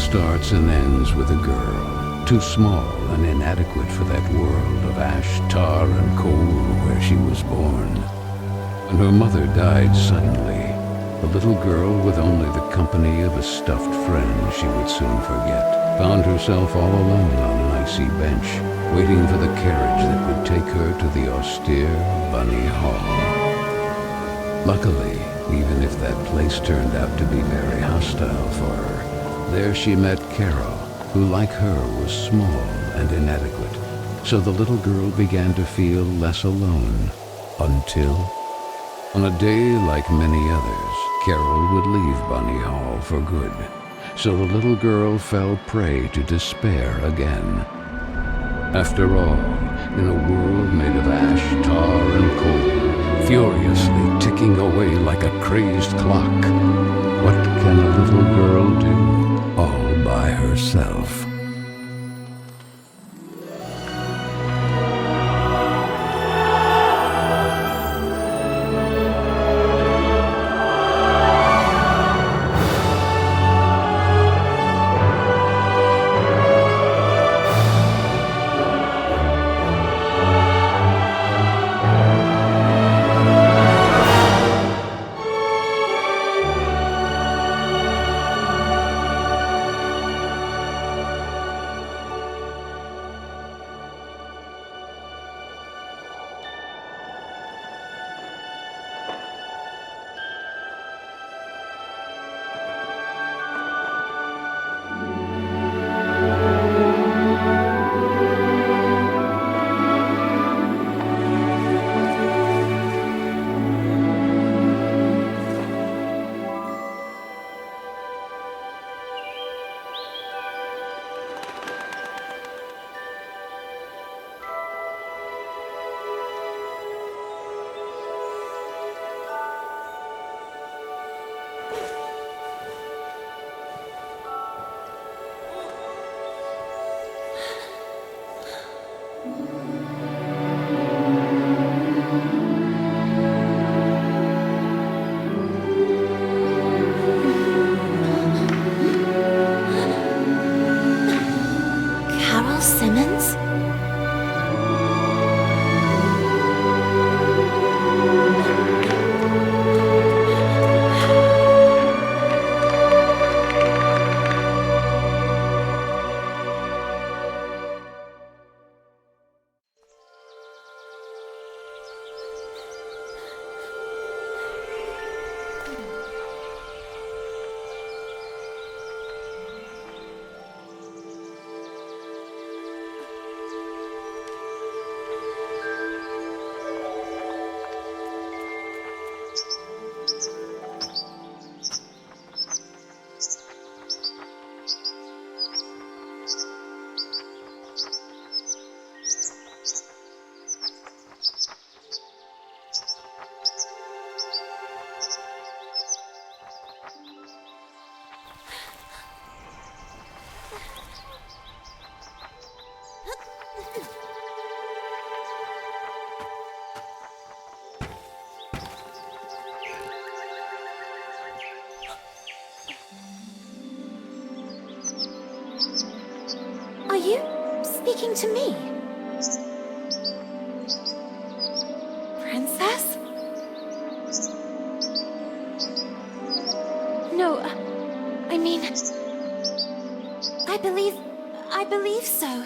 starts and ends with a girl, too small and inadequate for that world of ash, tar, and coal where she was born. When her mother died suddenly, the little girl, with only the company of a stuffed friend she would soon forget, found herself all alone on an icy bench, waiting for the carriage that would take her to the austere Bunny Hall. Luckily, even if that place turned out to be very hostile for her, there she met Carole, who like her was small and inadequate, so the little girl began to feel less alone, until, on a day like many others, Carole would leave Bunny Hall for good, so the little girl fell prey to despair again. After all, in a world made of ash, tar, and coal, furiously ticking away like a crazed clock, what can a little girl do all by herself? Are you speaking to me? Princess? No, I mean... I believe so.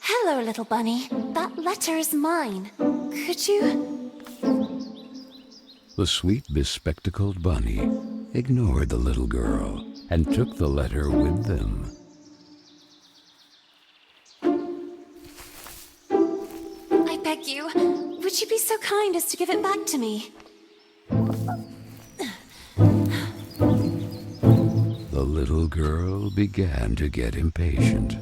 Hello, little bunny. That letter is mine. Could you... The sweet, bespectacled bunny ignored the little girl and took the letter with them. I beg you, would you be so kind as to give it back to me? The little girl began to get impatient.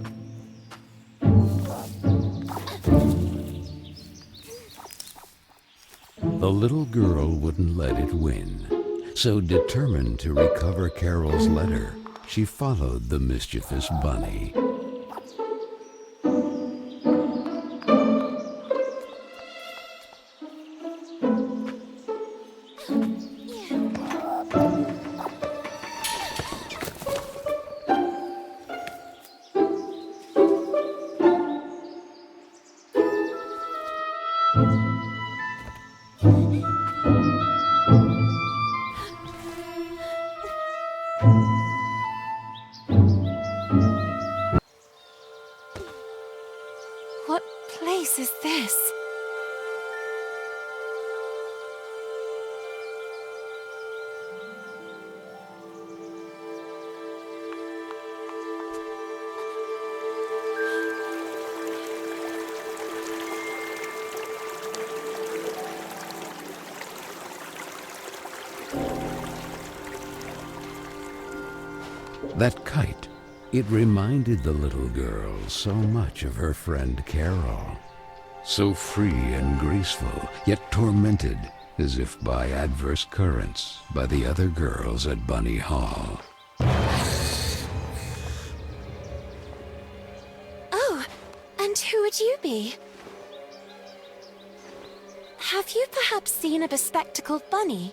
The little girl wouldn't let it win, so determined to recover Carol's letter, she followed the mischievous bunny. What place is this? That kite, it reminded the little girl so much of her friend Carole. So free and graceful, yet tormented, as if by adverse currents, by the other girls at Bunny Hall. Oh, and who would you be? Have you perhaps seen a bespectacled bunny?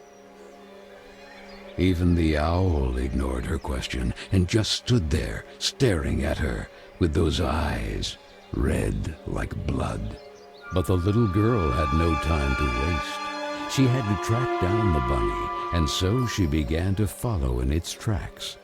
Even the owl ignored her question and just stood there, staring at her, with those eyes, red like blood. But the little girl had no time to waste. She had to track down the bunny, and so she began to follow in its tracks.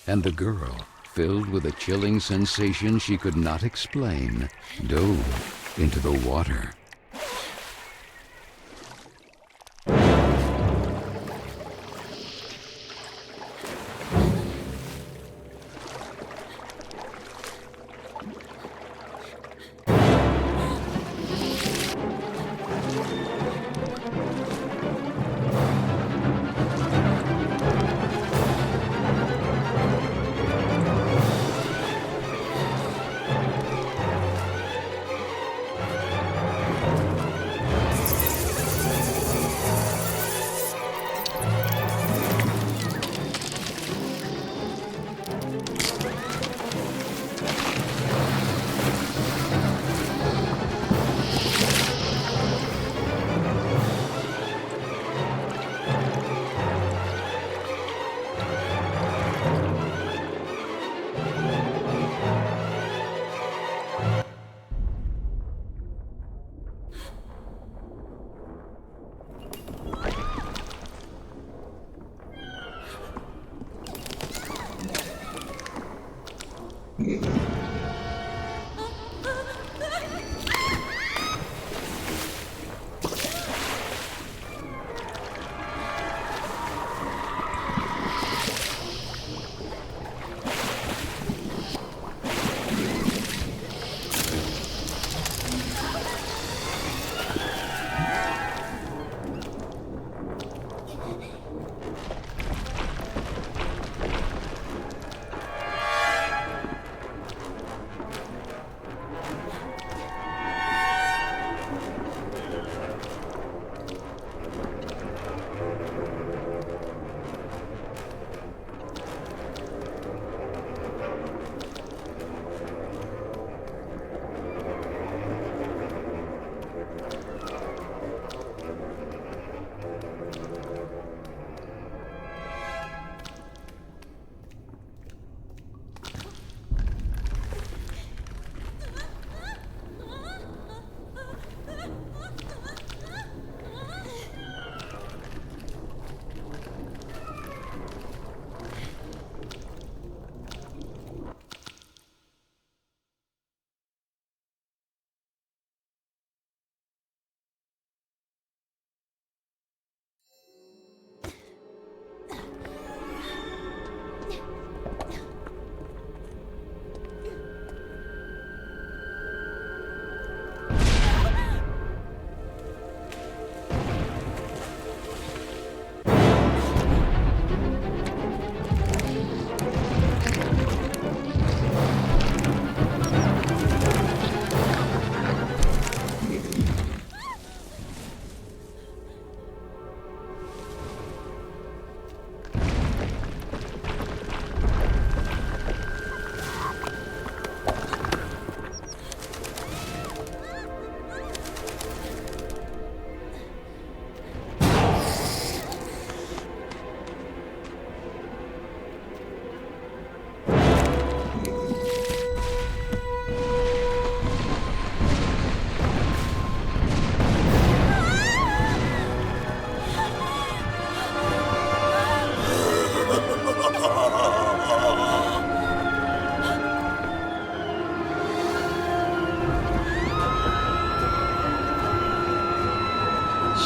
And the girl, filled with a chilling sensation she could not explain, dove into the water.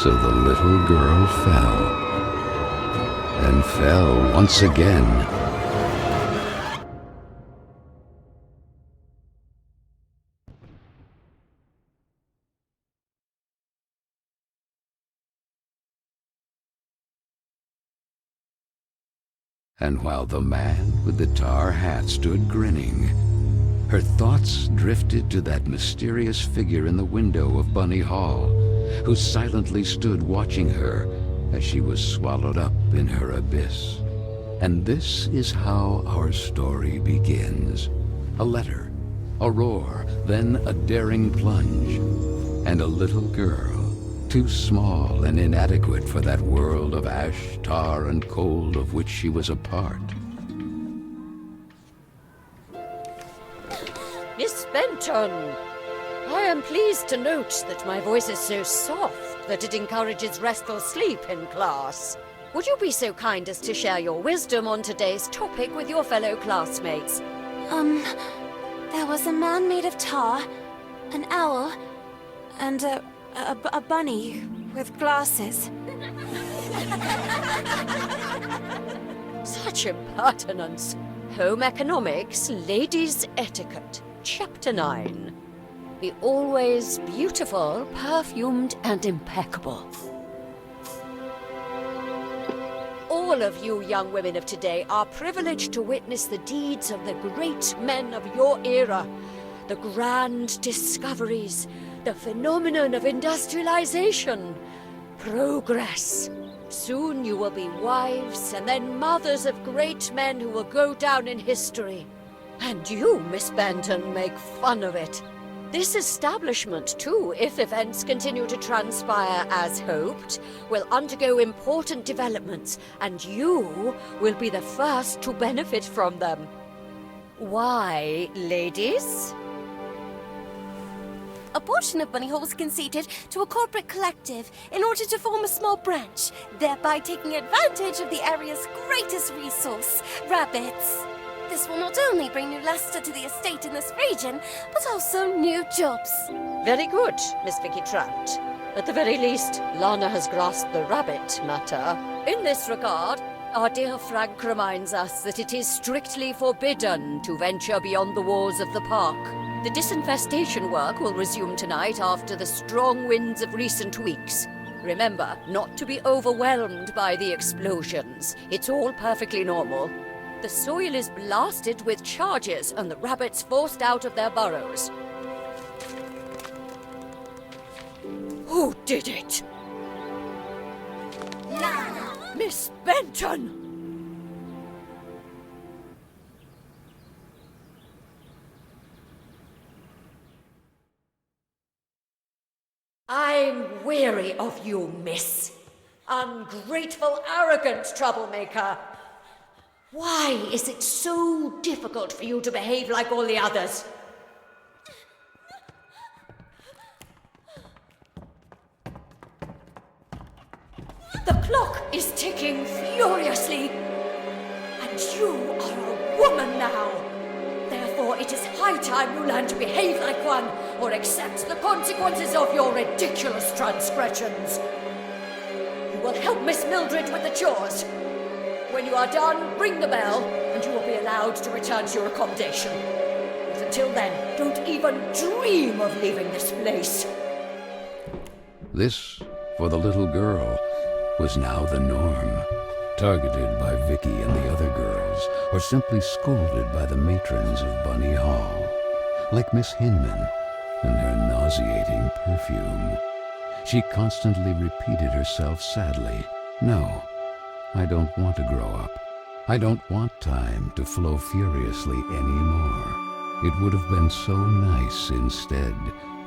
So the little girl fell, and fell once again. And while the man with the tar hat stood grinning, her thoughts drifted to that mysterious figure in the window of Bunny Hall, who silently stood watching her as she was swallowed up in her abyss. And this is how our story begins. A letter, a roar, then a daring plunge, and a little girl, too small and inadequate for that world of ash, tar, and coal of which she was a part. Miss Benton! I am pleased to note that my voice is so soft that it encourages restful sleep in class. Would you be so kind as to share your wisdom on today's topic with your fellow classmates? There was a man made of tar, an owl, and a bunny with glasses. Such impertinence. Home Economics, Ladies' Etiquette, Chapter 9. Be always beautiful, perfumed, and impeccable. All of you young women of today are privileged to witness the deeds of the great men of your era, the grand discoveries, the phenomenon of industrialization, progress. Soon you will be wives and then mothers of great men who will go down in history. And you, Miss Benton, make fun of it. This establishment, too, if events continue to transpire as hoped, will undergo important developments, and you will be the first to benefit from them. Why, ladies? A portion of Bunny Hall was conceded to a corporate collective in order to form a small branch, thereby taking advantage of the area's greatest resource, rabbits. This will not only bring new luster to the estate in this region, but also new jobs. Very good, Miss Vicky Trout. At the very least, Lana has grasped the rabbit matter. In this regard, our dear Frank reminds us that it is strictly forbidden to venture beyond the walls of the park. The disinfestation work will resume tonight after the strong winds of recent weeks. Remember, not to be overwhelmed by the explosions. It's all perfectly normal. The soil is blasted with charges and the rabbits forced out of their burrows. Who did it? Lana! Miss Benton! I'm weary of you, miss. Ungrateful, arrogant troublemaker. Why is it so difficult for you to behave like all the others? The clock is ticking furiously, and you are a woman now. Therefore, it is high time you learn to behave like one, or accept the consequences of your ridiculous transgressions. You will help Miss Mildred with the chores. When you are done, ring the bell, and you will be allowed to return to your accommodation. But until then, don't even dream of leaving this place. This, for the little girl, was now the norm. Targeted by Vicky and the other girls, or simply scolded by the matrons of Bunny Hall. Like Miss Hinman and her nauseating perfume. She constantly repeated herself sadly, "No, I don't want to grow up. I don't want time to flow furiously anymore. It would have been so nice instead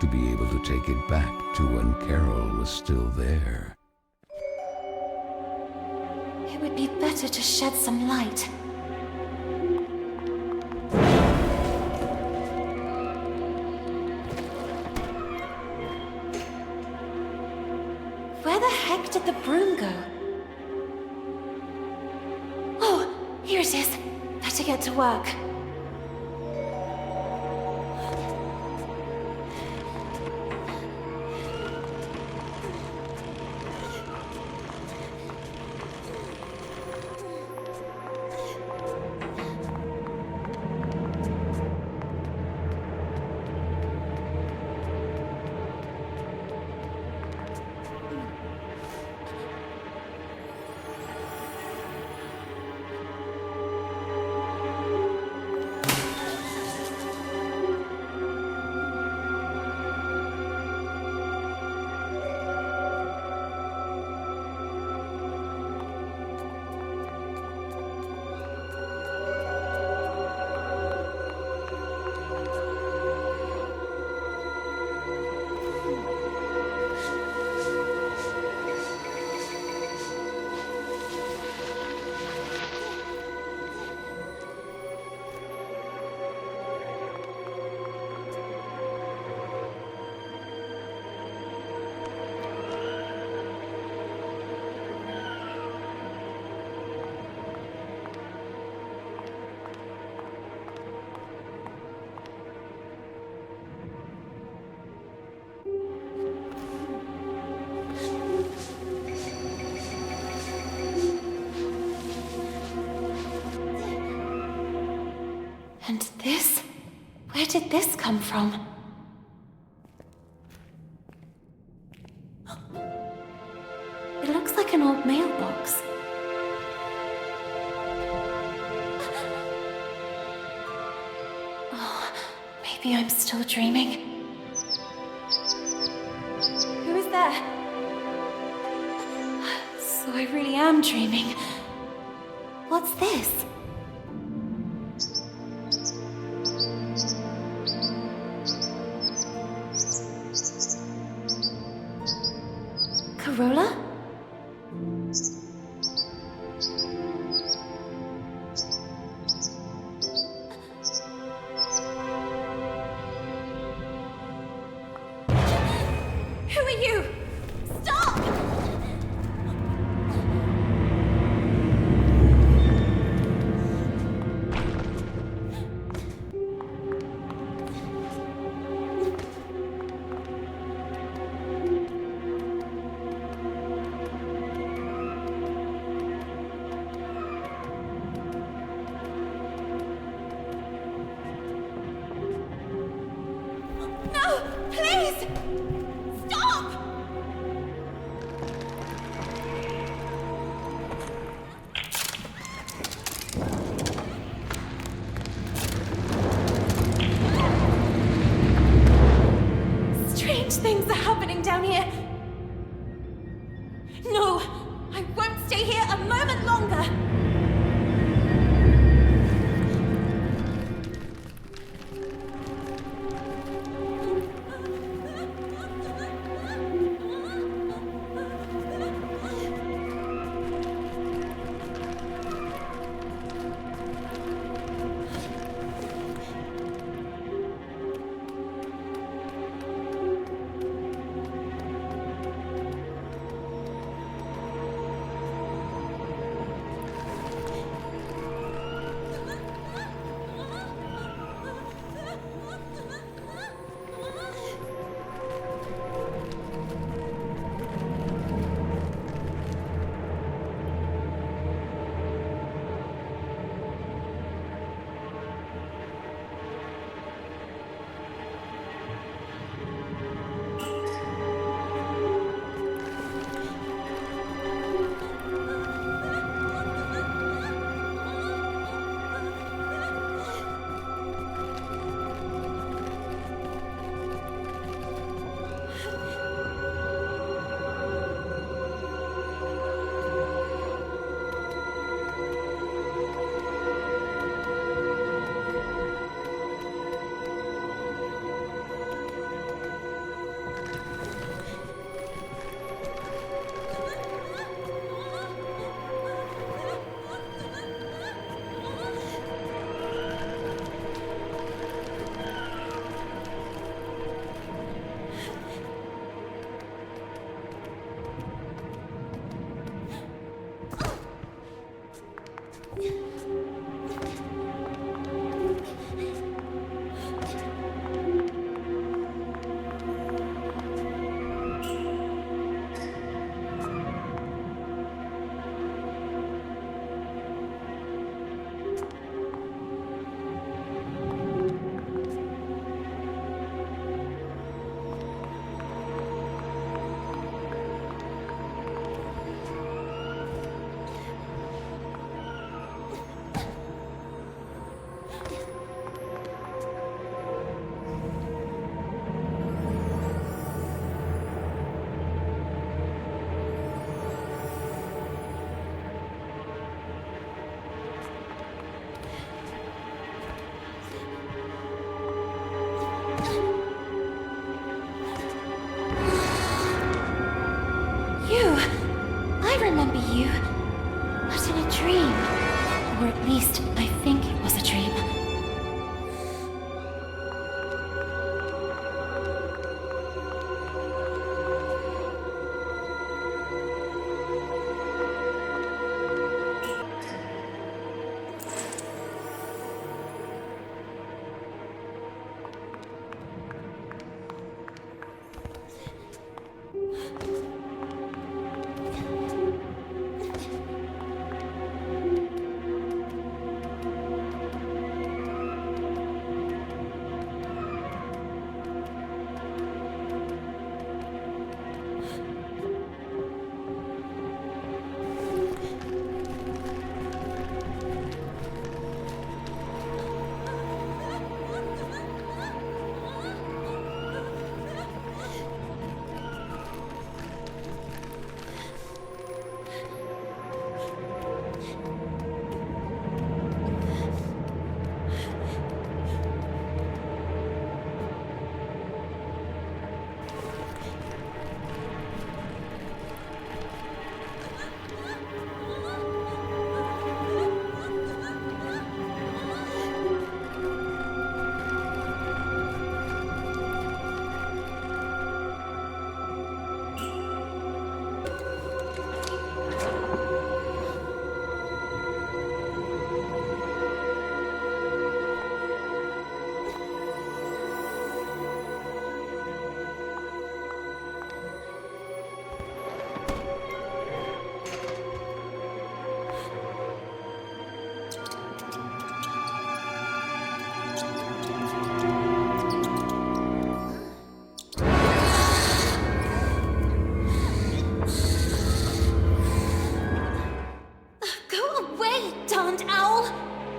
to be able to take it back to when Carole was still there." It would be better to shed some light. Where the heck did the broom go? Oh, here it is. Better get to work. And this? Where did this come from? It looks like an old mailbox. Oh, maybe I'm still dreaming. Who is there? So I really am dreaming. What's this? Carola? Who are you? Stop! Strange things are happening down here. No, I won't stay here a moment longer. remember you, but in a dream. Or at least, I think it was a dream.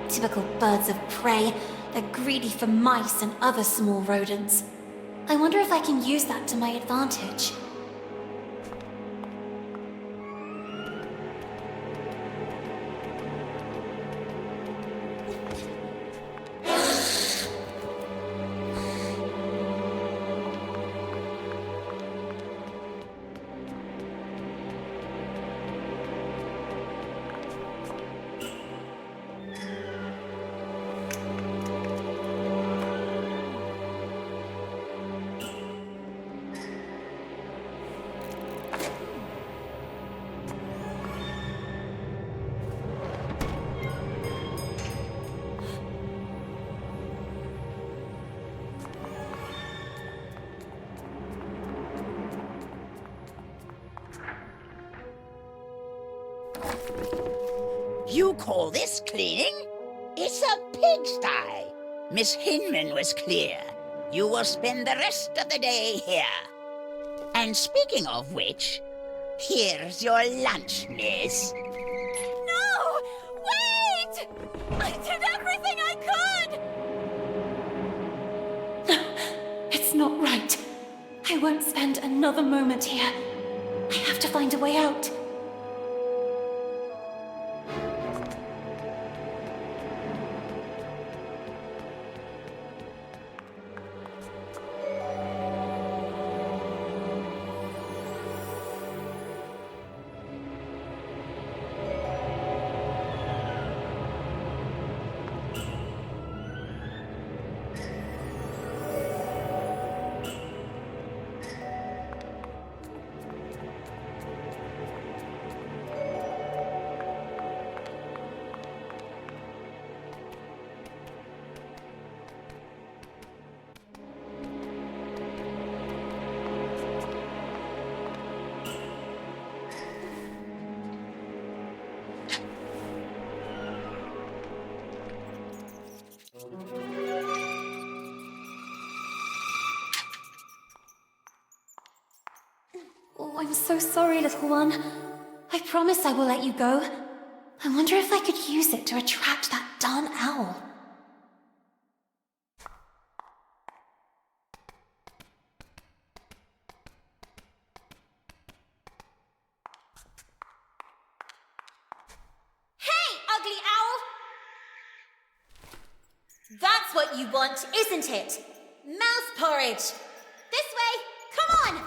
Typical birds of prey. They're greedy for mice and other small rodents. I wonder if I can use that to my advantage. You call this cleaning? It's a pigsty. Miss Hinman was clear. You will spend the rest of the day here. And speaking of which, here's your lunch, miss. No! Wait! I did everything I could! It's not right. I won't spend another moment here. I have to find a way out. Oh, I'm so sorry, little one. I promise I will let you go. I wonder if I could use it to attract that darn owl. Hey, ugly owl! That's what you want, isn't it? Mouse porridge! This way! Come on!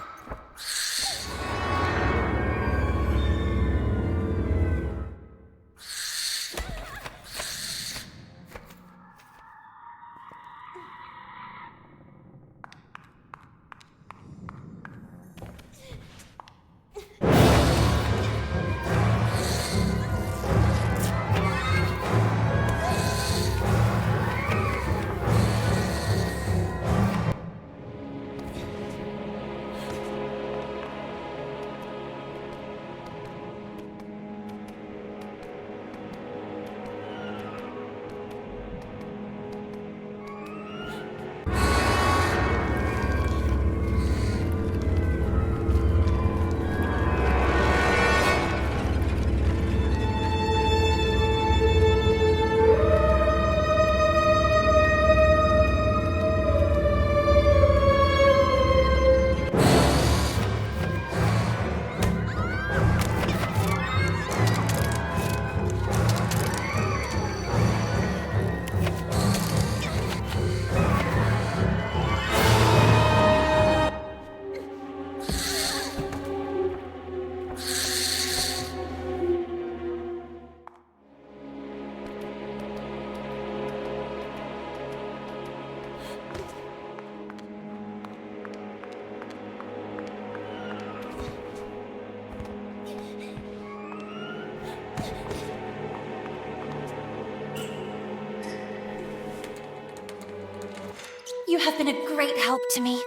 You have been a great help to me.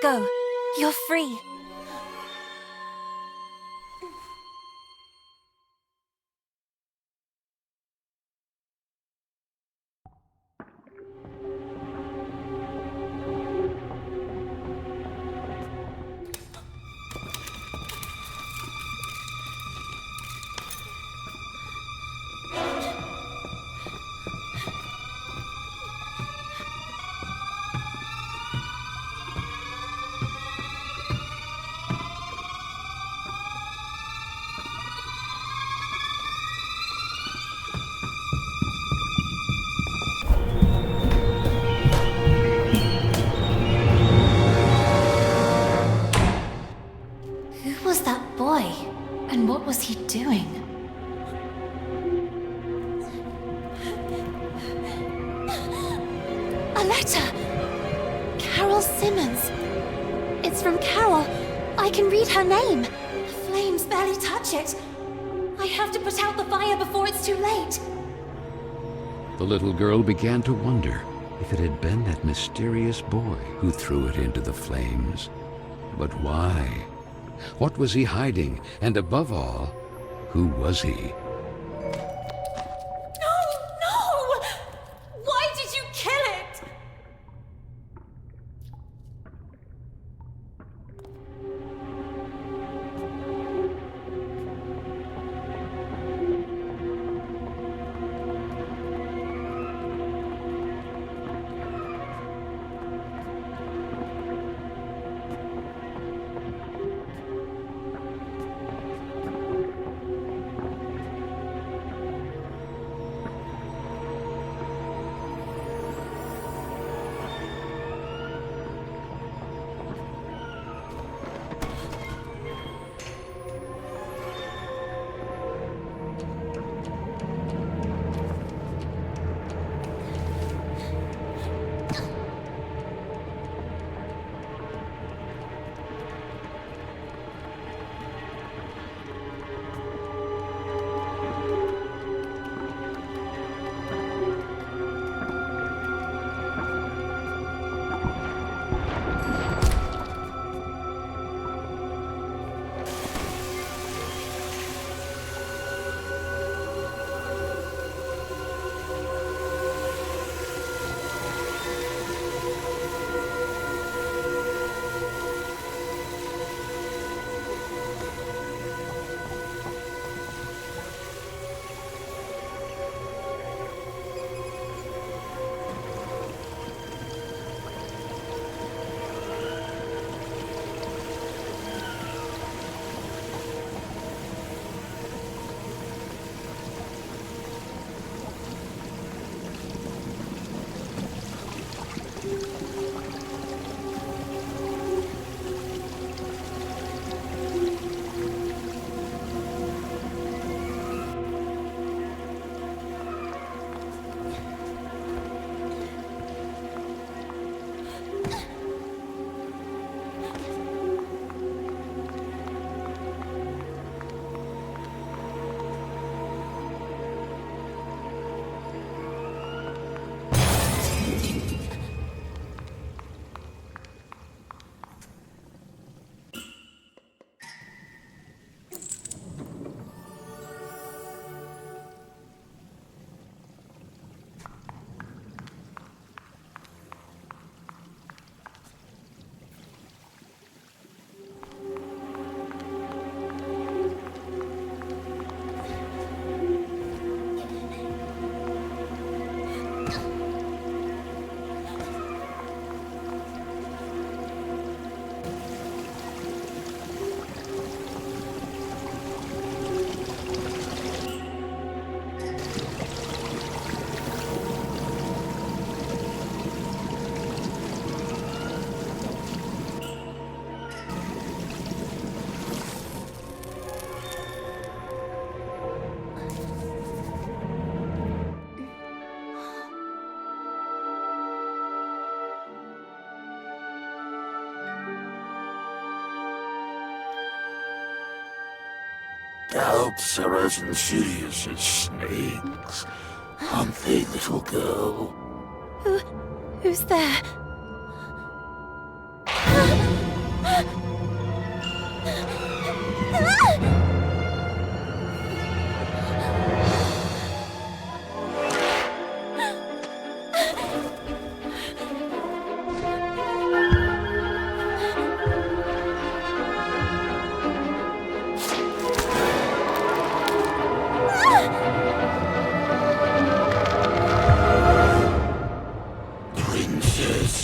Go. You're free. what was he doing? A letter! Carole Simmons. It's from Carole. I can read her name. The flames barely touch it. I have to put out the fire before it's too late. The little girl began to wonder if it had been that mysterious boy who threw it into the flames. But why? What was he hiding? And above all, who was he? No! No! Why did you kill it? Doubts are as insidious as snakes, aren't they, little girl? Who's there? Princess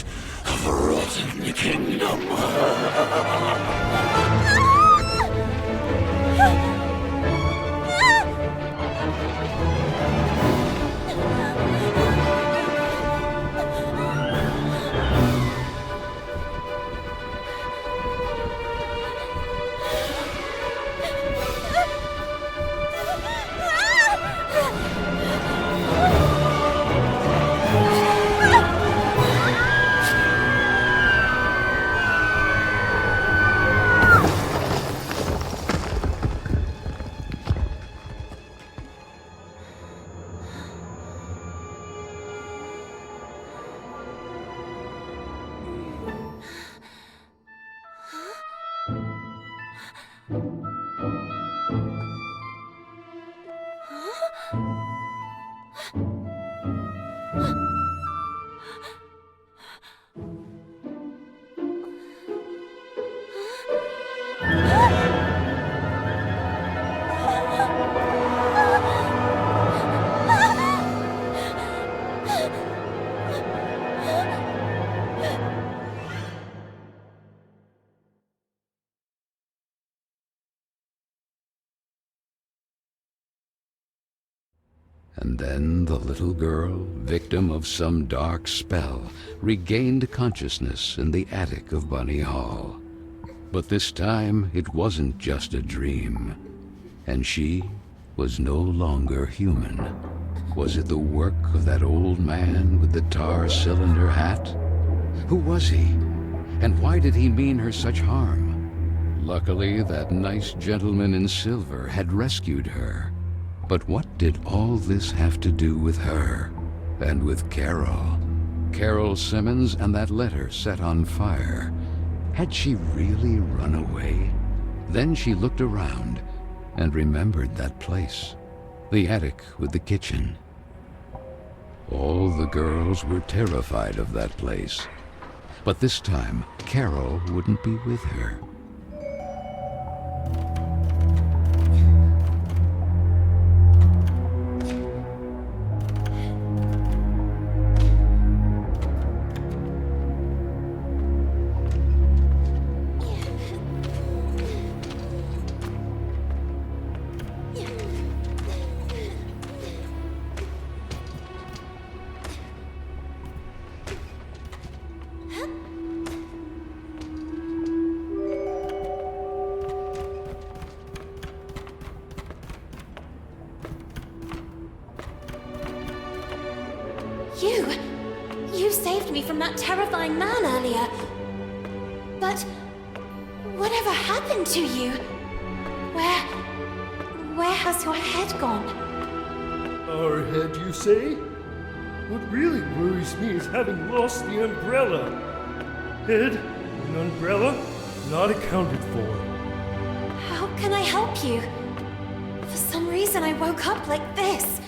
And then the little girl, victim of some dark spell, regained consciousness in the attic of Bunny Hall. But this time it wasn't just a dream, and she was no longer human. Was it the work of that old man with the tar cylinder hat? Who was he? And why did he mean her such harm? Luckily, that nice gentleman in silver had rescued her. But what did all this have to do with her? And with Carole? Carole Simmons and that letter set on fire. Had she really run away? Then she looked around and remembered that place. The attic with the kitchen. All the girls were terrified of that place. But this time, Carole wouldn't be with her. You saved me from that terrifying man earlier. But whatever happened to you? Where has your head gone? Our head, you say? What really worries me is having lost the umbrella. Head and umbrella not accounted for. How can I help you? For some reason I woke up like this.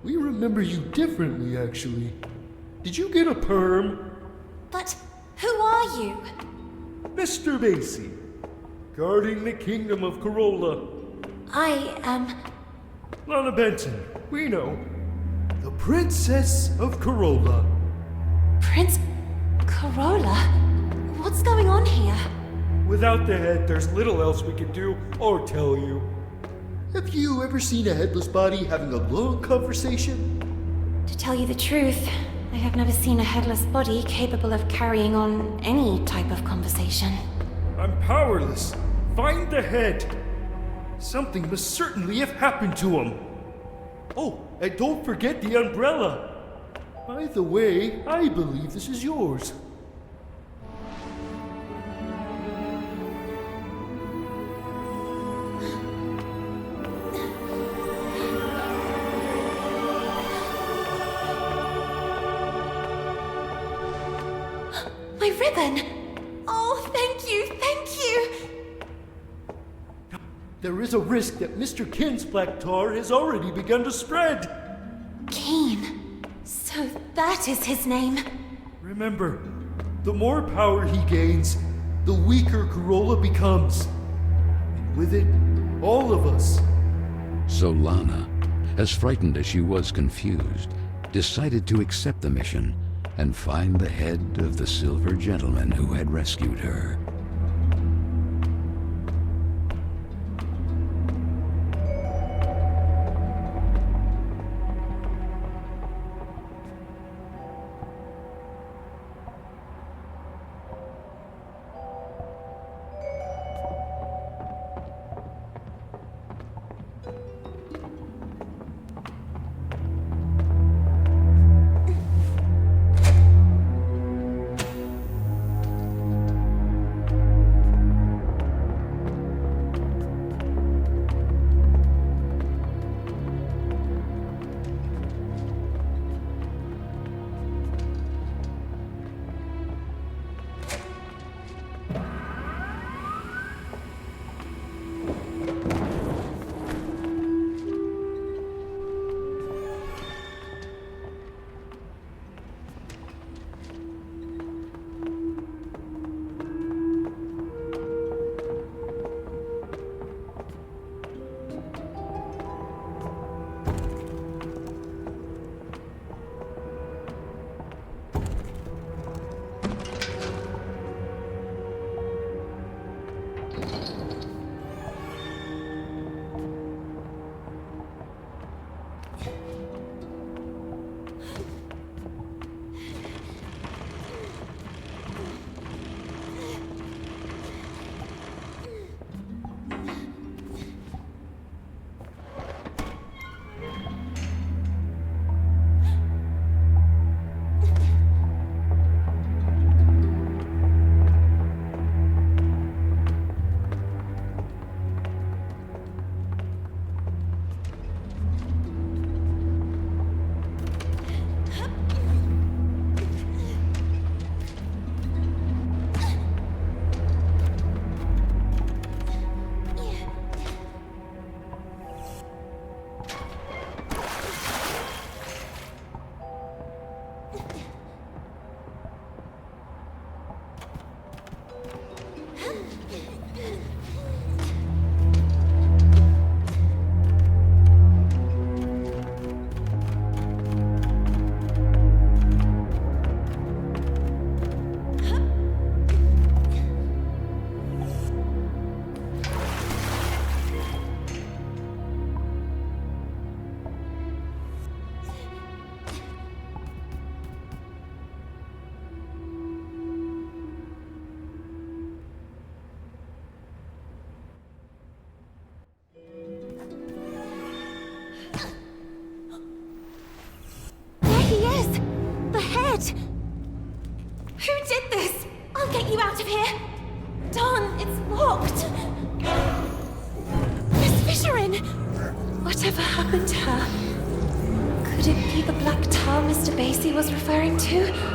We remember you differently, actually. Did you get a perm? But who are you? Mr. Baesie, guarding the kingdom of Carole. I am... Lana Benson, we know. The Princess of Carole. Prince Corolla? What's going on here? Without the head, there's little else we can do or tell you. Have you ever seen a headless body having a long conversation? To tell you the truth, I have never seen a headless body capable of carrying on any type of conversation. I'm powerless. Find the head. Something must certainly have happened to him. Oh, and don't forget the umbrella. By the way, I believe this is yours. My ribbon! Oh, thank you, thank you! There is a risk that Mr. Kin's black tar has already begun to spread. Keen. So that is his name. Remember, the more power he gains, the weaker Carole becomes. And with it, all of us. So Lana, as frightened as she was confused, decided to accept the mission and find the head of the silver gentleman who had rescued her. Who did this? I'll get you out of here! Dawn, it's locked! Miss Fisherin! Whatever happened to her? Could it be the black tar Mr. Baesie was referring to?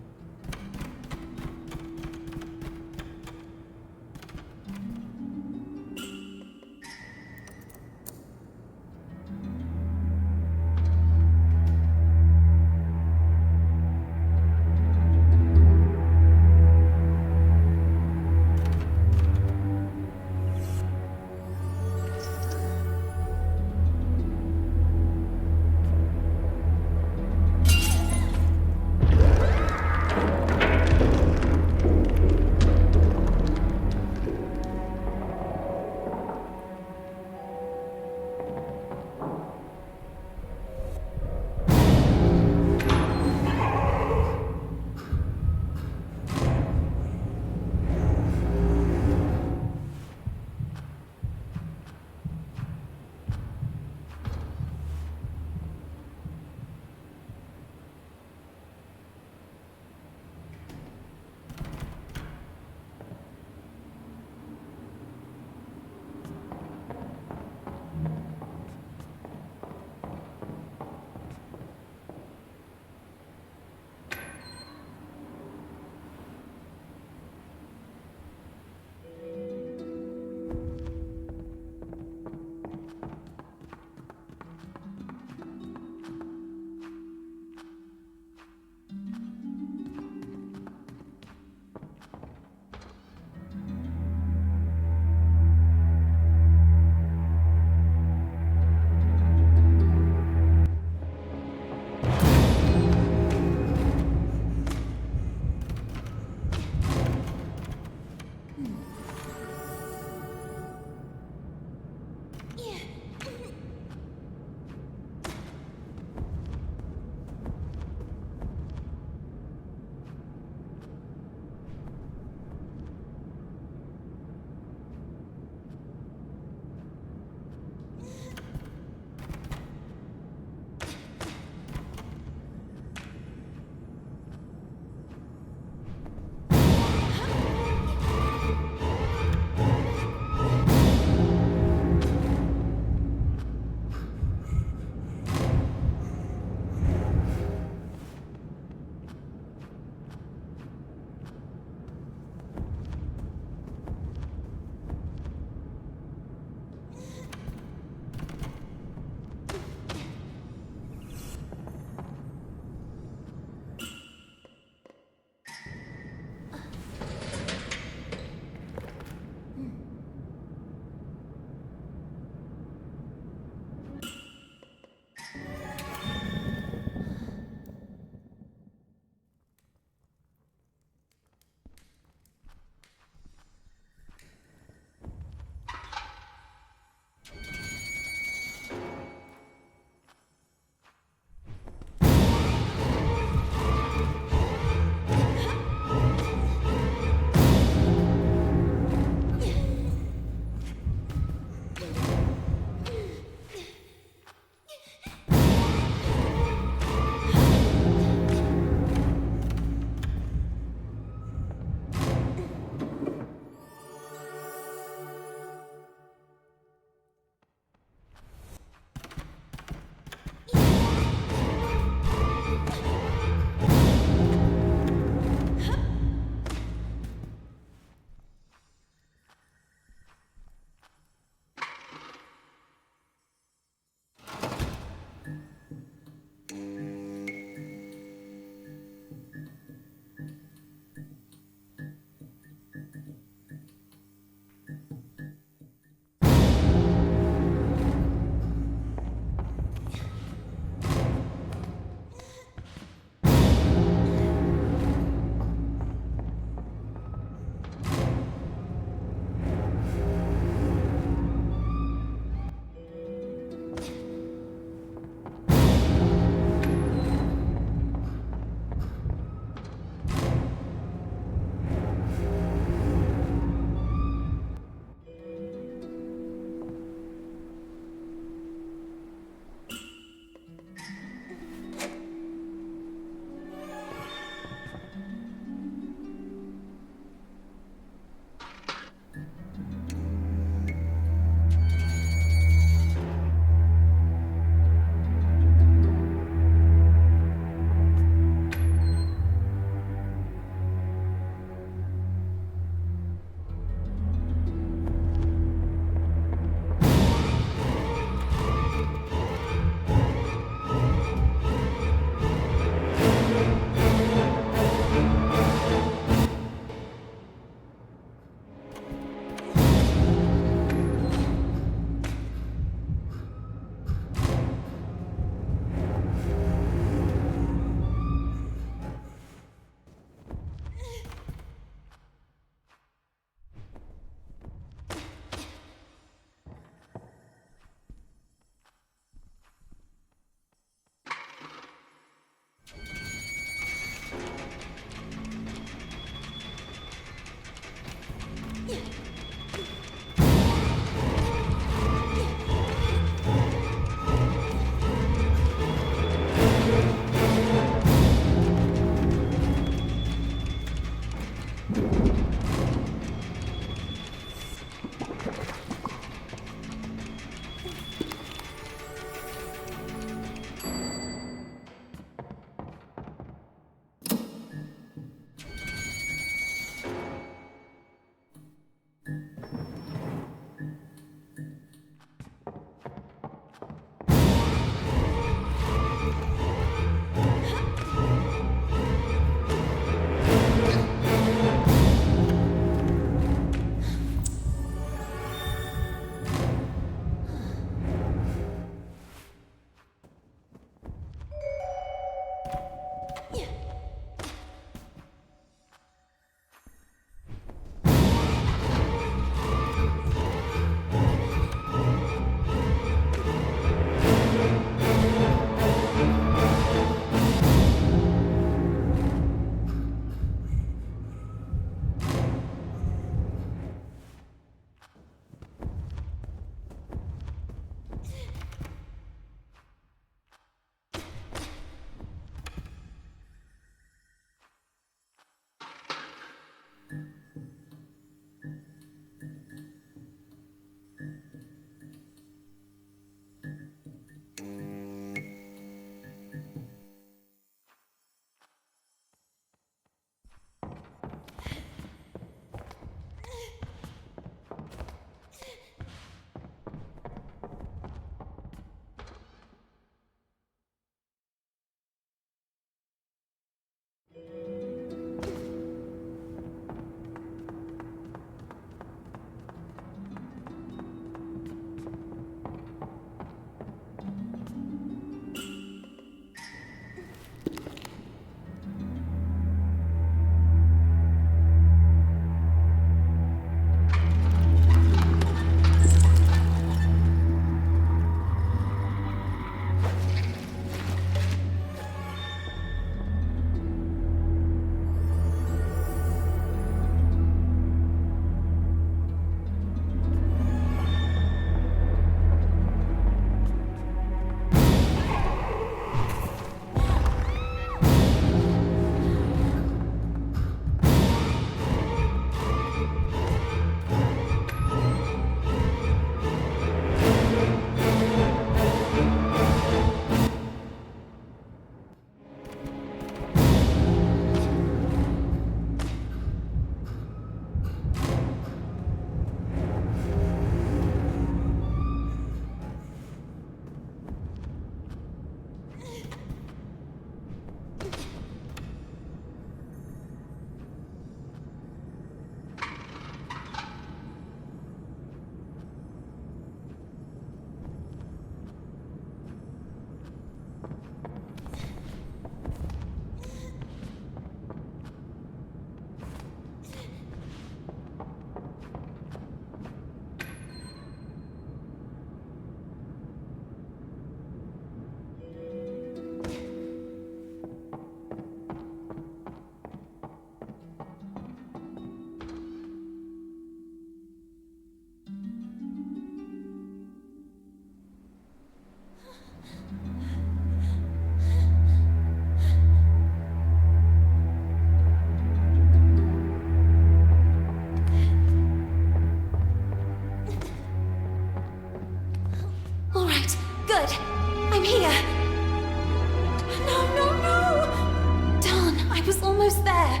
almost there.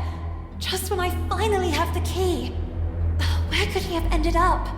Just when I finally have the key. Where could he have ended up?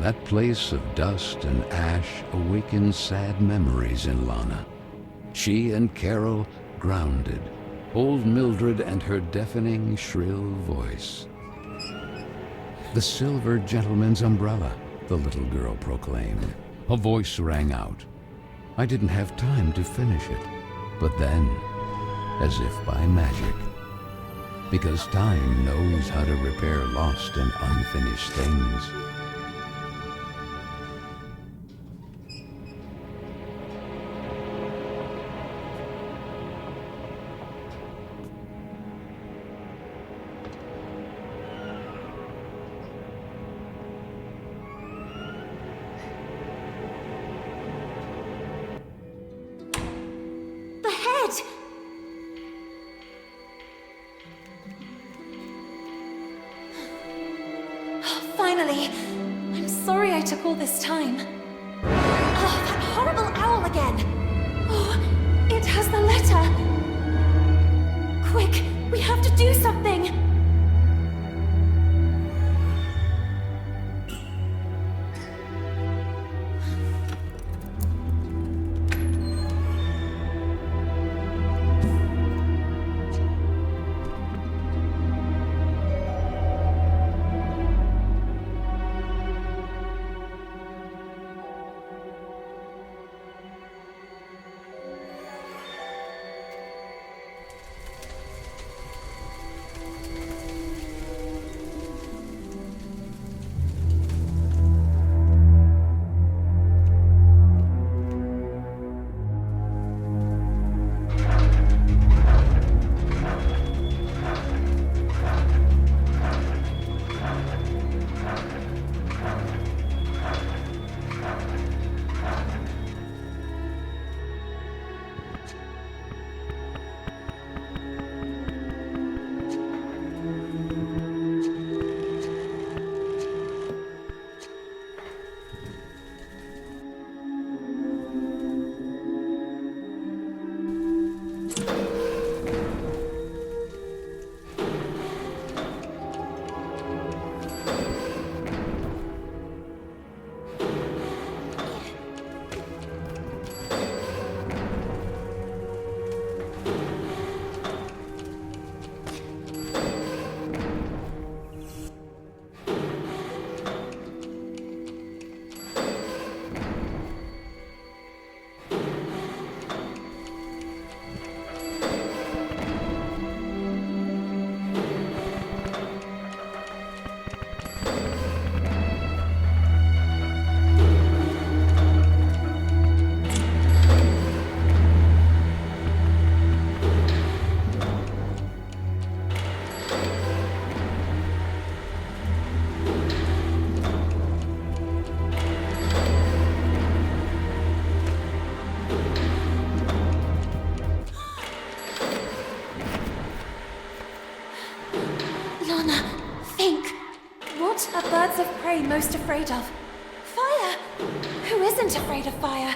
That place of dust and ash awakened sad memories in Lana. She and Carole grounded, old Mildred and her deafening, shrill voice. "The silver gentleman's umbrella," the little girl proclaimed. A voice rang out. I didn't have time to finish it, but then, as if by magic, because time knows how to repair lost and unfinished things. The head! Finally! I'm sorry I took all this time. Oh, that horrible owl again! Oh, it has the letter! Quick, we have to do something! What are birds of prey most afraid of? Fire! Who isn't afraid of fire?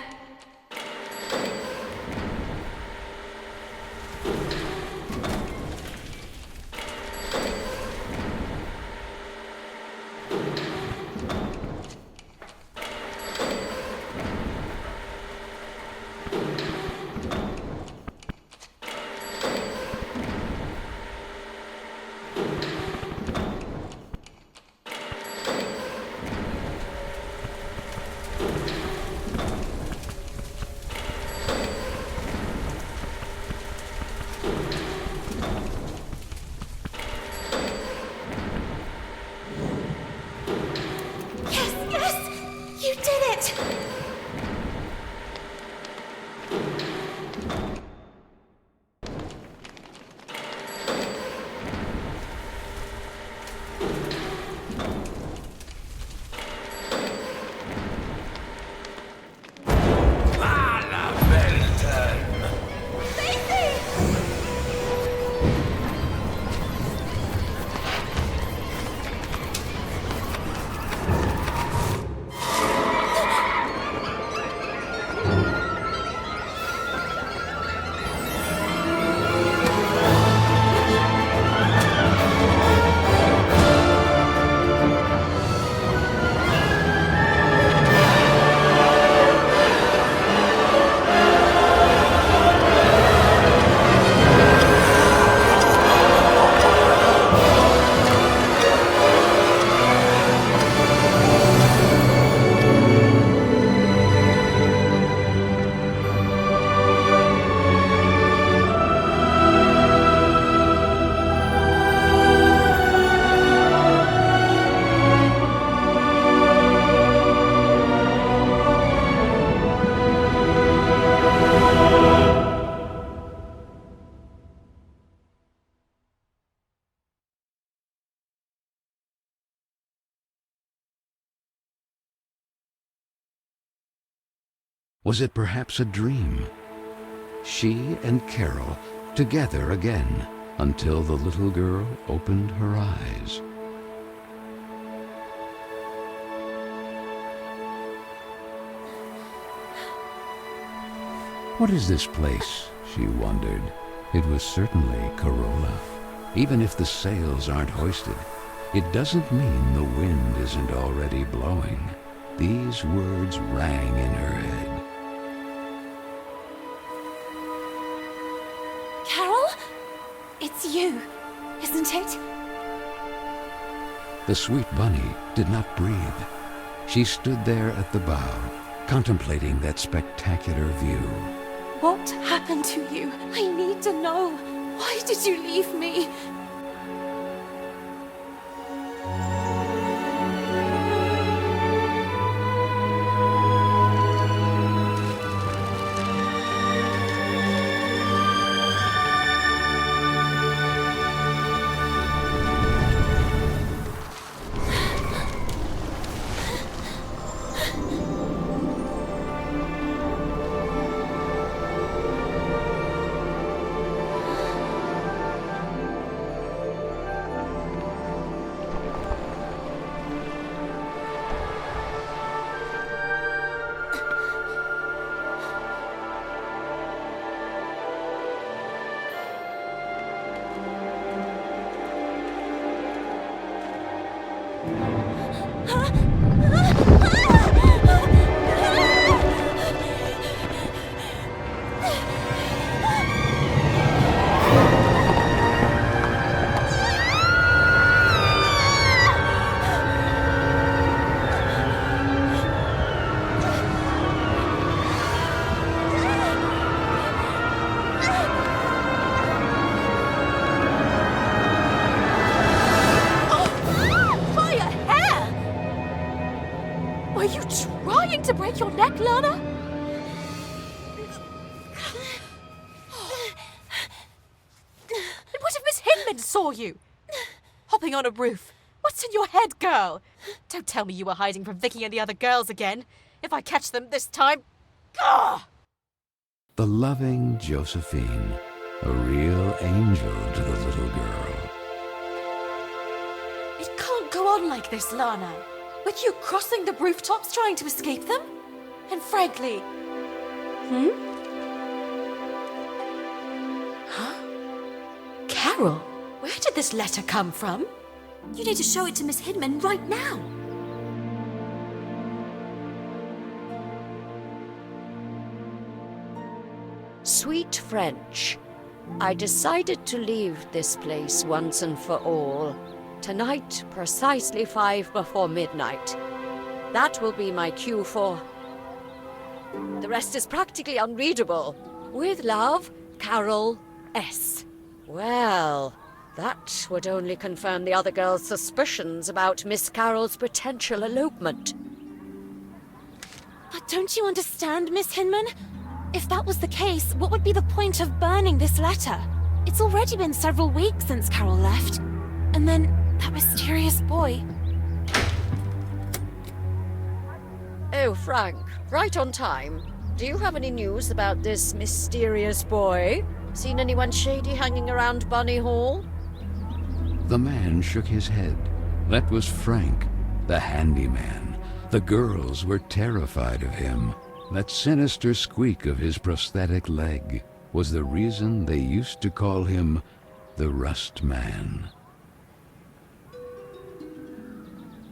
Was it perhaps a dream? She and Carol together again until the little girl opened her eyes. What is this place? She wondered. It was certainly Carola. Even if the sails aren't hoisted, it doesn't mean the wind isn't already blowing. These words rang in her head. Carol? It's you, isn't it? The sweet bunny did not breathe. She stood there at the bow, contemplating that spectacular view. What happened to you? I need to know. Why did you leave me? To break your neck, Lana? And what if Miss Hinman saw you? Hopping on a roof. What's in your head, girl? Don't tell me you were hiding from Vicky and the other girls again. If I catch them this time... Gah! The loving Josephine, a real angel to the little girl. It can't go on like this, Lana. With you crossing the rooftops trying to escape them? And frankly... Huh? Carol, where did this letter come from? You need to show it to Miss Hinman right now. Sweet French, I decided to leave this place once and for all. Tonight, precisely 5 before midnight. That will be my cue for... The rest is practically unreadable. With love, Carol S. Well, that would only confirm the other girls' suspicions about Miss Carol's potential elopement. But don't you understand, Miss Hinman? If that was the case, what would be the point of burning this letter? It's already been several weeks since Carol left. And then that mysterious boy. Oh, Frank, right on time. Do you have any news about this mysterious boy? Seen anyone shady hanging around Bunny Hall? The man shook his head. That was Frank, the handyman. The girls were terrified of him. That sinister squeak of his prosthetic leg was the reason they used to call him the Rust Man.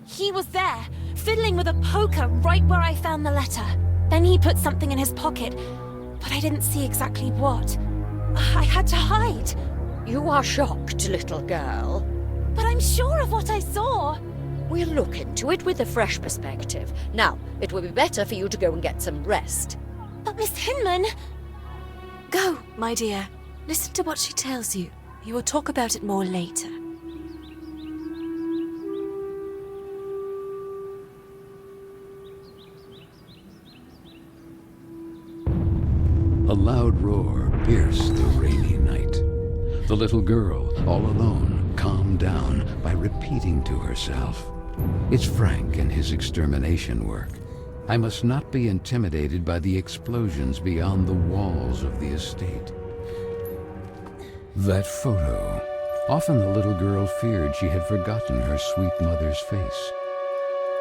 He was there, fiddling with a poker right where I found the letter. Then he put something in his pocket, but I didn't see exactly what. I had to hide. You are shocked, little girl. But I'm sure of what I saw. We'll look into it with a fresh perspective. Now, it will be better for you to go and get some rest. But Miss Hinman... Go, my dear. Listen to what she tells you. You will talk about it more later. A loud roar pierced the rainy night. The little girl, all alone, calmed down by repeating to herself, "It's Frank and his extermination work." I must not be intimidated by the explosions beyond the walls of the estate. That photo. Often the little girl feared she had forgotten her sweet mother's face.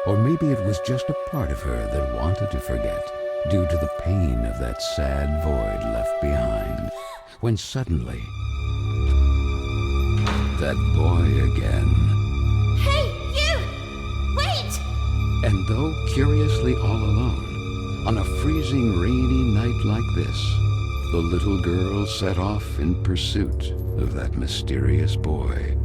Or maybe it was just a part of her that wanted to forget, due to the pain of that sad void left behind, when suddenly, that boy again. Hey, you! Wait! And though curiously all alone, on a freezing rainy night like this, the little girl set off in pursuit of that mysterious boy.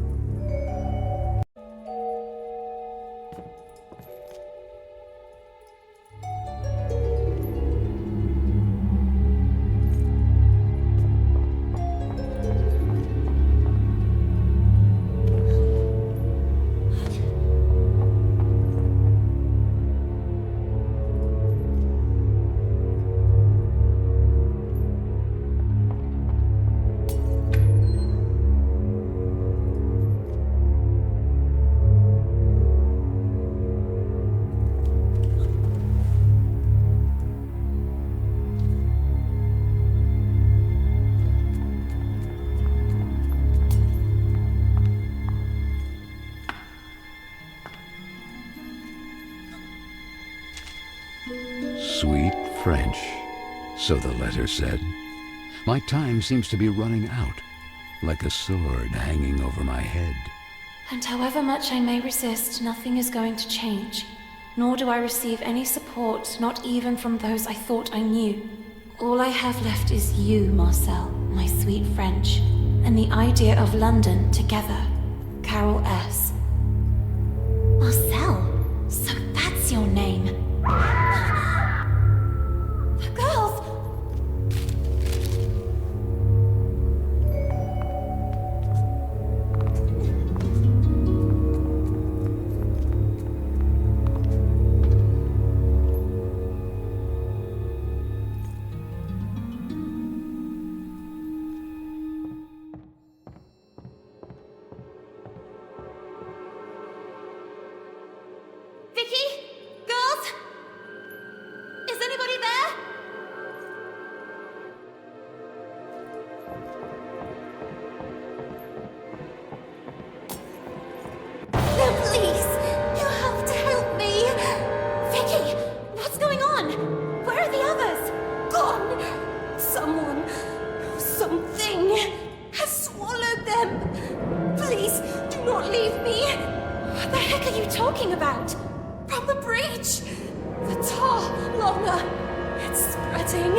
Sweet French, so the letter said. My time seems to be running out, like a sword hanging over my head. And however much I may resist, nothing is going to change. Nor do I receive any support, not even from those I thought I knew. All I have left is you, Marcel, my sweet French, and the idea of London together. Carole S. Marcel? So that's your name. The girls! Vicky? Girls? Is anybody there? No, please! You have to help me! Vicky! What's going on? Where are the others? Gone! Someone, something, has swallowed them! Please, do not leave me! What the heck are you talking about? From the breach! The tar, longer! It's spreading!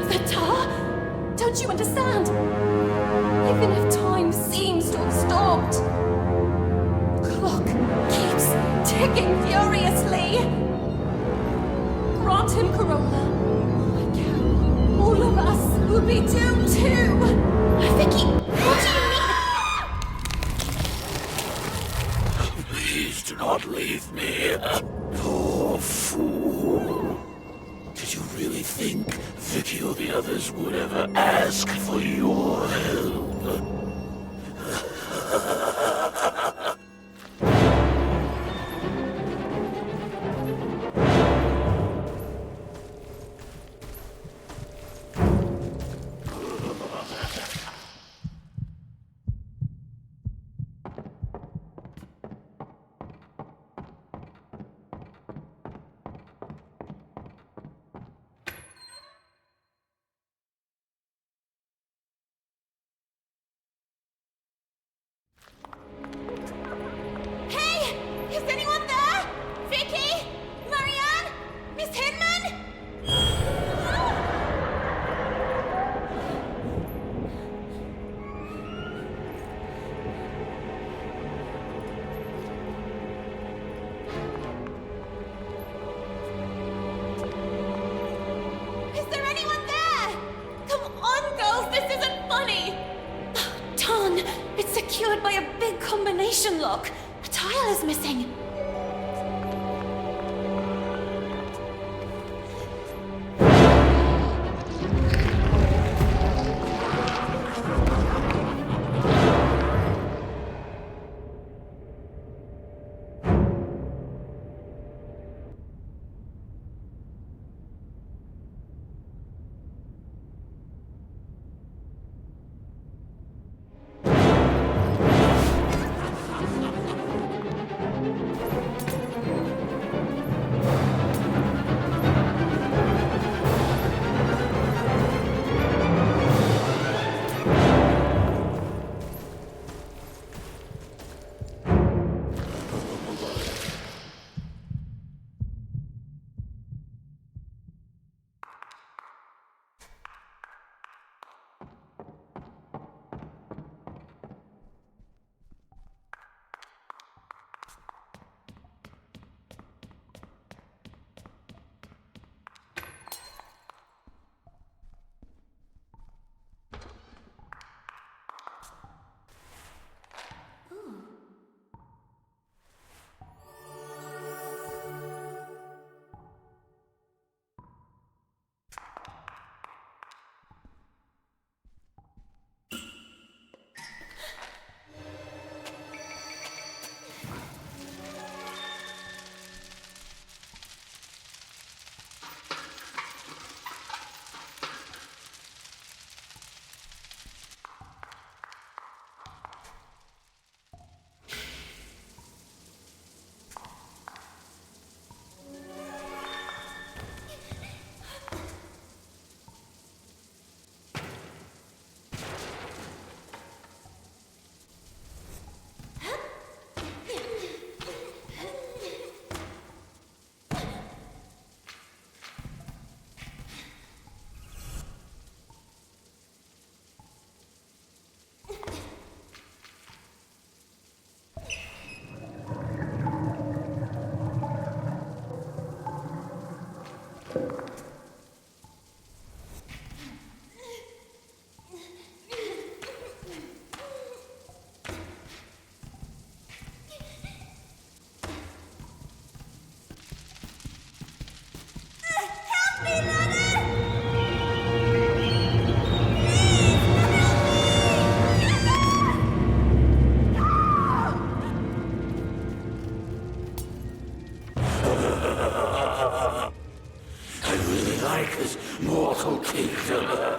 The tar? Don't you understand? Even if time seems to have stopped, the clock keeps ticking furiously! Grant him Corolla. I can. All of us will be doomed too! Vicky, what do you mean? Please do not leave me. Poor fool. Did you really think Vicky or the others would ever ask for your help? Hey! Is anyone there? Vicky? Marianne? Miss Hinman? Is there anyone there? Come on, girls, this isn't funny! Darn! It's secured by a big combination lock. A tile is missing. I really like this mortal kingdom.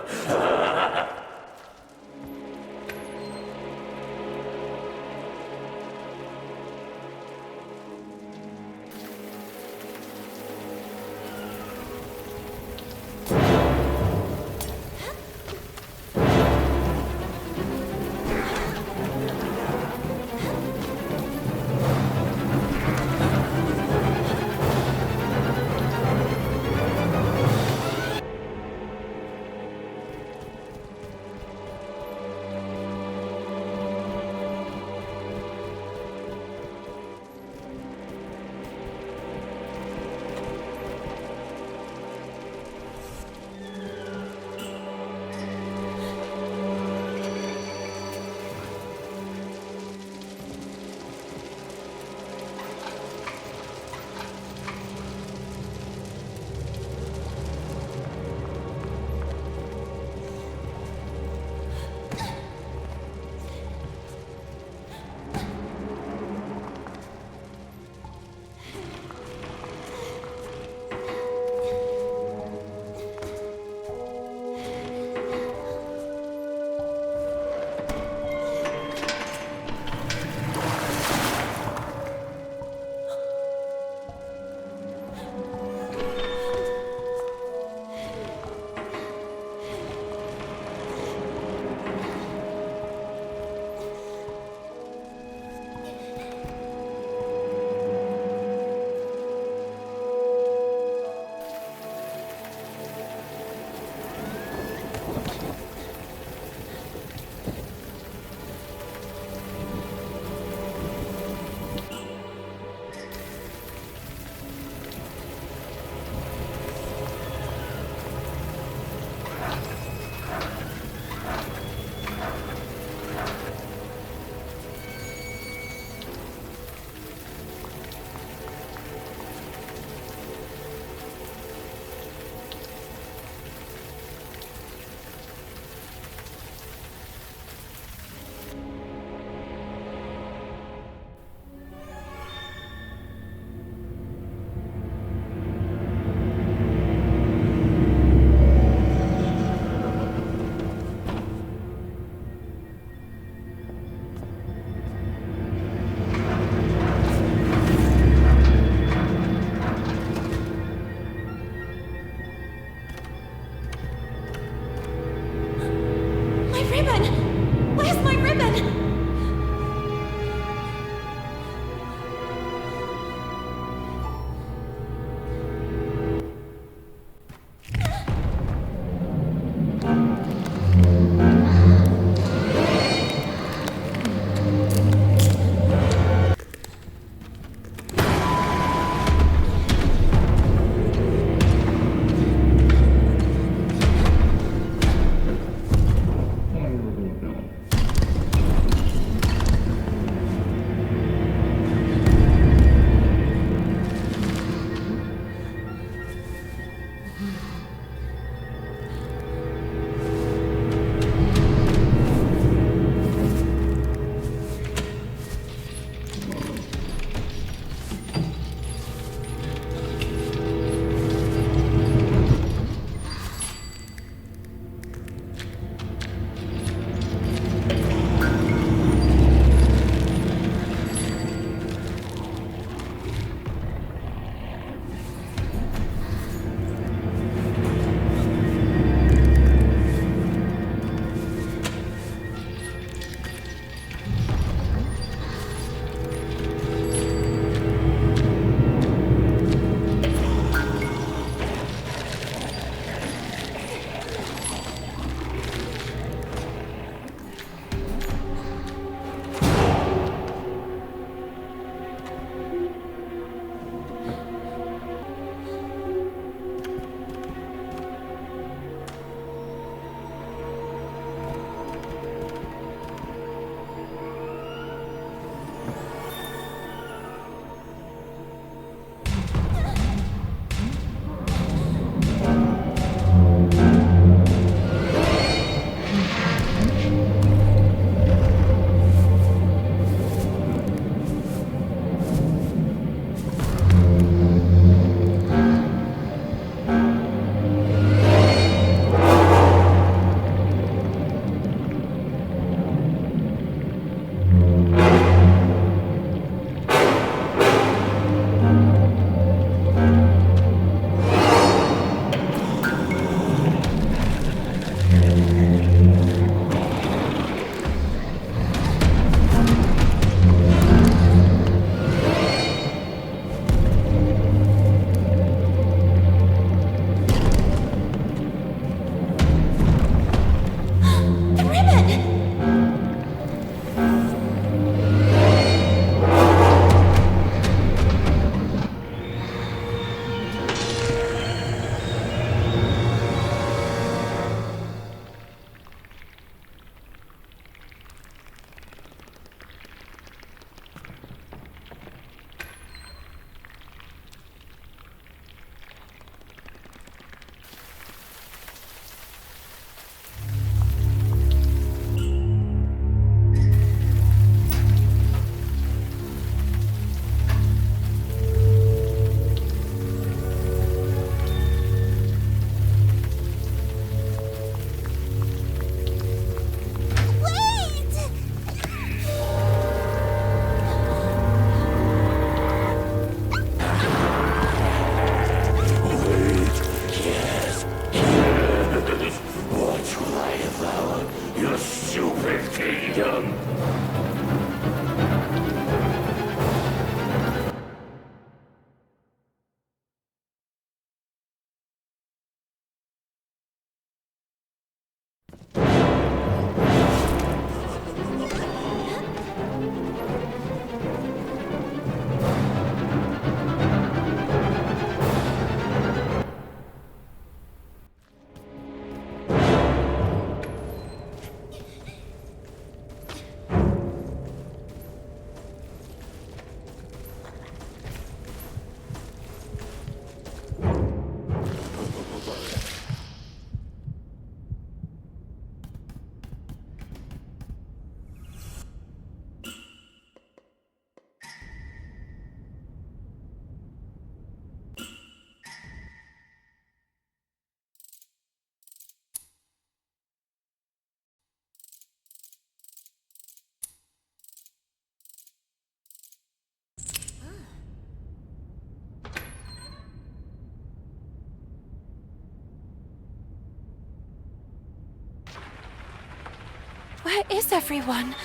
Where is everyone?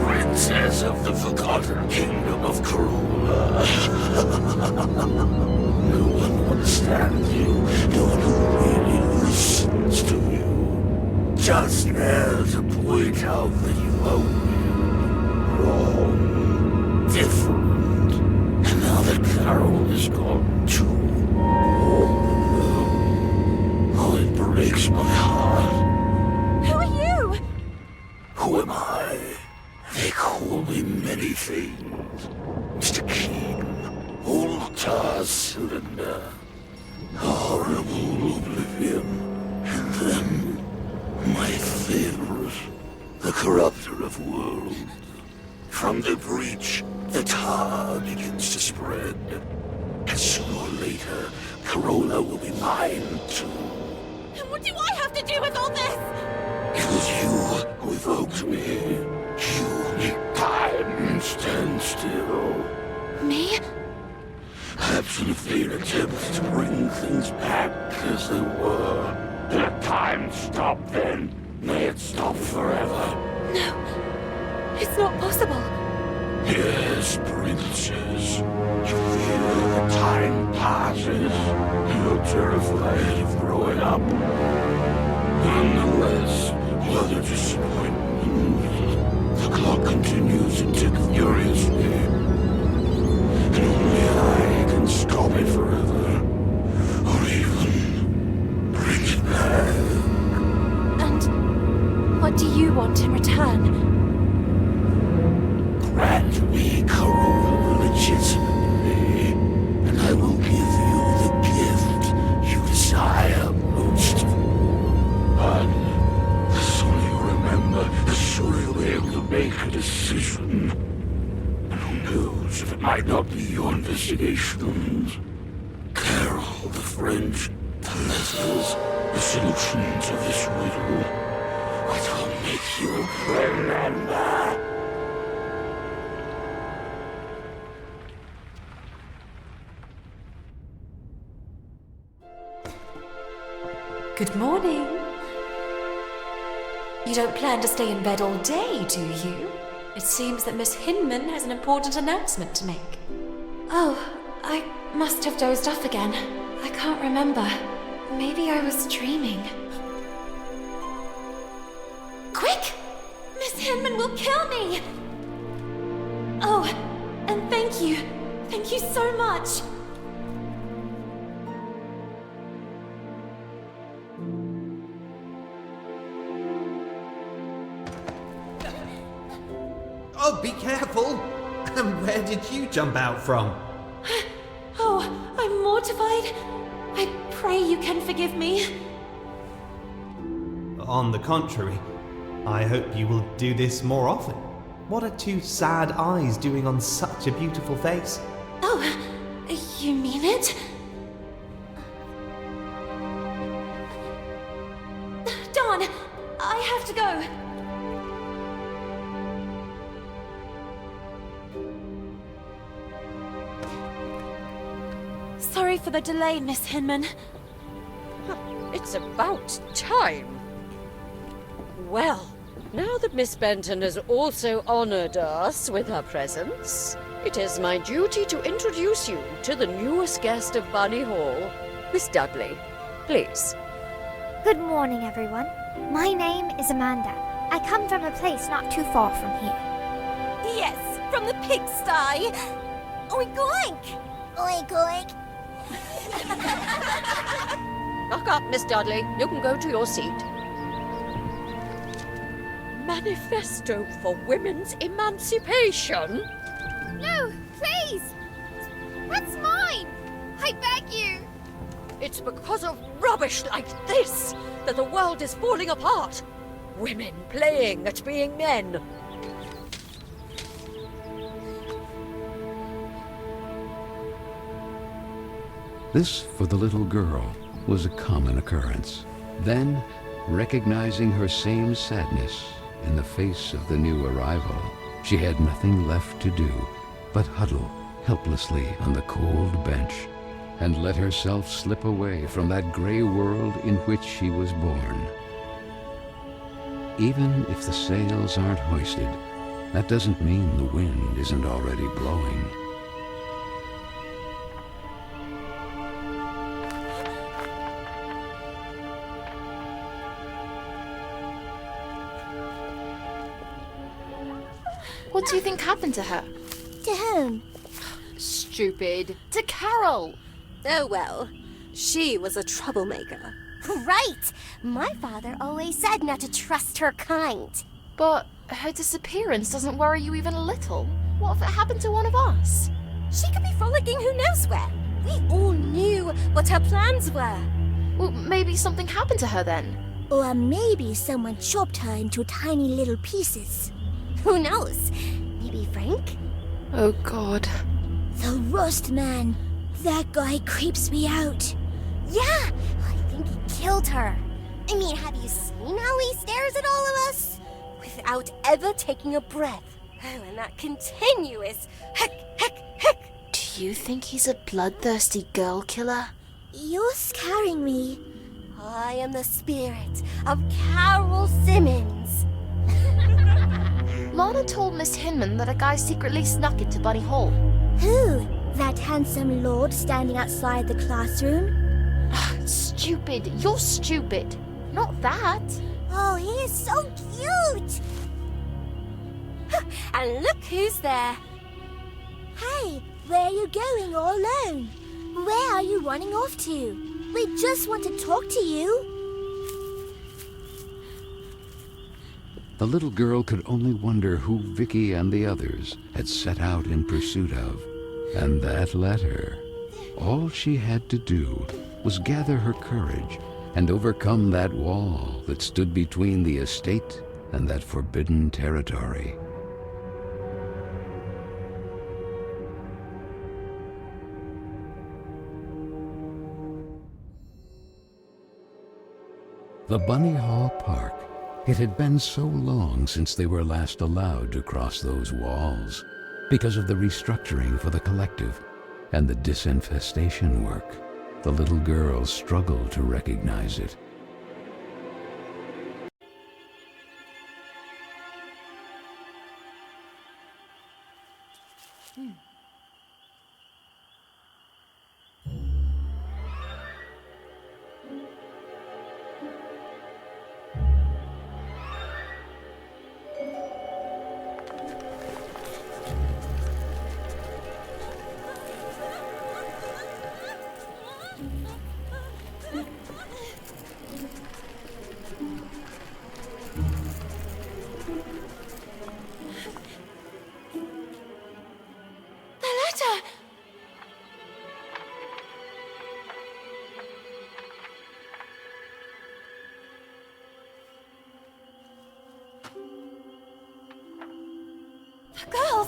Princess of the forgotten kingdom of Carole. No one understands you. No one really listens to you. Just there to point out that you own you. Wrong. Different. And now that Carole is gone too. Oh, it breaks my heart. Who are you? Who am I? They call me many things. Mr. Keen, Old Tar Cylinder, Horrible Oblivion, and then my favorite, the Corrupter of Worlds. From the breach, the tar begins to spread. And sooner or later, Corona will be mine too. And what do I have to do with all this? It was you who evoked me. You make time stand still. Me? Perhaps in a vain attempt to bring things back as they were. Let time stop then. May it stop forever. No. It's not possible. Yes, princess. You feel that time passes. You're terrified of growing up. Nonetheless, whether disappointment, the clock continues to tick furiously. And only I can stop it forever. Or even bring it back. And what do you want in return? Grant me Carole legitimately, and I will give you the gift you desire most. But the sooner you remember, the sooner you'll be able to make a decision. And who knows if it might not be your investigations. Carole, the French, the letters, the solutions of this riddle. What will make you remember? Good morning. You don't plan to stay in bed all day, do you? It seems that Miss Hinman has an important announcement to make. Oh, I must have dozed off again. I can't remember. Maybe I was dreaming. Quick! Miss Hinman will kill me! Oh, and thank you. Thank you so much. Oh, be careful! And where did you jump out from? Oh, I'm mortified. I pray you can forgive me. On the contrary, I hope you will do this more often. What are two sad eyes doing on such a beautiful face? Oh, you mean it? Dawn, I have to go. Sorry for the delay, Miss Hinman. It's about time. Well, now that Miss Benton has also honored us with her presence, it is my duty to introduce you to the newest guest of Bunny Hall, Miss Dudley. Please. Good morning, everyone. My name is Amanda. I come from a place not too far from here. Yes, from the pigsty. Oink oink! Oink, oink. Knock up, Miss Dudley. You can go to your seat. Manifesto for women's emancipation? No, please! That's mine! I beg you! It's because of rubbish like this that the world is falling apart. Women playing at being men. This, for the little girl, was a common occurrence. Then, recognizing her same sadness in the face of the new arrival, she had nothing left to do but huddle helplessly on the cold bench and let herself slip away from that gray world in which she was born. Even if the sails aren't hoisted, that doesn't mean the wind isn't already blowing. What do you think happened to her? To whom? Stupid. To Carole. Oh well, she was a troublemaker. Right! My father always said not to trust her kind. But her disappearance doesn't worry you even a little. What if it happened to one of us? She could be frolicking who knows where. We all knew what her plans were. Well, maybe something happened to her then. Or maybe someone chopped her into tiny little pieces. Who knows? Maybe Frank? Oh God. The Rust Man. That guy creeps me out. Yeah, I think he killed her. I mean, have you seen how he stares at all of us? Without ever taking a breath. Oh, and that continuous heck, heck, heck. Do you think he's a bloodthirsty girl killer? You're scaring me. I am the spirit of Carole Simmons. Lana told Miss Hinman that a guy secretly snuck into Bunny Hall. Who? That handsome lord standing outside the classroom? Stupid. You're stupid. Not that. Oh, he is so cute! And look who's there. Hey, where are you going all alone? Where are you running off to? We just want to talk to you. The little girl could only wonder who Vicky and the others had set out in pursuit of. And that letter. All she had to do was gather her courage and overcome that wall that stood between the estate and that forbidden territory. The Bunny Hall Park. It had been so long since they were last allowed to cross those walls because of the restructuring for the collective and the disinfestation work. The little girl struggled to recognize it. Girls!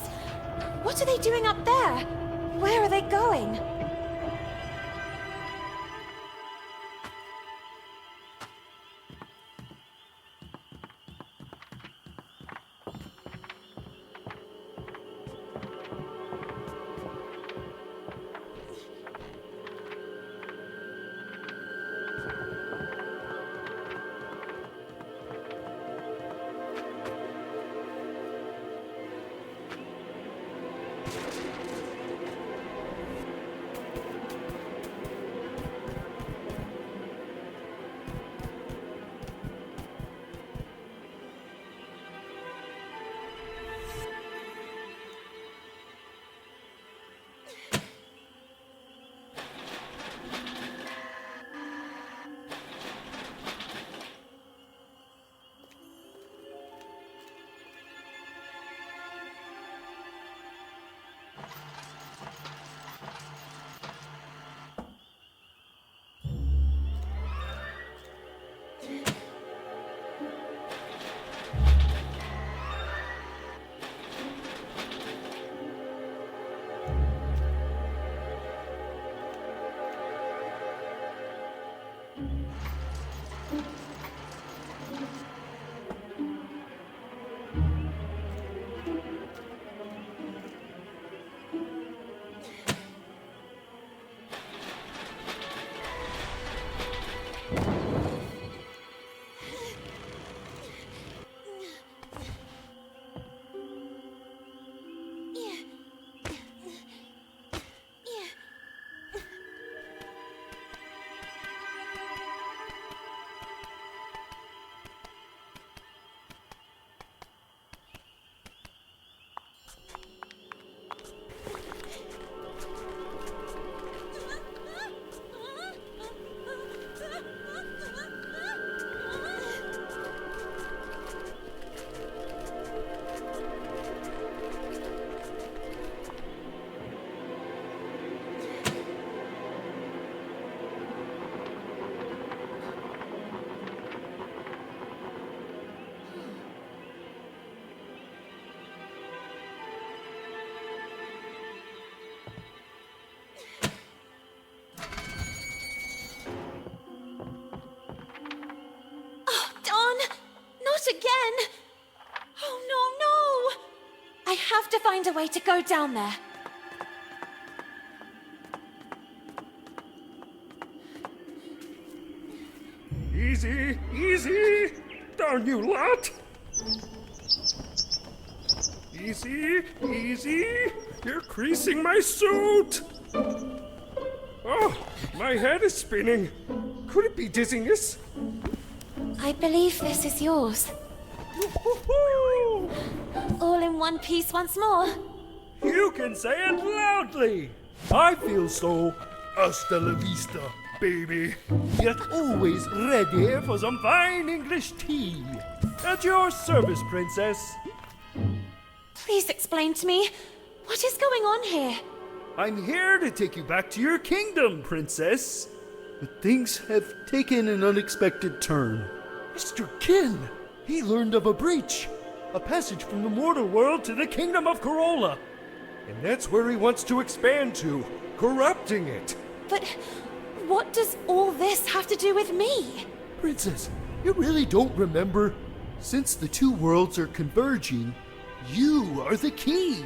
What are they doing up there? Where are they going? again! Oh no, no! I have to find a way to go down there. Easy, easy! Down, you lot! Easy, easy! You're creasing my suit! Oh, my head is spinning. Could it be dizziness? I believe this is yours. Woo-hoo-hoo! All in one piece once more. You can say it loudly! I feel so hasta la vista, baby. Yet always ready for some fine English tea. At your service, princess. Please explain to me, what is going on here? I'm here to take you back to your kingdom, princess. But things have taken an unexpected turn. Mr. Kin, he learned of a breach. A passage from the mortal world to the kingdom of Carole. And that's where he wants to expand to, corrupting it. But what does all this have to do with me? Princess, you really don't remember? Since the two worlds are converging, you are the key.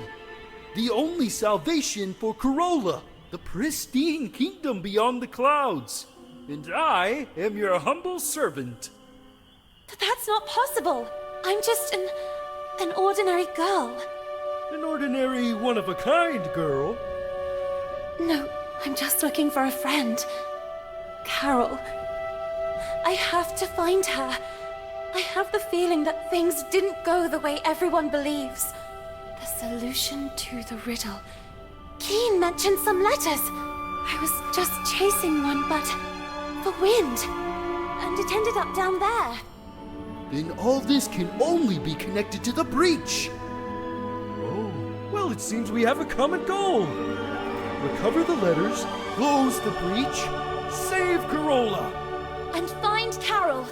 The only salvation for Carole, the pristine kingdom beyond the clouds. And I am your humble servant. But that's not possible. I'm just an ordinary girl. An ordinary one-of-a-kind girl. No, I'm just looking for a friend. Carole. I have to find her. I have the feeling that things didn't go the way everyone believes. The solution to the riddle. Keen mentioned some letters. I was just chasing one, but the wind. And it ended up down there. Then all this can only be connected to the breach. Oh, well, it seems we have a common goal. Recover the letters, close the breach, save Carole. And find Carole.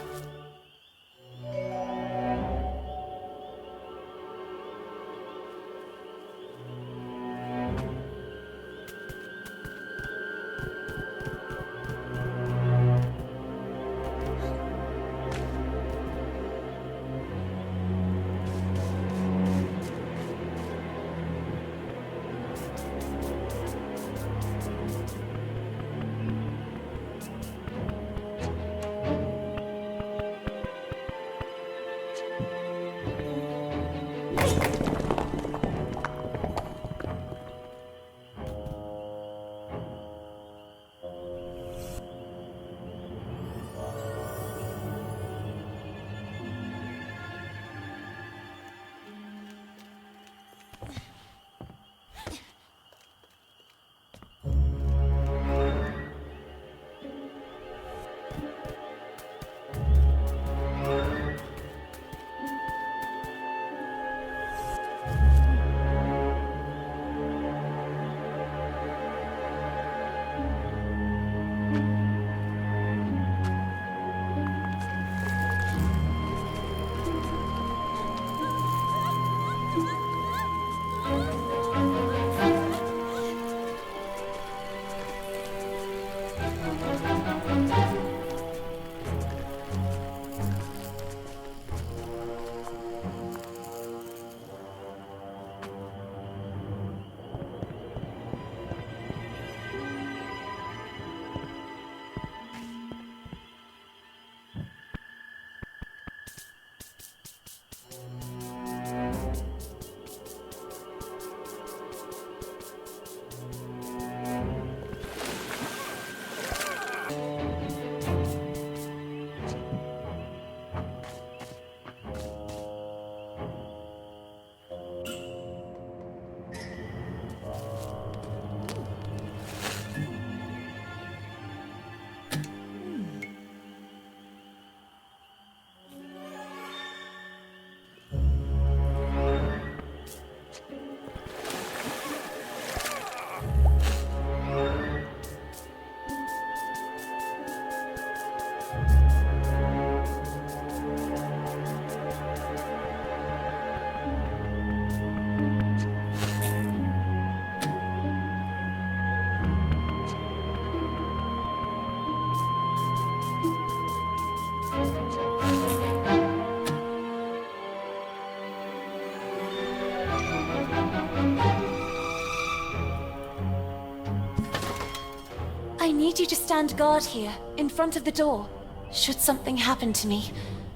need you to stand guard here, in front of the door. Should something happen to me,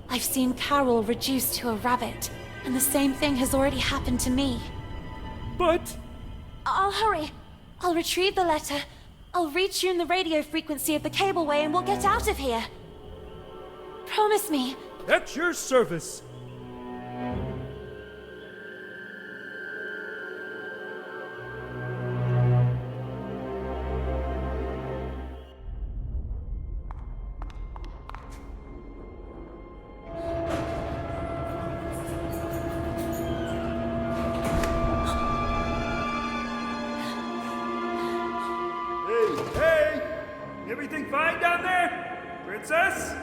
I've seen Carole reduced to a rabbit, and the same thing has already happened to me. But... I'll hurry. I'll retrieve the letter. I'll retune the radio frequency of the cableway and we'll get out of here. Promise me. At your service. Hey! Everything fine down there? Princess?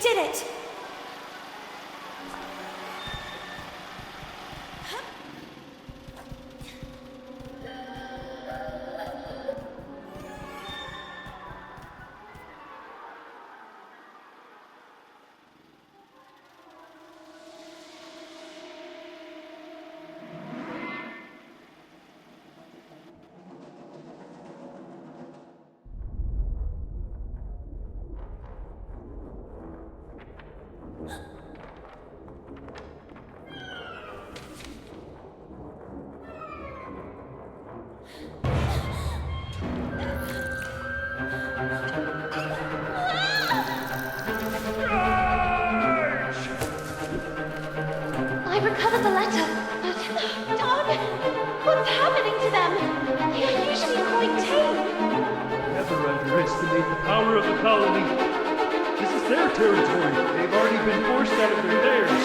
did it! I recovered the letter, but... Don! What's happening to them? They are usually quite tame. Never underestimate the power of the colony. This is their territory. They've already been forced out of their lairs.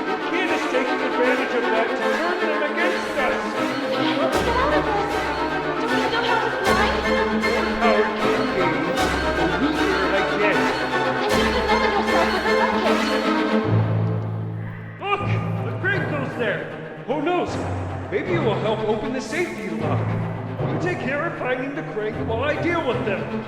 The kid is taking advantage of that to turn them against us. How to get out of this? Do we know how to fly? More power campaign, the weaker I get. And you can level yourself with a rocket. Look! The crate goes there! Who knows? Maybe it will help open the safety lock. You take care of finding the crate while I deal with them.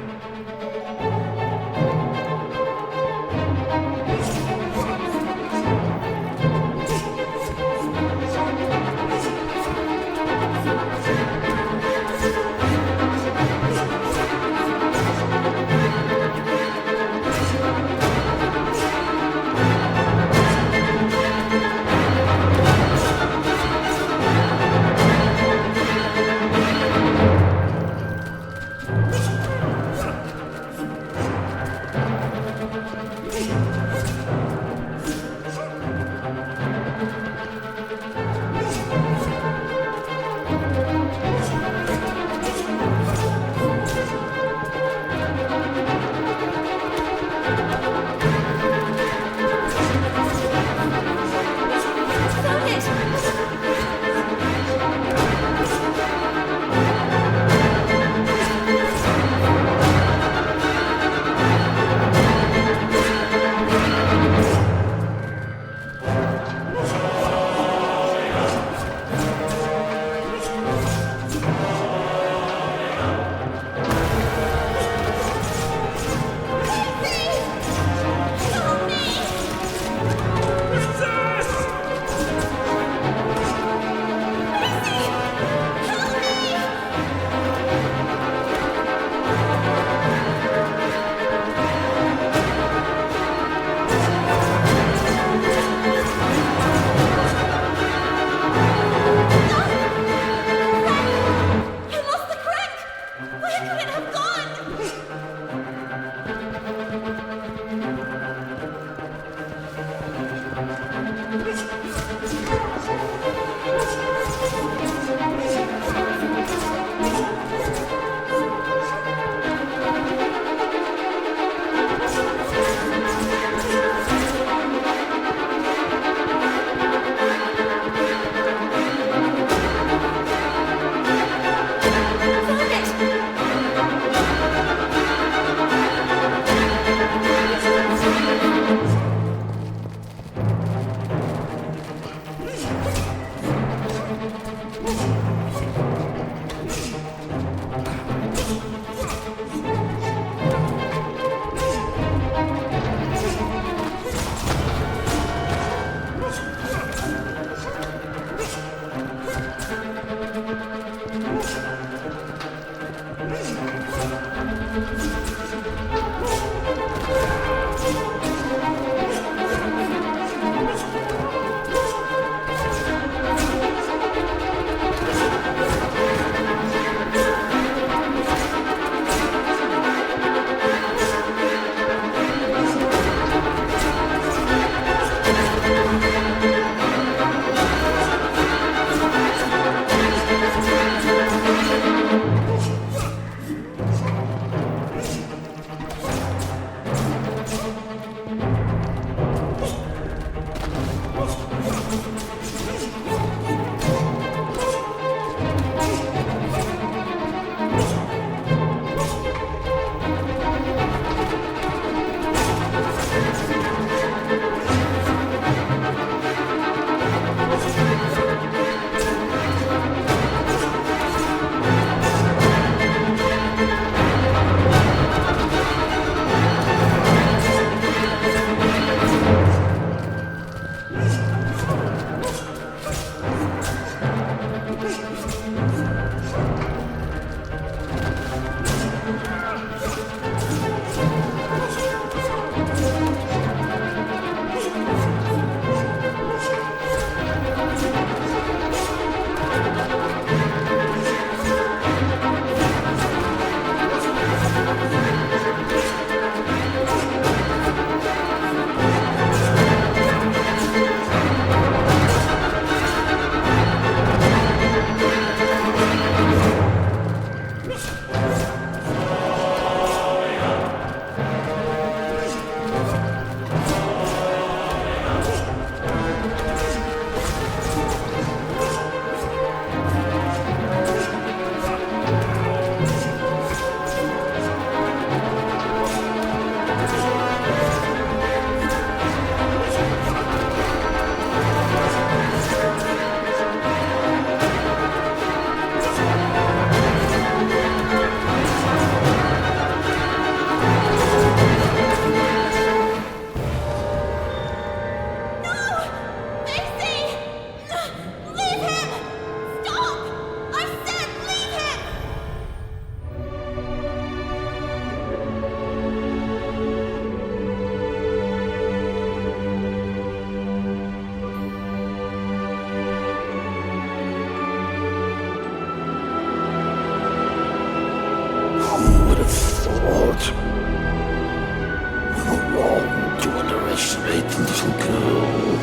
sweet little girl.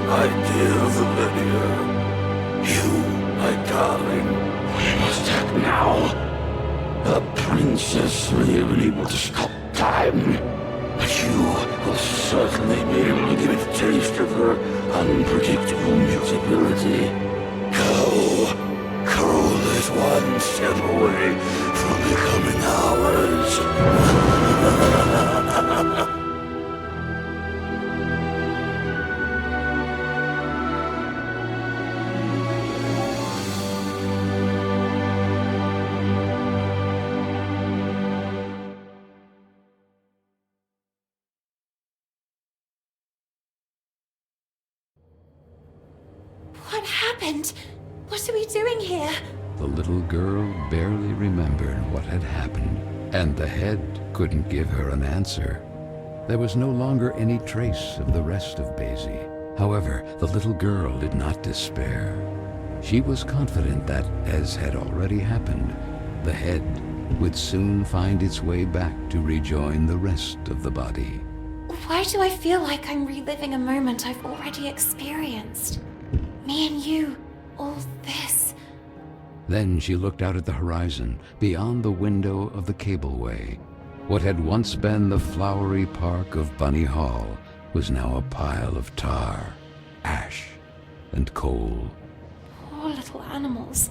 My dear Valeria, you, my darling, we must act now. The princess may have been able to stop time, but you will certainly be able to give it a taste of her unpredictable mutability. Go! Carole is one step away from becoming ours. What happened? What are we doing here? The little girl barely remembered what had happened, and the head couldn't give her an answer. There was no longer any trace of the rest of Baesie. However, the little girl did not despair. She was confident that, as had already happened, the head would soon find its way back to rejoin the rest of the body. Why do I feel like I'm reliving a moment I've already experienced? Me and you, all this. Then she looked out at the horizon, beyond the window of the cableway. What had once been the flowery park of Bunny Hall was now a pile of tar, ash, and coal. Poor little animals,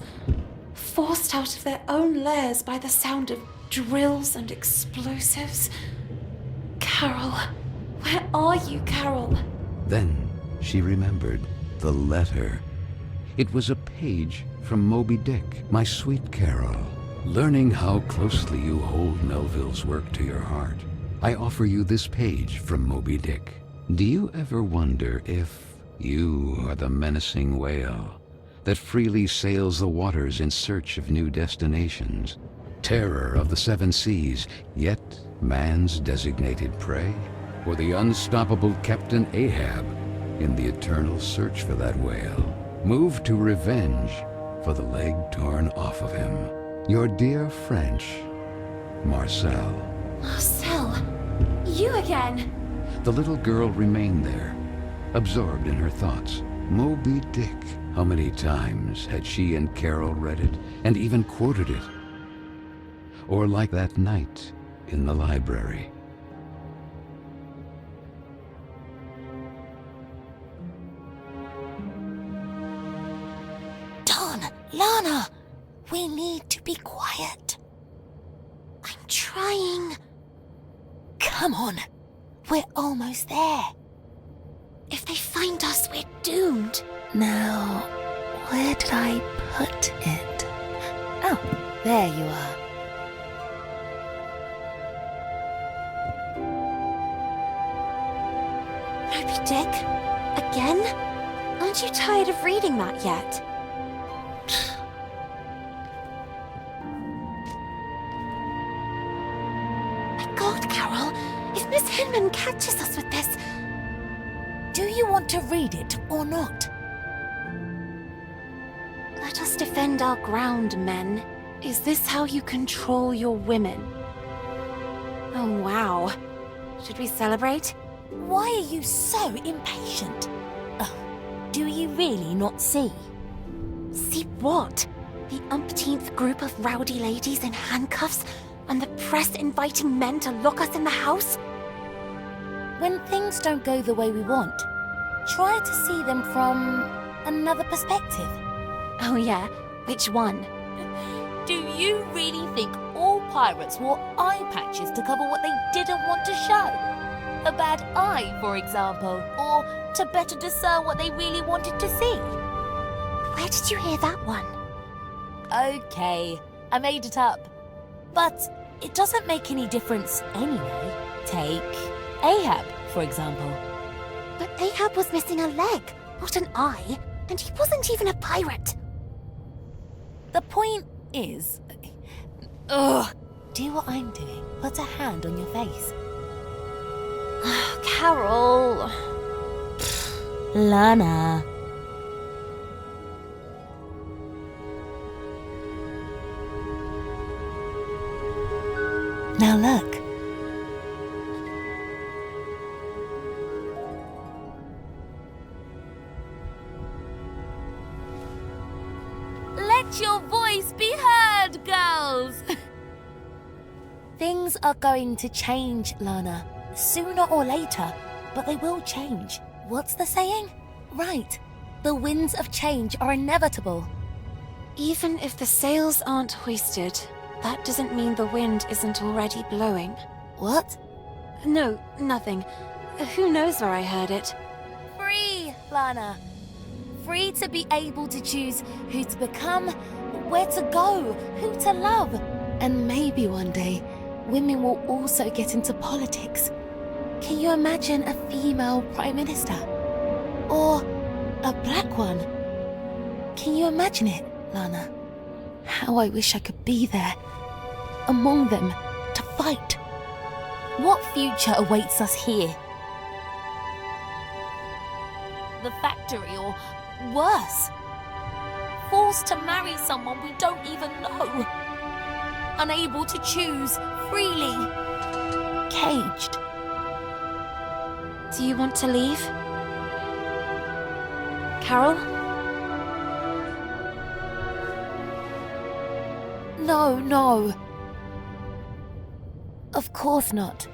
forced out of their own lairs by the sound of drills and explosives. Carole, where are you, Carole? Then she remembered the letter. It was a page from Moby Dick, my sweet Carole. Learning how closely you hold Melville's work to your heart, I offer you this page from Moby Dick. Do you ever wonder if you are the menacing whale that freely sails the waters in search of new destinations, terror of the seven seas, yet man's designated prey? Or the unstoppable Captain Ahab in the eternal search for that whale, moved to revenge for the leg torn off of him? Your dear French, Marcel. Marcel, you again. The little girl remained there, absorbed in her thoughts. Moby Dick. How many times had she and Carole read it, and even quoted it? Or like that night in the library. Don, Lana, we need to be quiet. I'm trying. Come on, we're almost there. If they find us, we're doomed. Now, where did I put it? Oh, there you are. Moby Dick? Again? Aren't you tired of reading that yet? My God, Carole, if Miss Hinman catches us with this... Do you want to read it or not? Let us defend our ground, men. Is this how you control your women? Oh, wow. Should we celebrate? Why are you so impatient? Oh, do you really not see? See what? The umpteenth group of rowdy ladies in handcuffs and the press inviting men to lock us in the house? When things don't go the way we want, try to see them from another perspective. Oh yeah? Which one? Do you really think all pirates wore eye patches to cover what they didn't want to show? A bad eye, for example, or to better discern what they really wanted to see? Where did you hear that one? Okay, I made it up. But it doesn't make any difference anyway. Take Ahab, for example. But Ahab was missing a leg, not an eye, and he wasn't even a pirate. The point is... Ugh! Do what I'm doing. Put a hand on your face. Carole... Lana. Now look. Let your voice be heard, girls! Things are going to change, Lana. Sooner or later, but they will change. What's the saying? Right. The winds of change are inevitable. Even if the sails aren't hoisted, that doesn't mean the wind isn't already blowing. What? No, nothing. Who knows where I heard it? Free, Lana. Free to be able to choose who to become, where to go, who to love. And maybe one day, women will also get into politics. Can you imagine a female prime minister? Or a black one? Can you imagine it, Lana? How I wish I could be there, among them, to fight. What future awaits us here? The factory, or worse. Forced to marry someone we don't even know. Unable to choose freely. Caged. Do you want to leave? Carole? No. Of course not.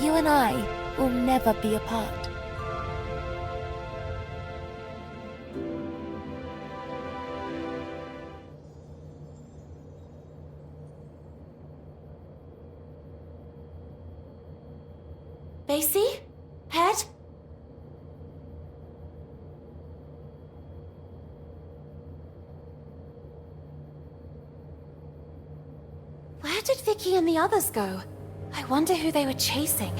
You and I will never be apart. Baesie? Head? Where did Vicky and the others go? I wonder who they were chasing.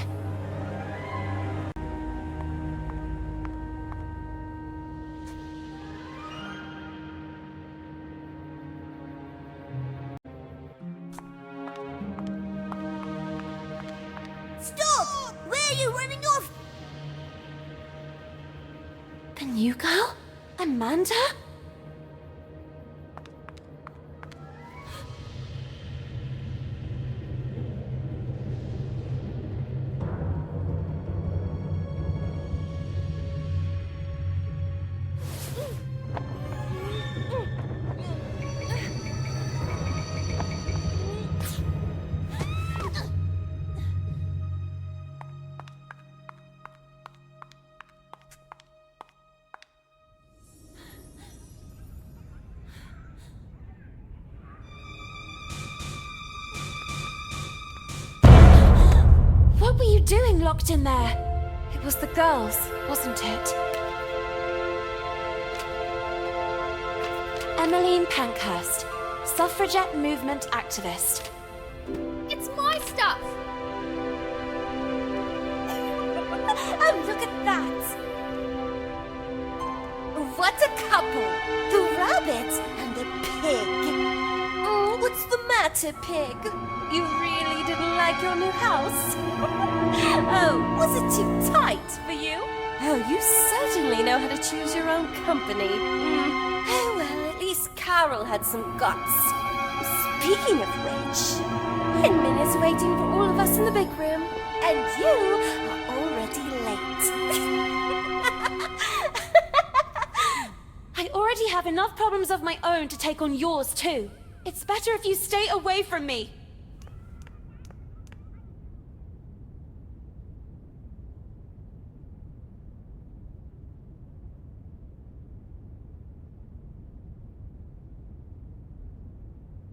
Stop! Where are you running off? The new girl? Amanda? What were you doing locked in there? It was the girls, wasn't it? Emmeline Pankhurst, suffragette movement activist. It's my stuff! Oh, look at that! What a couple! The rabbit and the pig! Oh, what's the matter, pig? You really didn't like your new house? Oh, was it too tight for you? Oh, you certainly know how to choose your own company. Oh, well, at least Carole had some guts. Speaking of which, Hinman is waiting for all of us in the big room, and you are already late. I already have enough problems of my own to take on yours too. It's better if you stay away from me.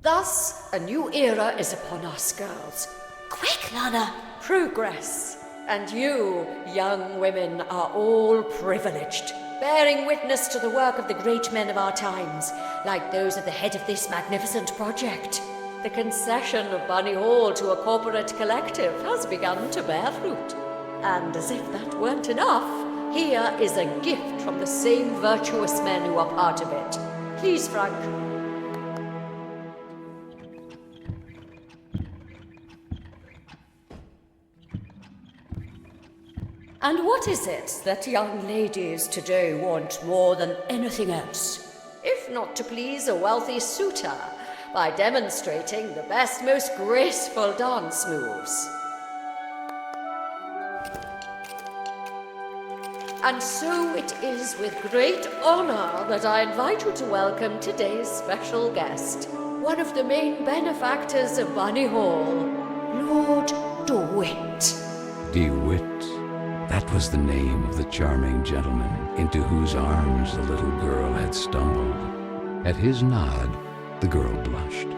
Thus, a new era is upon us, girls. Quick, Lana! Progress. And you, young women, are all privileged, bearing witness to the work of the great men of our times, like those at the head of this magnificent project. The concession of Bunny Hall to a corporate collective has begun to bear fruit. And as if that weren't enough, here is a gift from the same virtuous men who are part of it. Please, Frank. And what is it that young ladies today want more than anything else? If not to please a wealthy suitor by demonstrating the best, most graceful dance moves. And so it is with great honor that I invite you to welcome today's special guest, one of the main benefactors of Bunny Hall, Lord DeWitt. DeWitt. That was the name of the charming gentleman into whose arms the little girl had stumbled. At his nod, the girl blushed.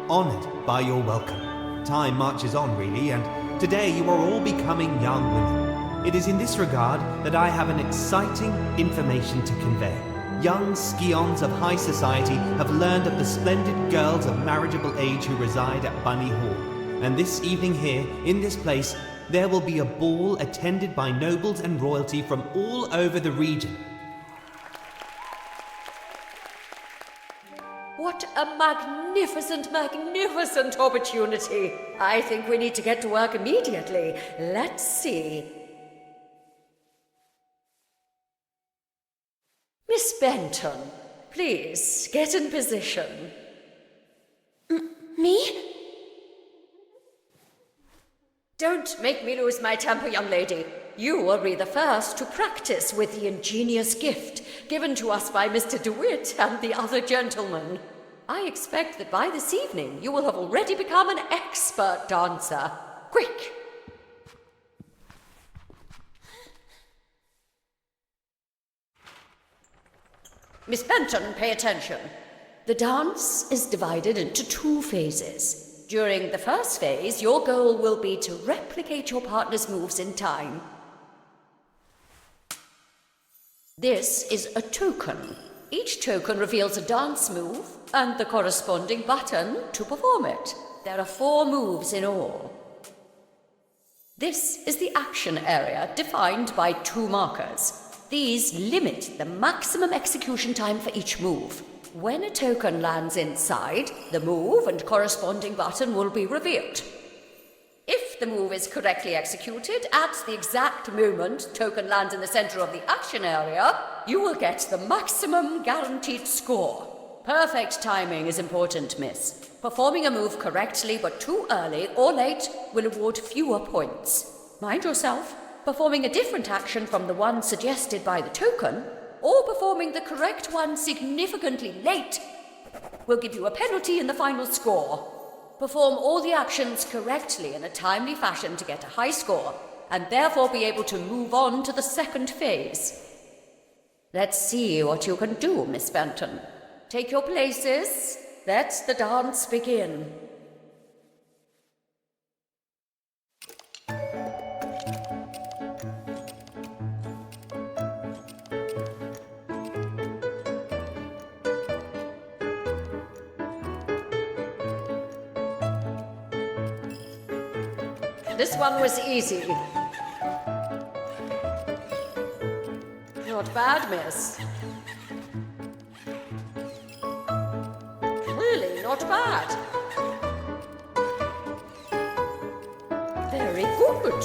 Honoured by your welcome. Time marches on, really, and today you are all becoming young women. It is in this regard that I have an exciting information to convey. Young scions of high society have learned of the splendid girls of marriageable age who reside at Bunny Hall. And this evening here, in this place, there will be a ball attended by nobles and royalty from all over the region. What a magnificent, magnificent opportunity. I think we need to get to work immediately. Let's see. Miss Benton, please get in position. Me? Don't make me lose my temper, young lady. You will be the first to practice with the ingenious gift given to us by Mr. DeWitt and the other gentlemen. I expect that by this evening you will have already become an expert dancer. Quick! Miss Benton, pay attention. The dance is divided into 2 phases. During the first phase, your goal will be to replicate your partner's moves in time. This is a token. Each token reveals a dance move and the corresponding button to perform it. There are 4 moves in all. This is the action area, defined by 2 markers. These limit the maximum execution time for each move. When a token lands inside, the move and corresponding button will be revealed. If the move is correctly executed at the exact moment token lands in the center of the action area, you will get the maximum guaranteed score. Perfect timing is important, miss. Performing a move correctly but too early or late will award fewer points. Mind yourself. Performing a different action from the one suggested by the token, or performing the correct one significantly late, will give you a penalty in the final score. Perform all the actions correctly in a timely fashion to get a high score, and therefore be able to move on to the second phase. Let's see what you can do, Miss Benton. Take your places. Let the dance begin. This one was easy. Not bad, miss. Really, not bad. Very good.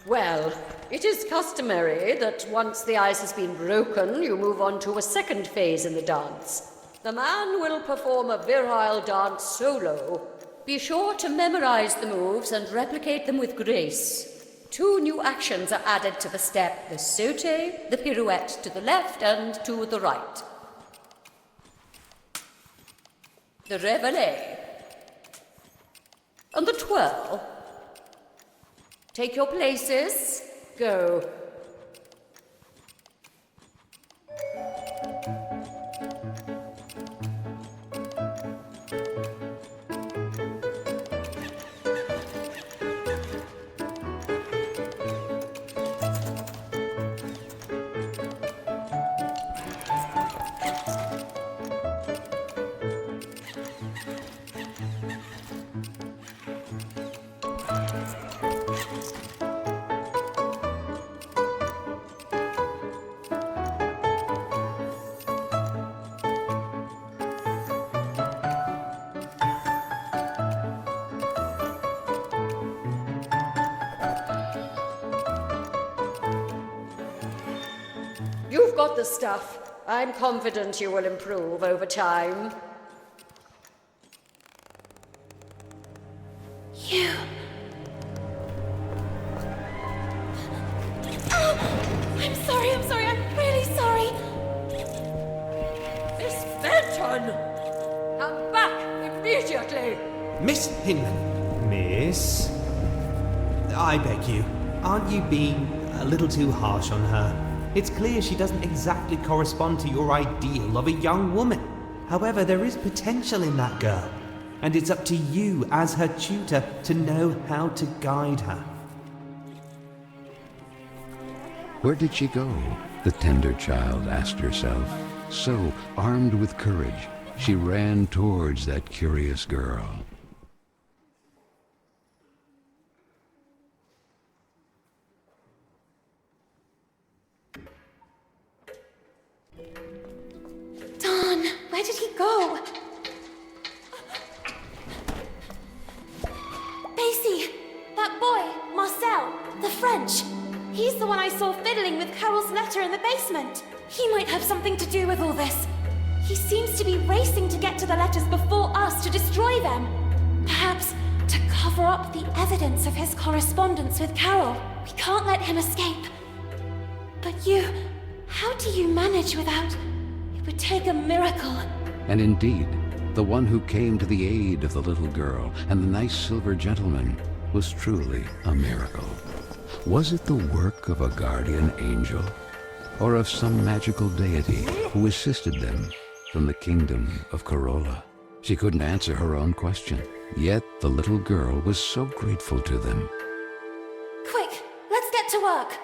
Well, it is customary that once the ice has been broken, you move on to a second phase in the dance. The man will perform a virile dance solo. Be sure to memorize the moves and replicate them with grace. 2 new actions are added to the step: the sauté, the pirouette to the left and to the right. The réveillé. And the twirl. Take your places. Go. You've got the stuff. I'm confident you will improve over time. You. Oh, I'm sorry, I'm really sorry. Miss Benton! Come back immediately! Miss Hinman. Miss? I beg you, aren't you being a little too harsh on her? It's clear she doesn't exactly correspond to your ideal of a young woman. However, there is potential in that girl, and it's up to you as her tutor to know how to guide her. Where did she go? The tender child asked herself. So, armed with courage, she ran towards that curious girl. Don, where did he go? Baesie, that boy, Marcel, the French. He's the one I saw fiddling with Carole's letter in the basement. He might have something to do with all this. He seems to be racing to get to the letters before us to destroy them. Perhaps to cover up the evidence of his correspondence with Carole. We can't let him escape. But you, how do you manage without... It would take a miracle. And indeed, the one who came to the aid of the little girl and the nice silver gentleman was truly a miracle. Was it the work of a guardian angel, or of some magical deity who assisted them from the kingdom of Corolla? She couldn't answer her own question, yet the little girl was so grateful to them. Quick, let's get to work.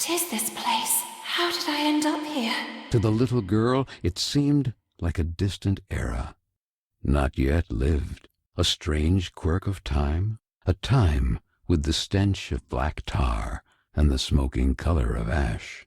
What is this place? How did I end up here? To the little girl, it seemed like a distant era, not yet lived, a strange quirk of time, a time with the stench of black tar and the smoking color of ash.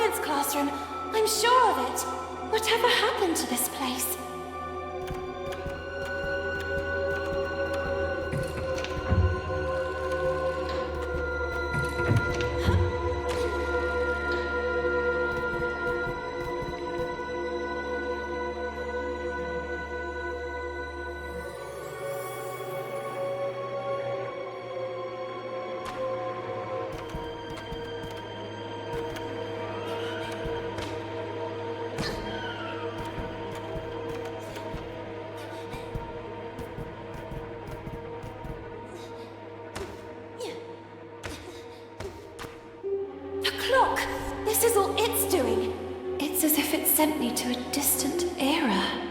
science classroom. I'm sure of it. Whatever happened to this place? This is all it's doing. It's as if it sent me to a distant era.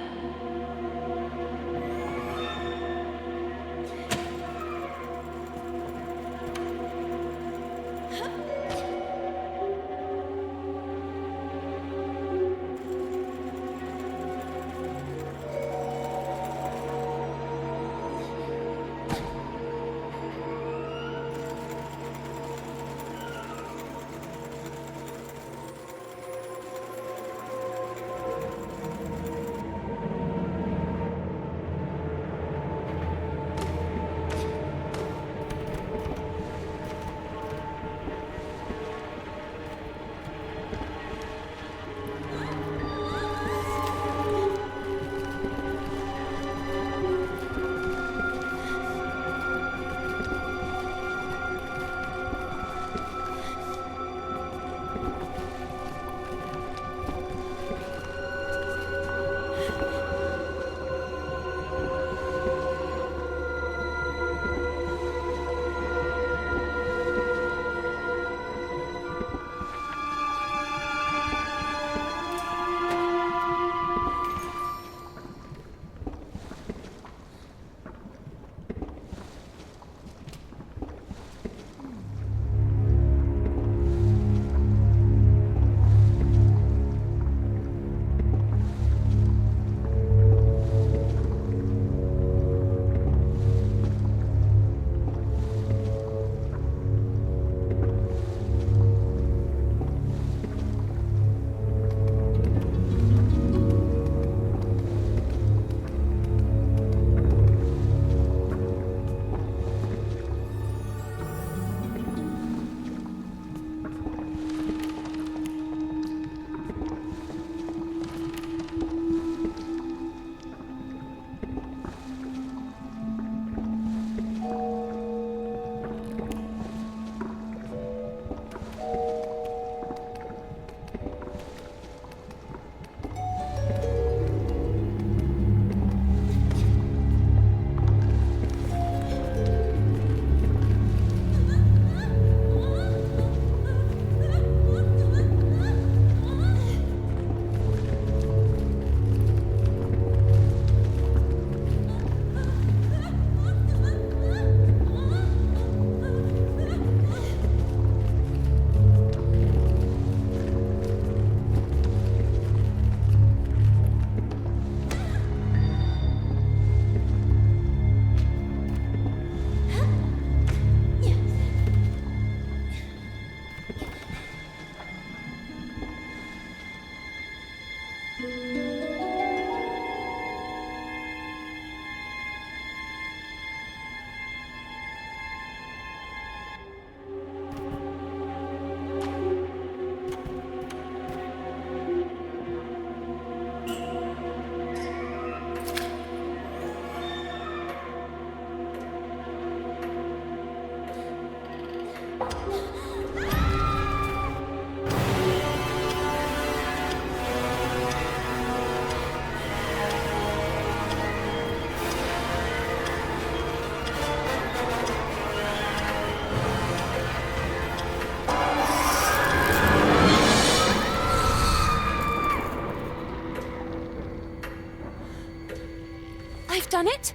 I've done it?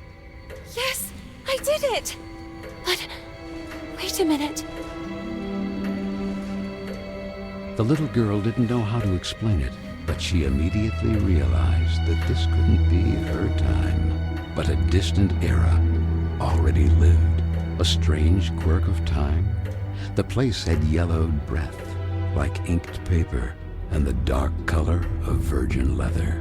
Yes, I did it! But wait a minute. The little girl didn't know how to explain it, but she immediately realized that this couldn't be her time, but a distant era already lived. A strange quirk of time. The place had yellowed breath, like inked paper, and the dark color of virgin leather.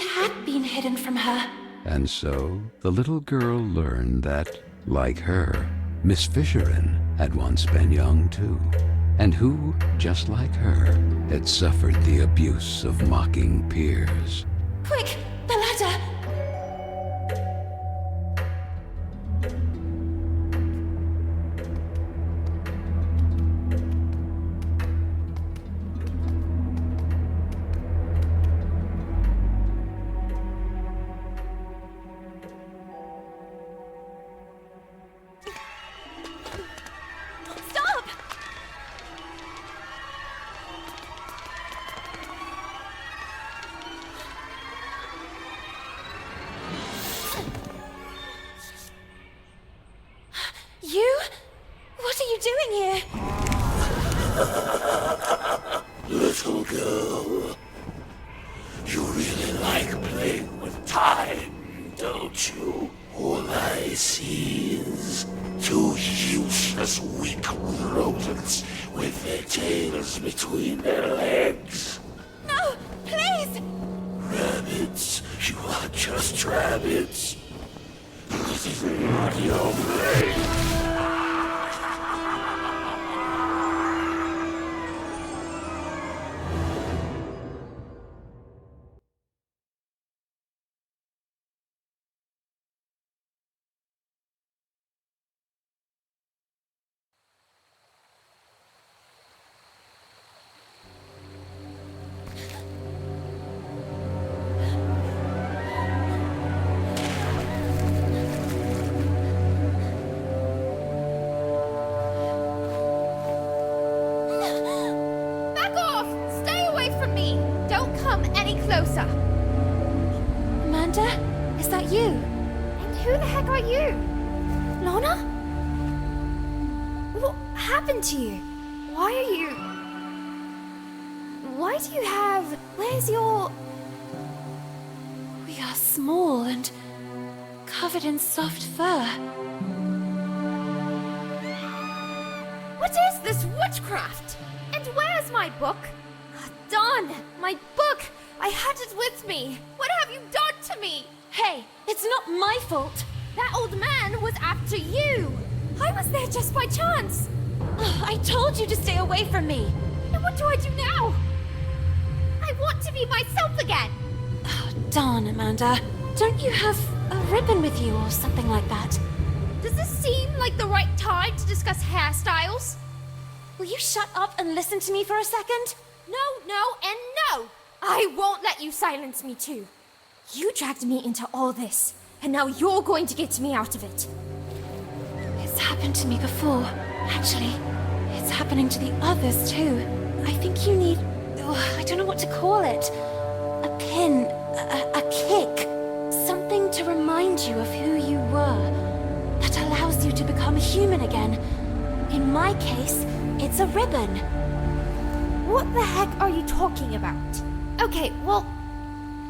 had been hidden from her. And so the little girl learned that, like her, Miss Fisherin had once been young too, and who, just like her, had suffered the abuse of mocking peers. Quick, the ladder! Stop! You? What are you doing here? Little girl, you really like playing with time, don't you? All I see is two useless, weak rodents with their tails between their legs. No, please! Rabbits, you are just rabbits. This is not your place. Back off! Stay away from me! Don't come any closer! Amanda? Is that you? And who the heck are you? Lana? What happened to you? Why are you... Why do you have... Where's your... We are small and covered in soft fur. What is this witchcraft? And where's my book? Darn! My book! I had it with me! What have you done to me? Hey, it's not my fault. That old man was after you! I was there just by chance! I told you to stay away from me. And what do I do now? I want to be myself again! Oh, darn, Amanda. Don't you have a ribbon with you or something like that? Does this seem like the right time to discuss hairstyles? Will you shut up and listen to me for a second? No, no, and no! I won't let you silence me too. You dragged me into all this, and now you're going to get me out of it. It's happened to me before. Actually, it's happening to the others too. I think you need... I don't know what to call it. A pin, a kick. Something to remind you of who you were. That allows you to become human again. In my case, it's a ribbon. What the heck are you talking about? Okay, well,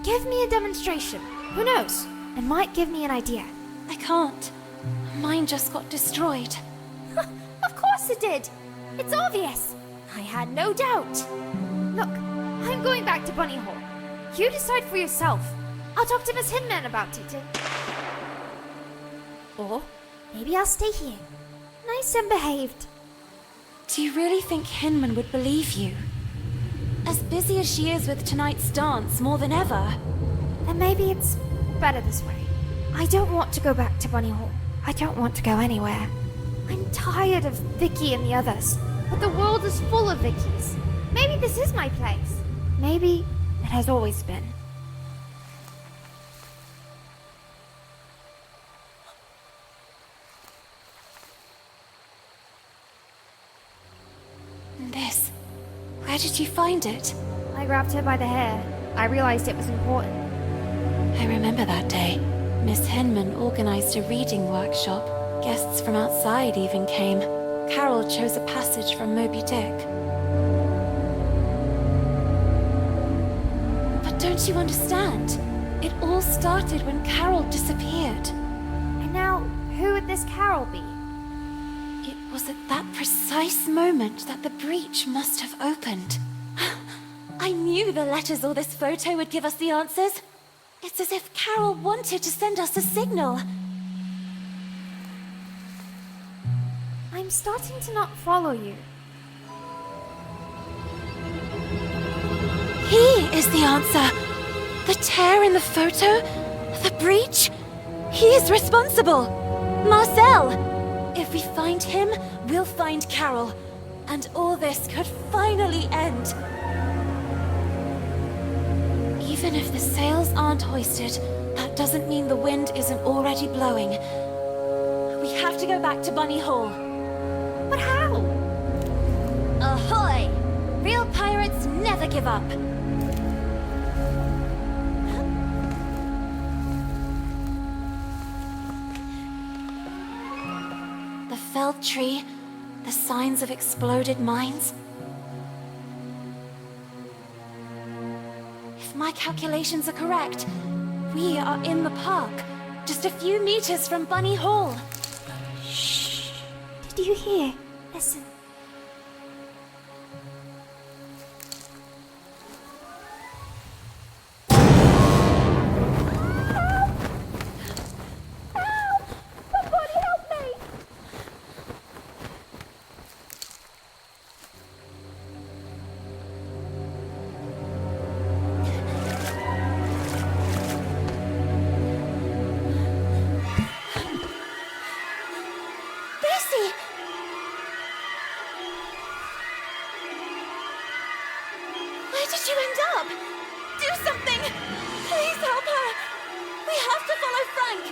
give me a demonstration. Who knows? It might give me an idea. I can't. Mine just got destroyed. Of course it did. It's obvious. I had no doubt. Look, I'm going back to Bunny Hall. You decide for yourself. I'll talk to Miss Hinman about it. Or maybe I'll stay here. Nice and behaved. Do you really think Hinman would believe you? As busy as she is with tonight's dance more than ever. Then maybe it's better this way. I don't want to go back to Bunny Hall. I don't want to go anywhere. I'm tired of Vicky and the others. But the world is full of Vickies. Maybe this is my place. Maybe it has always been. This. Where did you find it? I grabbed her by the hair. I realized it was important. I remember that day. Miss Hinman organized a reading workshop. Guests from outside even came. Carole chose a passage from Moby Dick. But don't you understand? It all started when Carole disappeared. And now, who would this Carole be? It was at that precise moment that the breach must have opened. I knew the letters or this photo would give us the answers. It's as if Carole wanted to send us a signal. I'm starting to not follow you. He is the answer. The tear in the photo? The breach? He is responsible. Marcel! If we find him, we'll find Carole. And all this could finally end. Even if the sails aren't hoisted, that doesn't mean the wind isn't already blowing. We have to go back to Bunny Hall. But how? Ahoy! Real pirates never give up. The felled tree, the signs of exploded mines. If my calculations are correct, we are in the park, just a few meters from Bunny Hall. Did you hear? Listen. Baesie! Where did you end up? Do something! Please help her! We have to follow Frank!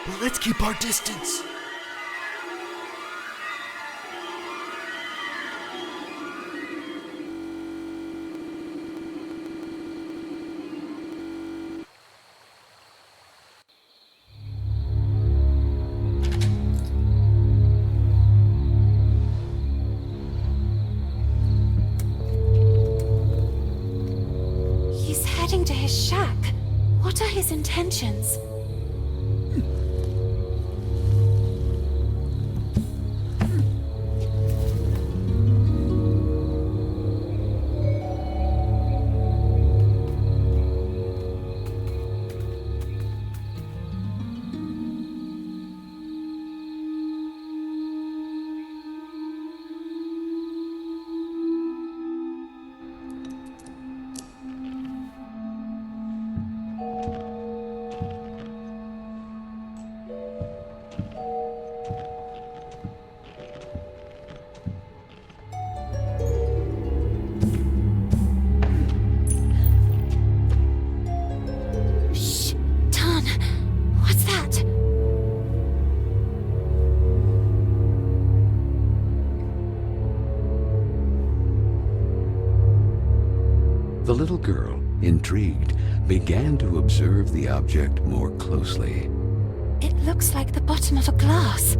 Well, let's keep our distance. He's heading to his shack. What are his intentions? Shh! Tan! What's that? The little girl, intrigued, began to observe the object more closely. It looks like the bottom of a glass.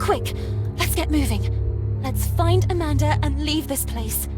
Quick! Let's get moving. Let's find Amanda and leave this place.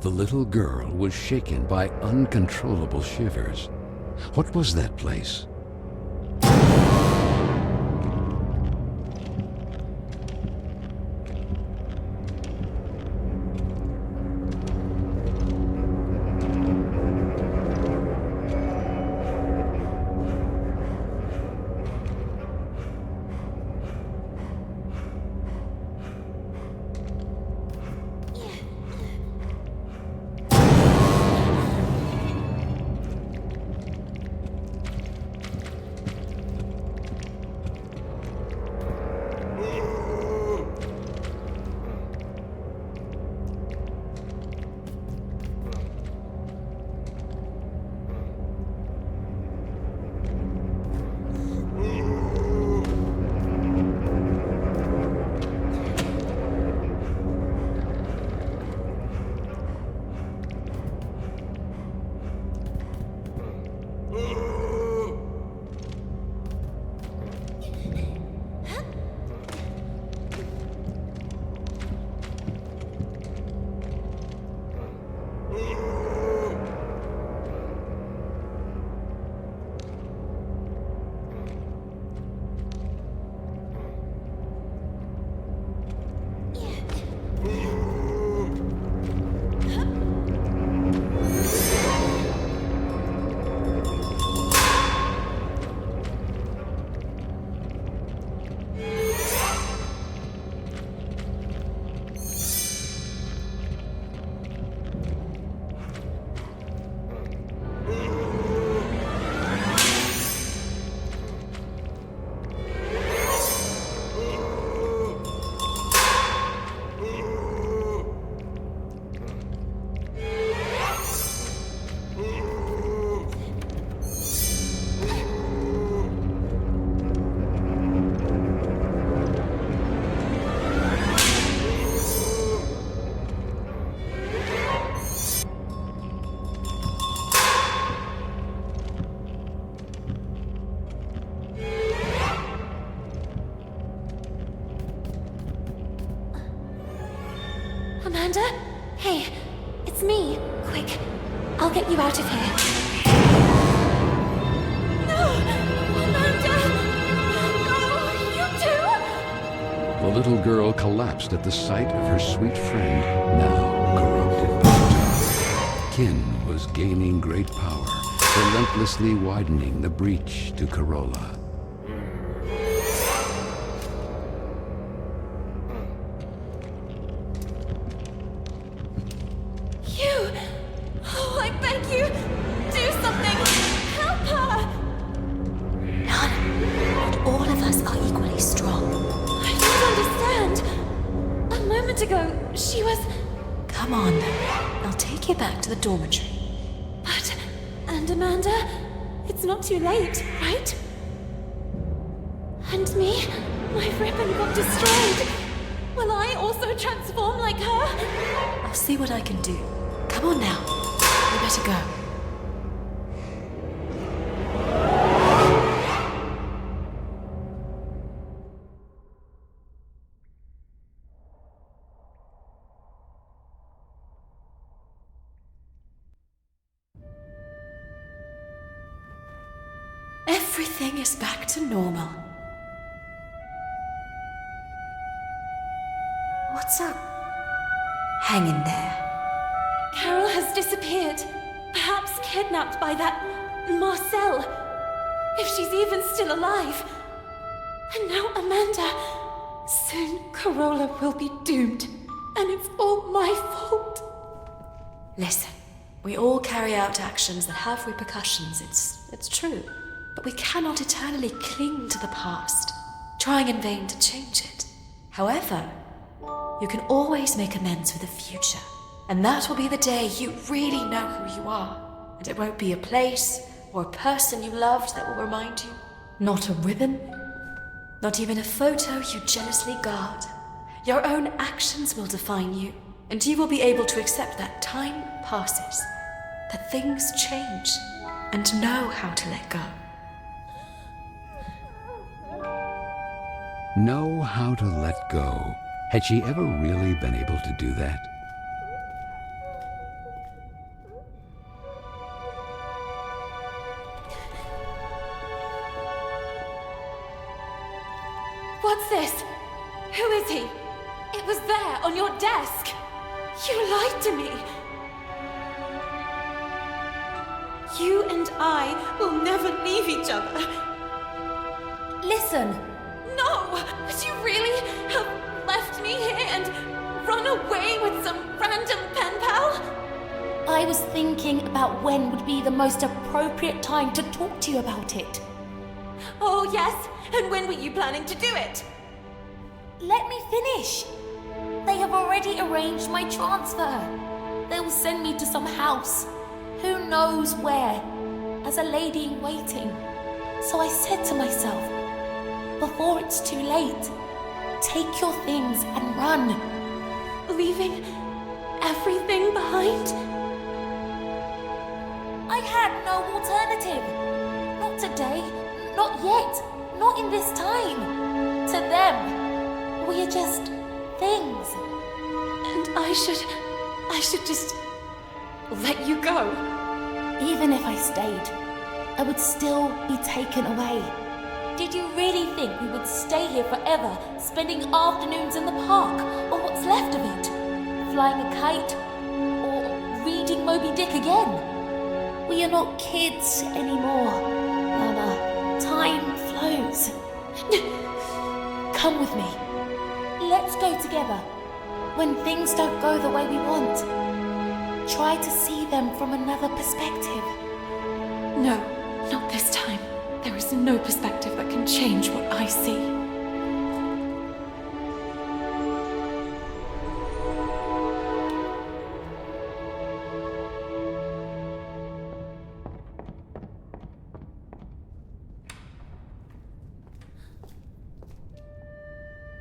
The little girl was shaken by uncontrollable shivers. What was that place? Amanda? Hey, it's me. Quick, I'll get you out of here. No! Amanda! No, you too! The little girl collapsed at the sight of her sweet friend, now corrupted by time. Kin was gaining great power, relentlessly widening the breach to Carola. To the dormitory. And Amanda, it's not too late, right? And me? My ribbon got destroyed. Will I also transform like her? I'll see what I can do. Come on now. We better go. Everything is back to normal. What's up? Hang in there. Carole has disappeared. Perhaps kidnapped by that Marcel. If she's even still alive. And now Amanda. Soon Carola will be doomed. And it's all my fault. Listen, we all carry out actions that have repercussions. It's true. But we cannot eternally cling to the past, trying in vain to change it. However, you can always make amends for the future. And that will be the day you really know who you are. And it won't be a place or a person you loved that will remind you. Not a ribbon, not even a photo you jealously guard. Your own actions will define you, and you will be able to accept that time passes, that things change, and know how to let go. Know how to let go. Had she ever really been able to do that? was there on your desk. You lied to me. You and I will never leave each other. Listen, No! Would you really have left me here and run away with some random pen pal? I was thinking about when would be the most appropriate time to talk to you about it. Oh, yes? And when were you planning to do it? Let me finish. They have already arranged my transfer. They will send me to some house, who knows where, as a lady in waiting. So I said to myself, before it's too late, take your things and run. Leaving everything behind? I had no alternative. Not today, not yet, not in this time. To them, we are just things. And I should just let you go. Even if I stayed, I would still be taken away. Did you really think we would stay here forever, spending afternoons in the park, or what's left of it? Flying a kite, or reading Moby Dick again? We are not kids anymore, Nana. Time flows. Come with me. Let's go together. When things don't go the way we want, try to see them from another perspective. No, not this time. There is no perspective that can change what I see.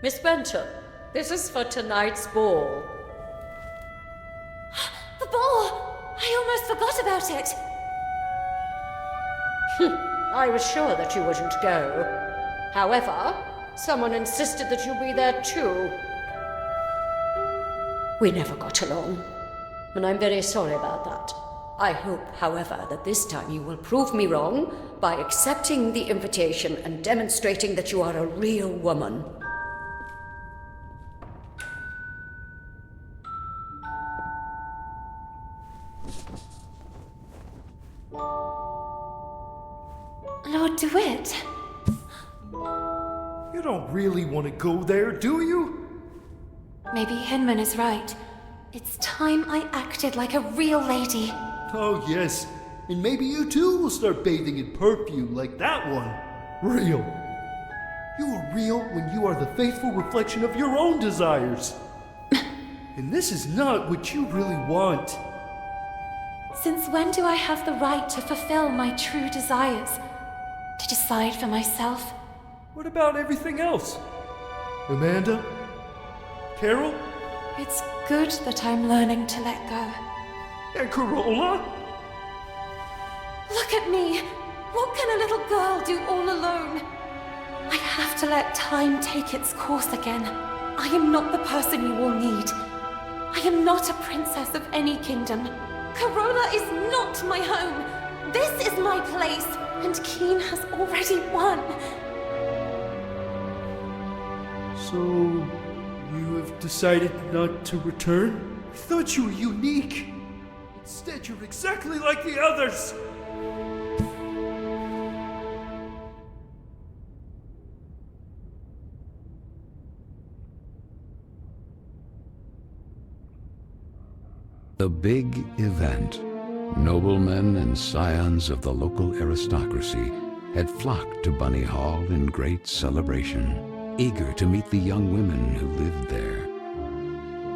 Miss Benton, this is for tonight's ball. The ball! I almost forgot about it! I was sure that you wouldn't go. However, someone insisted that you be there too. We never got along, and I'm very sorry about that. I hope, however, that this time you will prove me wrong by accepting the invitation and demonstrating that you are a real woman. Lord DeWitt. You don't really want to go there, do you? Maybe Hinman is right. It's time I acted like a real lady. Oh, yes. And maybe you too will start bathing in perfume like that one. Real. You are real when you are the faithful reflection of your own desires. And this is not what you really want. Since when do I have the right to fulfill my true desires? To decide for myself? What about everything else? Amanda? Carol? It's good that I'm learning to let go. And Carola? Look at me! What can a little girl do all alone? I have to let time take its course again. I am not the person you all need. I am not a princess of any kingdom. Carola is not my home. This is my place, and Keen has already won. So, you have decided not to return? I thought you were unique. Instead, you're exactly like the others. The big event. Noblemen and scions of the local aristocracy had flocked to Bunny Hall in great celebration, eager to meet the young women who lived there.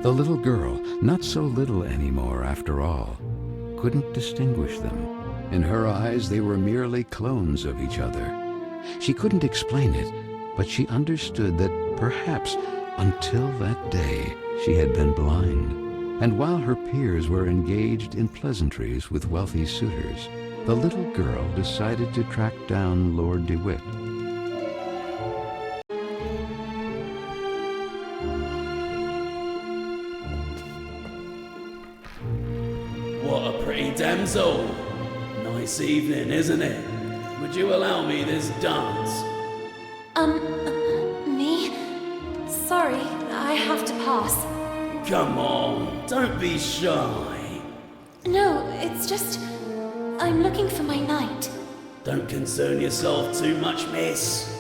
The little girl, not so little anymore after all, couldn't distinguish them. In her eyes, they were merely clones of each other. She couldn't explain it, but she understood that perhaps until that day she had been blind. And while her peers were engaged in pleasantries with wealthy suitors, the little girl decided to track down Lord DeWitt. What a pretty damsel. Nice evening, isn't it? Would you allow me this dance? Me? Sorry, I have to pass. pass. Come on, don't be shy. No, it's just... I'm looking for my knight. Don't concern yourself too much, miss.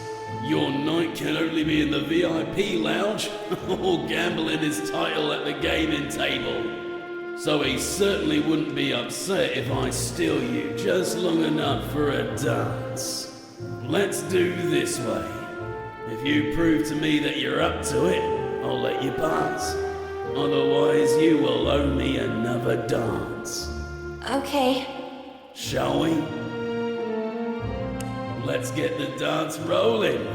Your knight can only be in the VIP lounge or gambling his title at the gaming table. So he certainly wouldn't be upset if I steal you just long enough for a dance. Let's do this way. If you prove to me that you're up to it, I'll let you pass. Otherwise, you will owe me another dance. Okay. Shall we? Let's get the dance rolling.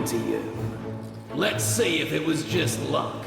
To you. Let's see if it was just luck.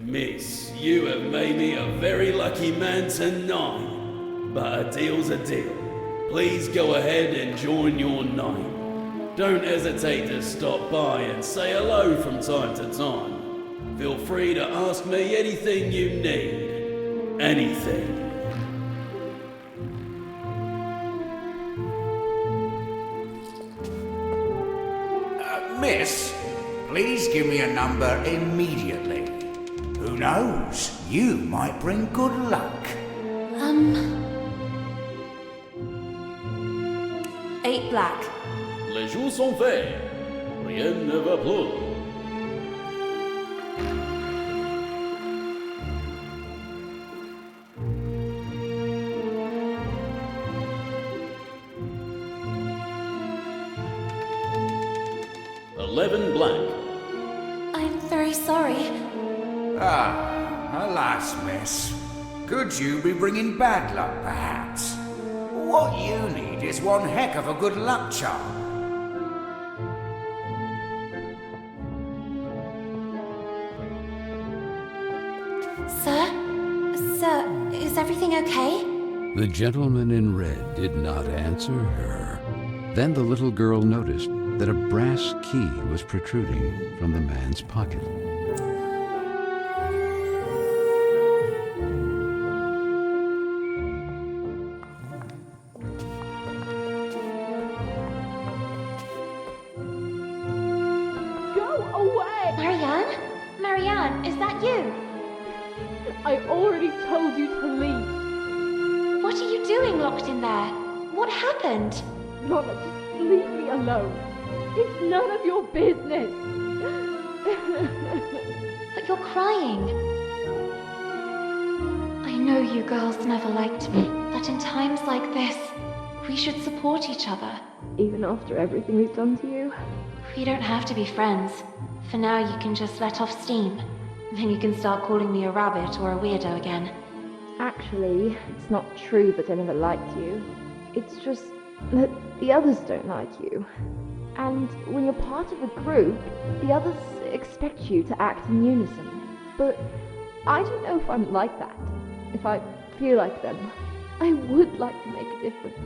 Miss, you have made me a very lucky man tonight. But a deal's a deal. Please go ahead and join your knight. Don't hesitate to stop by and say hello from time to time. Feel free to ask me anything you need. Anything. Miss, please give me a number immediately. Who knows? You might bring good luck. 8 black. Les jours sont faits. Rien ne va plus. $11 black. I'm very sorry. Ah, alas, miss. Could you be bringing bad luck, perhaps? What you need is one heck of a good luck charm. Sir, is everything okay? The gentleman in red did not answer her. Then the little girl noticed that a brass key was protruding from the man's pocket. Marianne, is that you? I already told you to leave. What are you doing locked in there? What happened? Lana, just leave me alone. It's none of your business. But you're crying. I know you girls never liked me, but in times like this, we should support each other. Even after everything we've done to you? We don't have to be friends. For now, you can just let off steam. Then you can start calling me a rabbit or a weirdo again. Actually, it's not true that I never liked you. It's just that the others don't like you. And when you're part of a group, the others expect you to act in unison. But I don't know if I'm like that. If I feel like them. I would like to make a difference.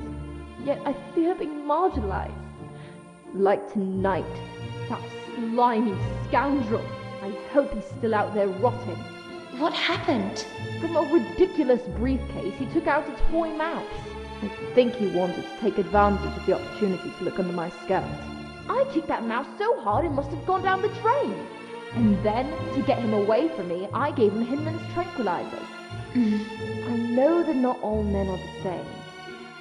Yet I fear being marginalized. Like tonight. That slimy scoundrel. I hope he's still out there rotting. What happened? From a ridiculous briefcase, he took out a toy mouse. I think he wanted to take advantage of the opportunity to look under my skirt. I kicked that mouse so hard it must have gone down the drain. And then, to get him away from me, I gave him Hinman's tranquilizers. I know that not all men are the same.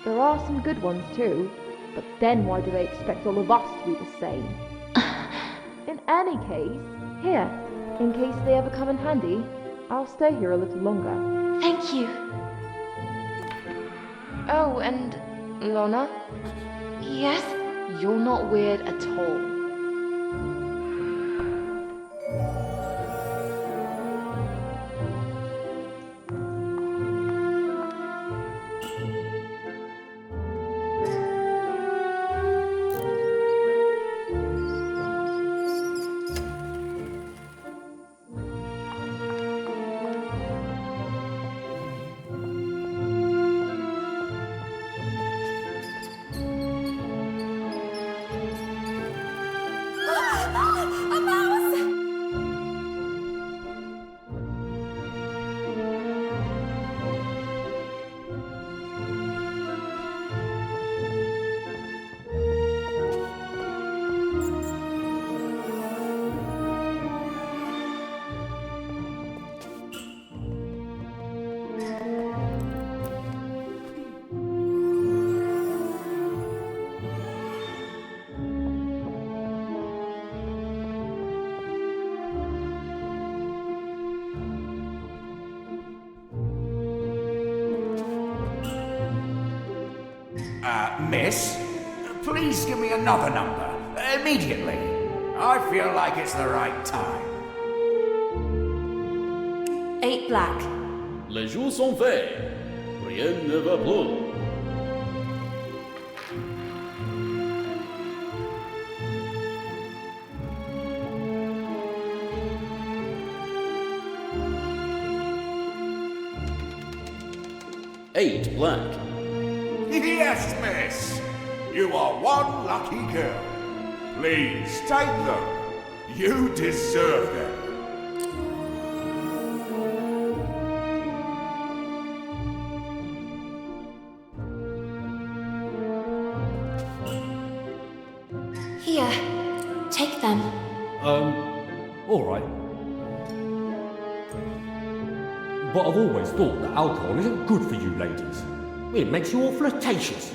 There are some good ones too, but then why do they expect all of us to be the same? In any case, here, in case they ever come in handy, I'll stay here a little longer. Thank you. Oh, and Lana? Yes? You're not weird at all. A mouse! 'Miss, please give me another number, immediately. I feel like it's the right time. 8 black. Les jours sont faits. Rien ne va plus. Eight black. Yes, miss. You are one lucky girl. Please take them. You deserve them. Here, take them. Alright. But I've always thought that alcohol isn't good for you ladies. It makes you all flirtatious.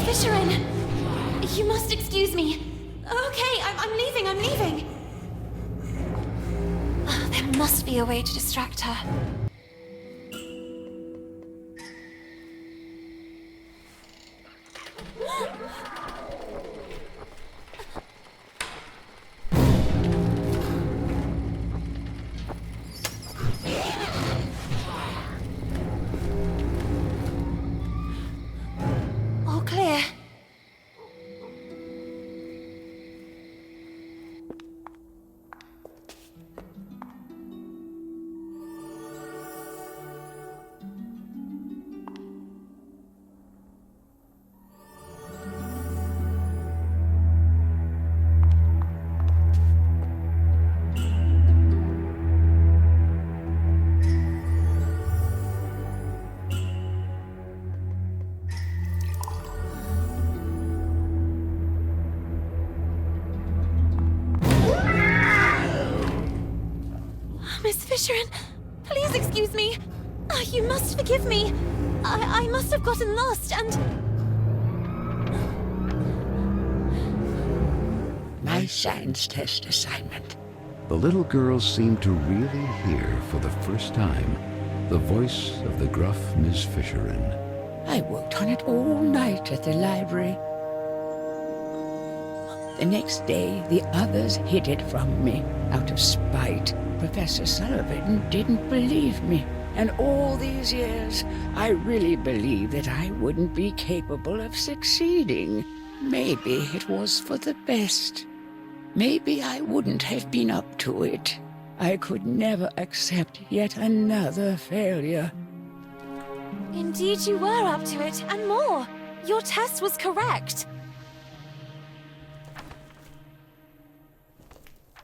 Fisherin! You must excuse me. Okay, I'm leaving. There must be a way to distract her. All clear. Fisherin, please excuse me. You must forgive me. I must have gotten lost and... My science test assignment. The little girl seemed to really hear for the first time the voice of the gruff Miss Fisherin. I worked on it all night at the library. The next day, the others hid it from me out of spite. Professor Sullivan didn't believe me. And all these years, I really believed that I wouldn't be capable of succeeding. Maybe it was for the best. Maybe I wouldn't have been up to it. I could never accept yet another failure. Indeed you were up to it, and more. Your test was correct.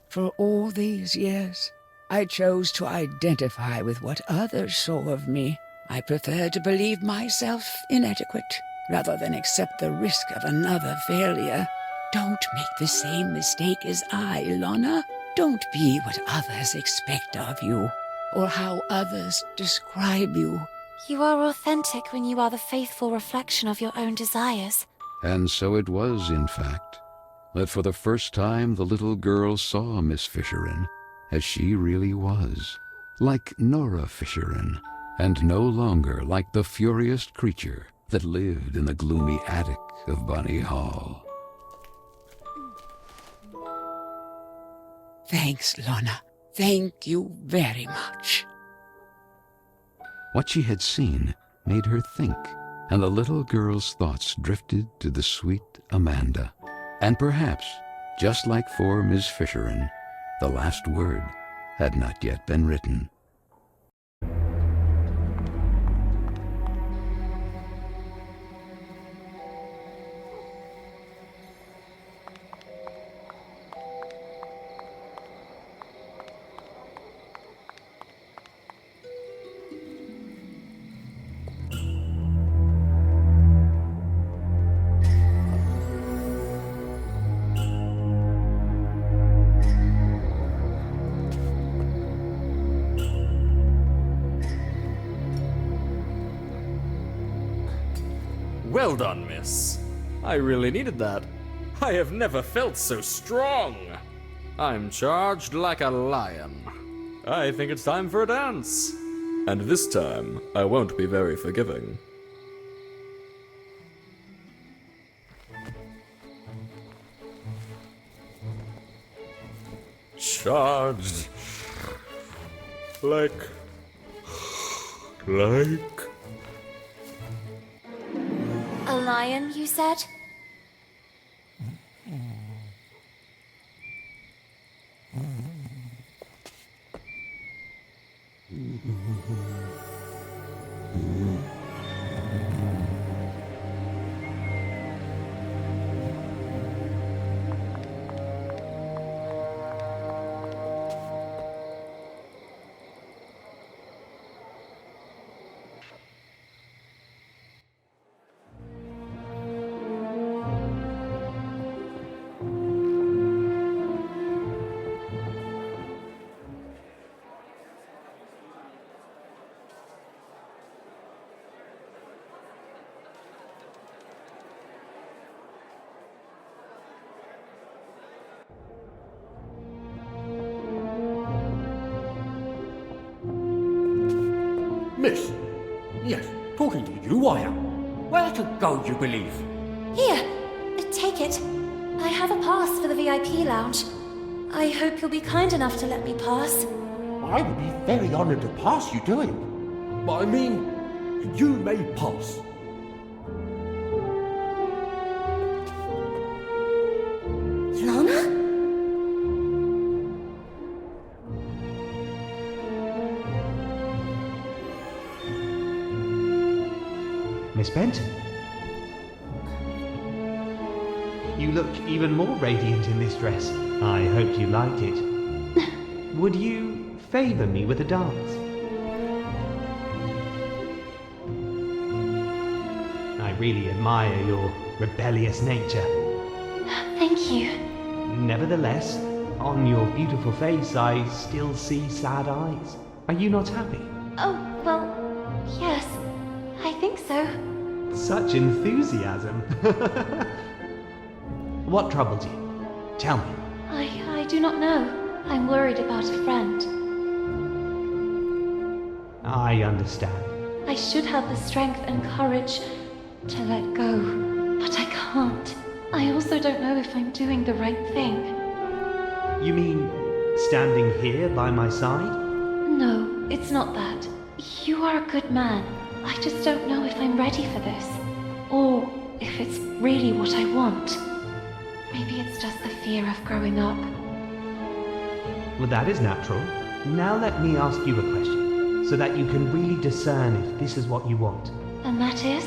For all these years, I chose to identify with what others saw of me. I prefer to believe myself inadequate, rather than accept the risk of another failure. Don't make the same mistake as I, Lana. Don't be what others expect of you, or how others describe you. You are authentic when you are the faithful reflection of your own desires. And so it was, in fact, that for the first time the little girl saw Miss Fisherin as she really was, like Nora Fisherin, and no longer like the furious creature that lived in the gloomy attic of Bunny Hall. Thanks, Lana. Thank you very much. What she had seen made her think, and the little girl's thoughts drifted to the sweet Amanda. And perhaps, just like for Miss Fisherin, the last word had not yet been written. Well done, miss. I really needed that. I have never felt so strong. I'm charged like a lion. I think it's time for a dance. And this time, I won't be very forgiving. Charged. Like... A lion, you said? Miss? Yes, talking to you I am. Where to go, you believe? Here, take it. I have a pass for the VIP lounge. I hope you'll be kind enough to let me pass. I would be very honoured to pass you to him. But I mean, you may pass. Lana? Miss Benton? You look even more radiant in this dress. I hope you liked it. Would you favour me with a dance? I really admire your rebellious nature. Thank you. Nevertheless, on your beautiful face I still see sad eyes. Are you not happy? Oh, well, yes. I think so. Such enthusiasm. What troubles you? Tell me. I do not know. I'm worried about a friend. I understand. I should have the strength and courage to let go, but I can't. I also don't know if I'm doing the right thing. You mean standing here by my side? No, it's not that. You are a good man. I just don't know if I'm ready for this. Or if it's really what I want. Maybe it's just the fear of growing up. Well, that is natural. Now let me ask you a question, so that you can really discern if this is what you want. And that is?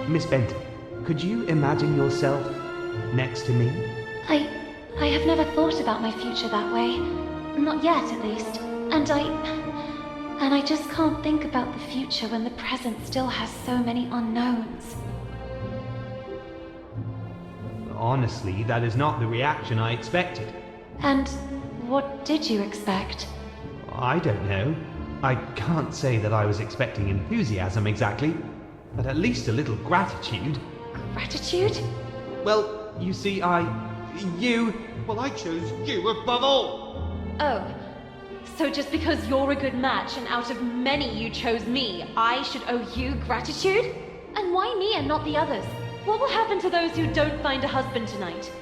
Miss Benton, could you imagine yourself next to me? I have never thought about my future that way. Not yet, at least. And I just can't think about the future when the present still has so many unknowns. Honestly, that is not the reaction I expected. And what did you expect? I don't know. I can't say that I was expecting enthusiasm exactly, but at least a little gratitude. Gratitude? Well, you see, I chose you above all. Oh, so just because you're a good match and out of many you chose me, I should owe you gratitude? And why me and not the others? What will happen to those who don't find a husband tonight?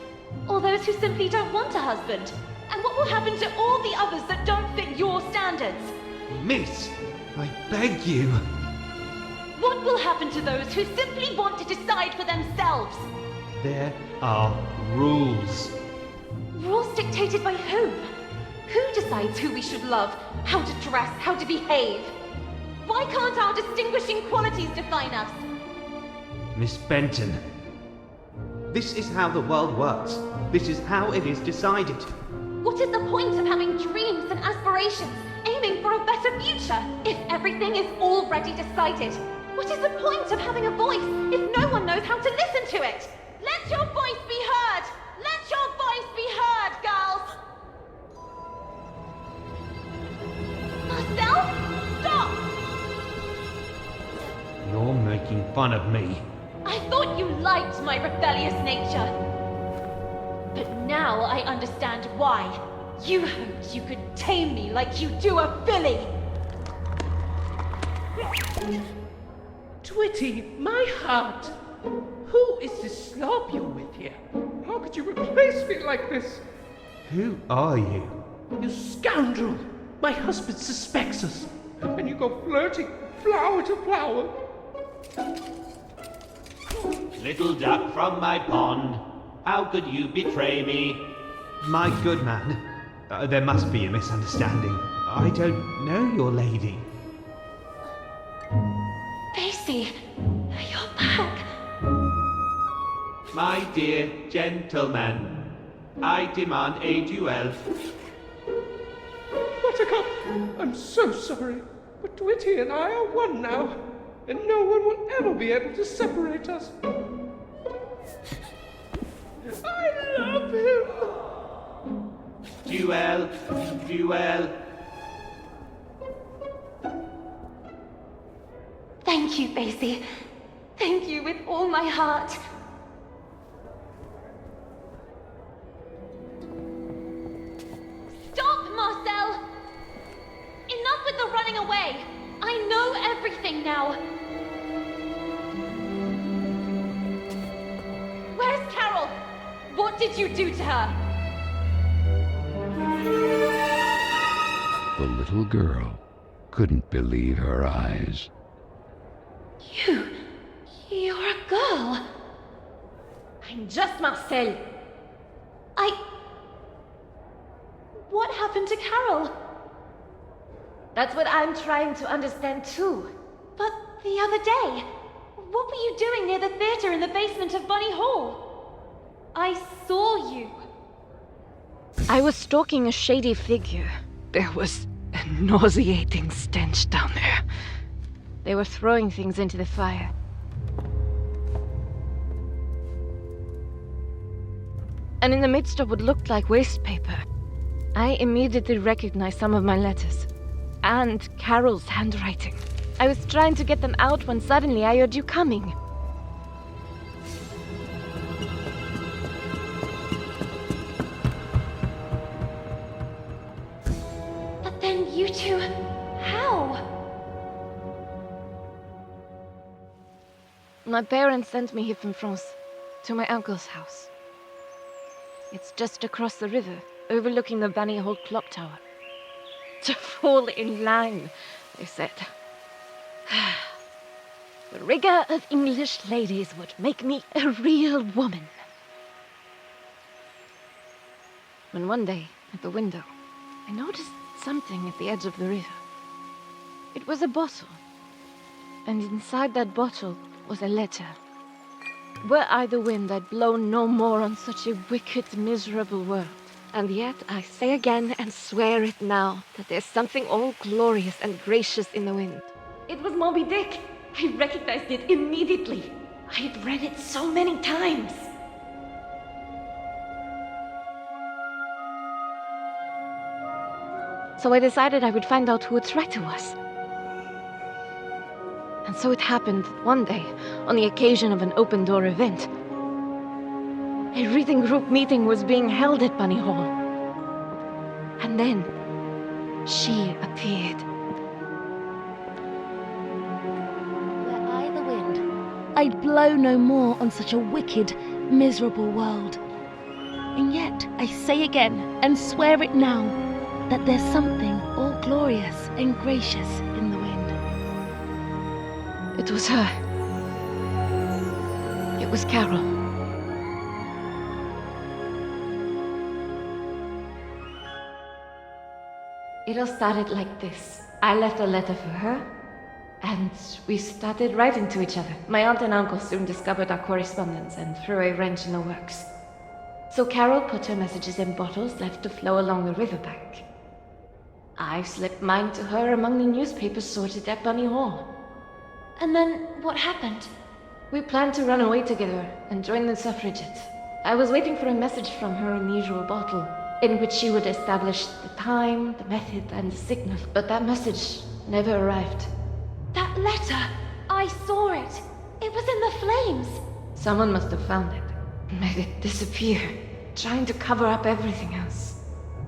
Or those who simply don't want a husband? And what will happen to all the others that don't fit your standards? Miss, I beg you. What will happen to those who simply want to decide for themselves? There are rules. Rules dictated by whom? Who decides who we should love, how to dress, how to behave? Why can't our distinguishing qualities define us? Miss Benton, this is how the world works. This is how it is decided. What is the point of having dreams and aspirations, aiming for a better future, if everything is already decided? What is the point of having a voice if no one knows how to listen to it? Let your voice be heard! Let your voice be heard, girls! Marcel, stop! You're making fun of me. I thought you liked my rebellious nature. But now I understand why. You hoped you could tame me like you do a filly. Twitty, my heart. Who is this slob you're with here? How could you replace me like this? Who are you? You scoundrel! My husband suspects us. And you go flirting flower to flower. Little duck from my pond, how could you betray me? My good man, there must be a misunderstanding. I don't know your lady. Baesie, you're back. My dear gentleman, I demand a duel. Buttercup, I'm so sorry, but Twitty and I are one now, and no one will ever be able to separate us. I love him! Duel, duel. Thank you, Baesie. Thank you with all my heart. Stop, Marcel! Enough with the running away! I know everything now! Where's Carole? What did you do to her? The little girl couldn't believe her eyes. You're a girl. I'm just Marcel. What happened to Carole? That's what I'm trying to understand too. But the other day, what were you doing near the theater in the basement of Bunny Hall? I saw you. I was stalking a shady figure. There was a nauseating stench down there. They were throwing things into the fire. and in the midst of what looked like waste paper, I immediately recognized some of my letters. And Carole's handwriting. I was trying to get them out when suddenly I heard you coming. But then you two... how? My parents sent me here from France, to my uncle's house. It's just across the river, overlooking the Bunny Hole Clocktower. To fall in line, they said. The rigor of English ladies would make me a real woman. When one day, at the window, I noticed something at the edge of the river. It was a bottle, and inside that bottle was a letter. Were I the wind, I'd blow no more on such a wicked, miserable world. And yet I say again and swear it now that there's something all glorious and gracious in the wind. It was Moby Dick. I recognized it immediately. I had read it so many times. So I decided I would find out who its writer was. And so it happened one day, on the occasion of an open-door event. A reading group meeting was being held at Bunny Hall. And then, she appeared. Were I the wind, I'd blow no more on such a wicked, miserable world. And yet, I say again, and swear it now, that there's something all glorious and gracious in the wind. It was her. It was Carole. It all started like this. I left a letter for her, and we started writing to each other. My aunt and uncle soon discovered our correspondence and threw a wrench in the works. So Carole put her messages in bottles left to flow along the riverbank. I slipped mine to her among the newspapers sorted at Bunny Hall. And then what happened? We planned to run away together and join the suffragettes. I was waiting for a message from her in the usual bottle, in which she would establish the time, the method, and the signal. But that message never arrived. That letter! I saw it! It was in the flames! Someone must have found it and made it disappear, trying to cover up everything else.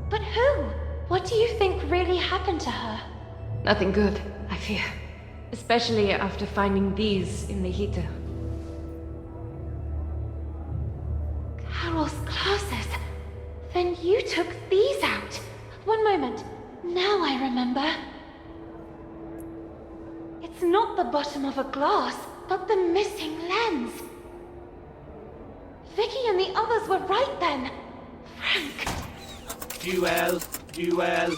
But who? What do you think really happened to her? Nothing good, I fear. Especially after finding these in the heater. Carole's glasses! Then you took these out! One moment. Now I remember. It's not the bottom of a glass, but the missing lens. Vicky and the others were right then. Frank. Duel. Duel.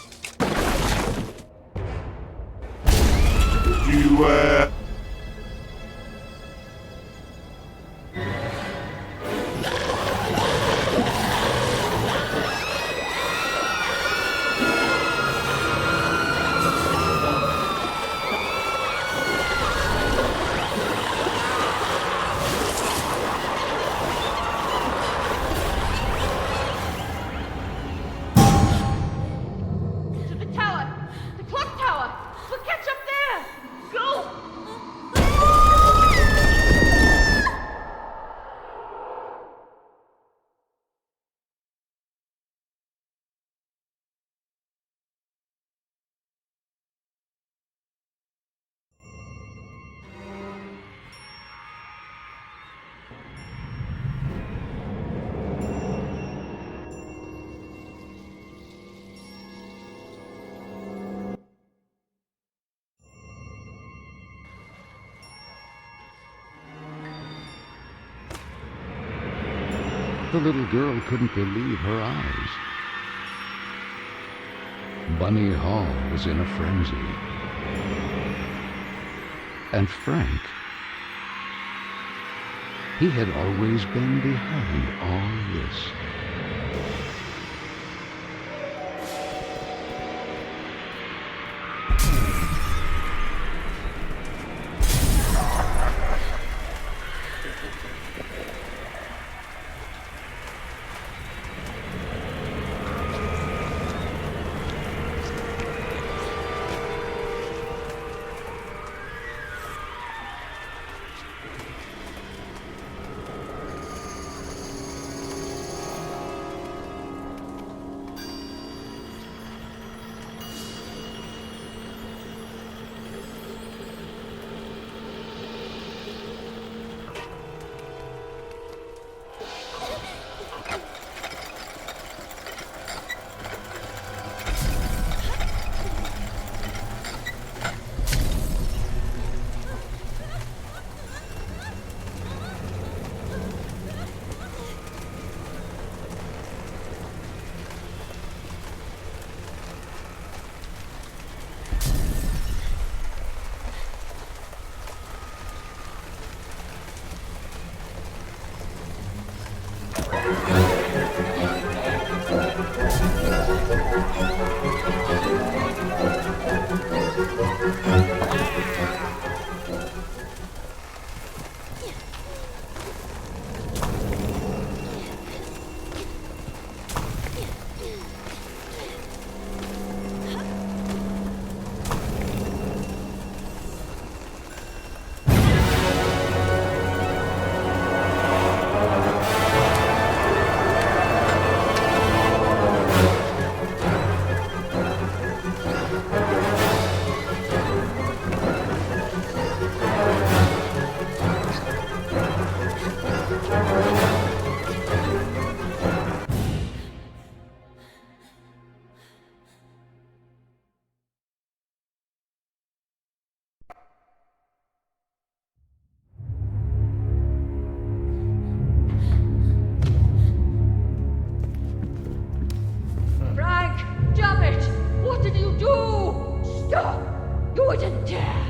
The little girl couldn't believe her eyes. Bunny Hall was in a frenzy. And Frank, he had always been behind all this. You wouldn't dare!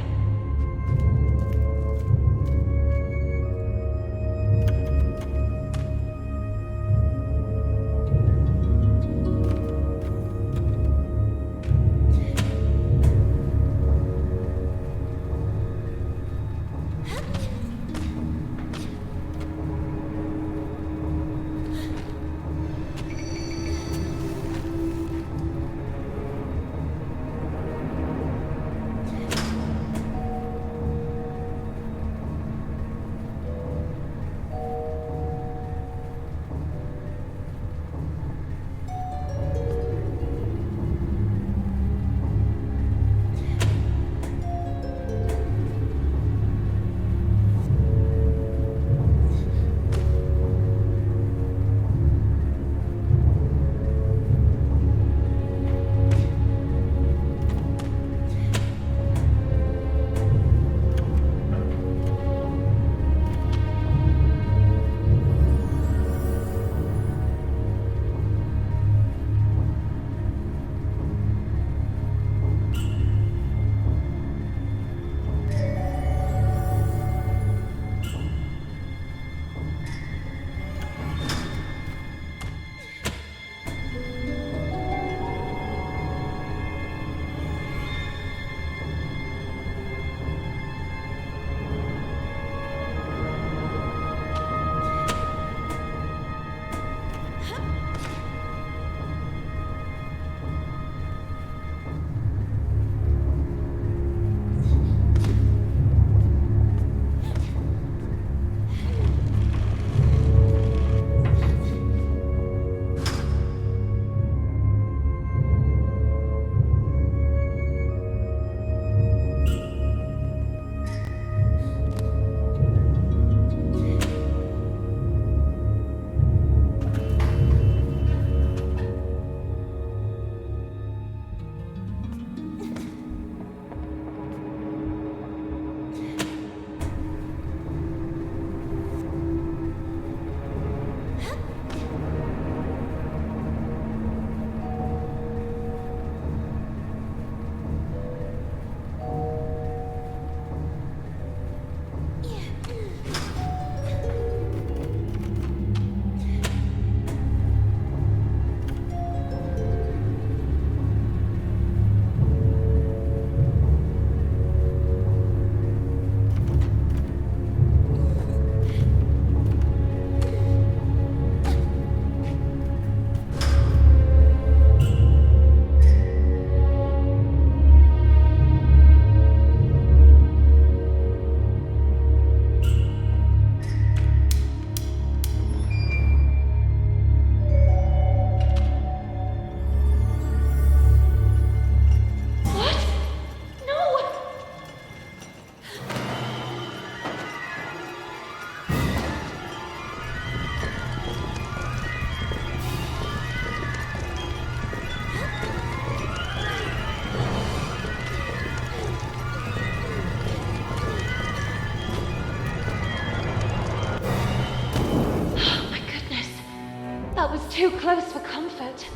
Too close for comfort.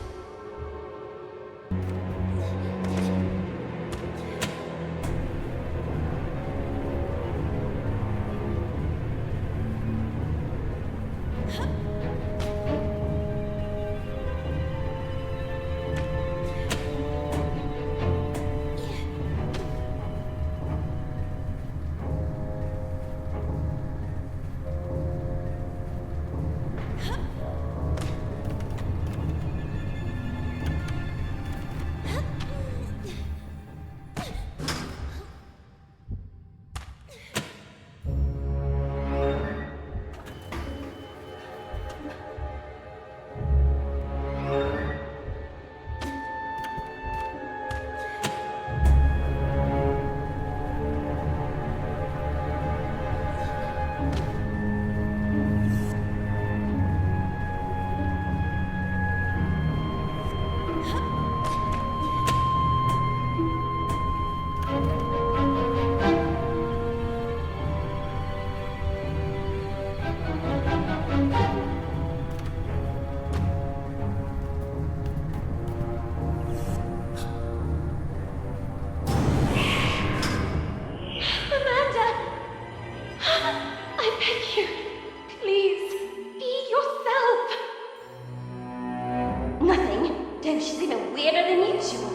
she's even weirder than usual.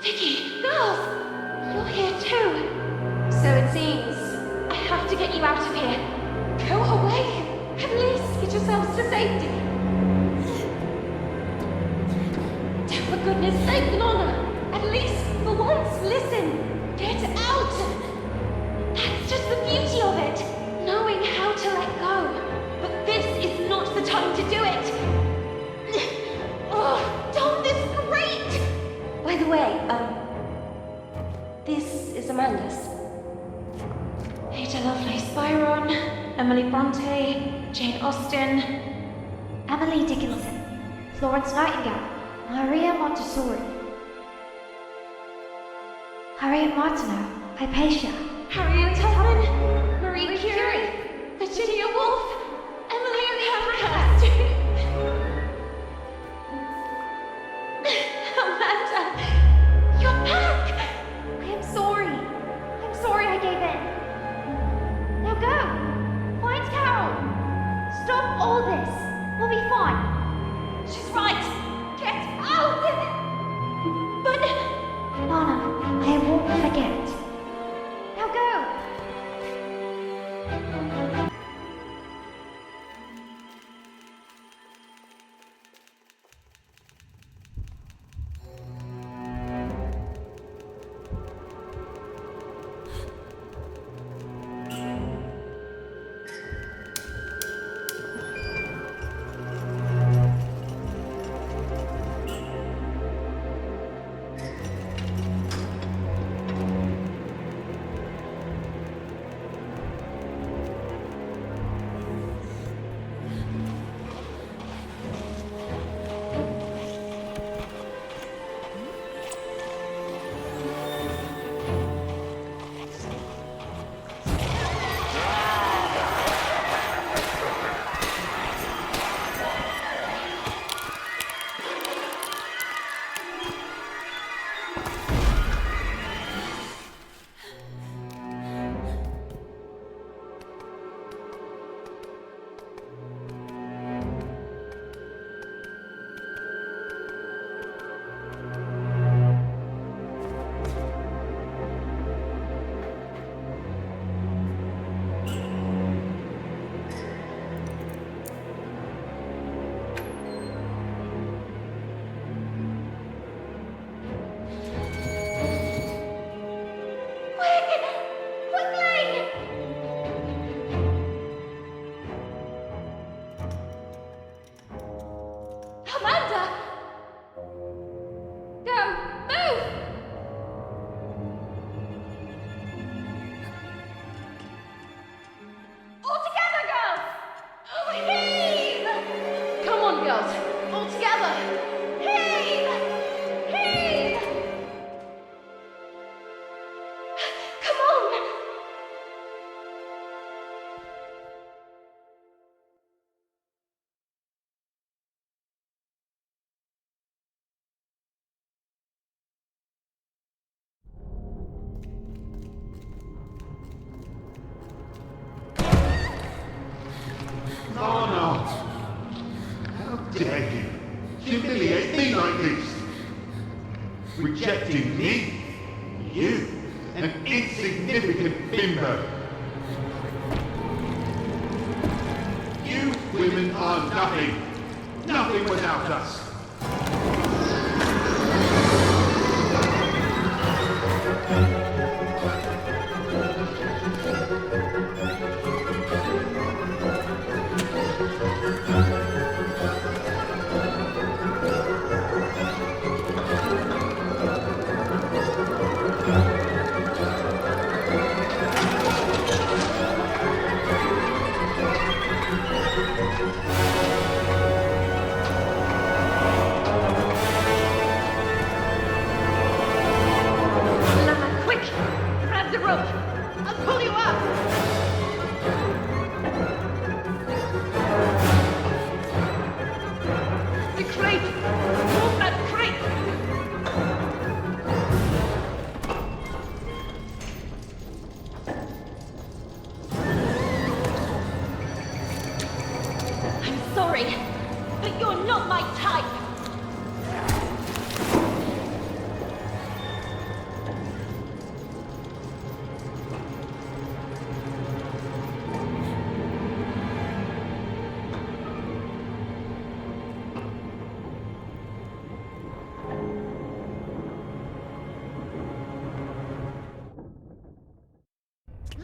Vicky, girls! You're here too. So it seems. I have to get you out of here. Go away. At least get yourselves to safety. For goodness sake, Lana! At least for once, listen! Get out! That's just the beauty of it! Knowing how to let go. But this is not the time to do it! Oh, Tom, this is great! By the way, this is Amanda's. Ada Lovelace Byron, Emily Bronte, Jane Austen, Emily Dickinson, Florence Nightingale, Maria Montessori, Harriet Martineau, Hypatia, Harriet Tubman, Marie Curie, Virginia Woolf, Emily Pankhurst. Amanda, you're back! I am sorry. I'm sorry I gave in. Now go! Find Carol! Stop all this! We'll be fine. She's right! Get out! But... Lana, I won't forget. Now go! dare you humiliate me like this? Rejecting me? You, an insignificant bimbo. You women are nothing. Nothing without us. Sorry. but you're not my type!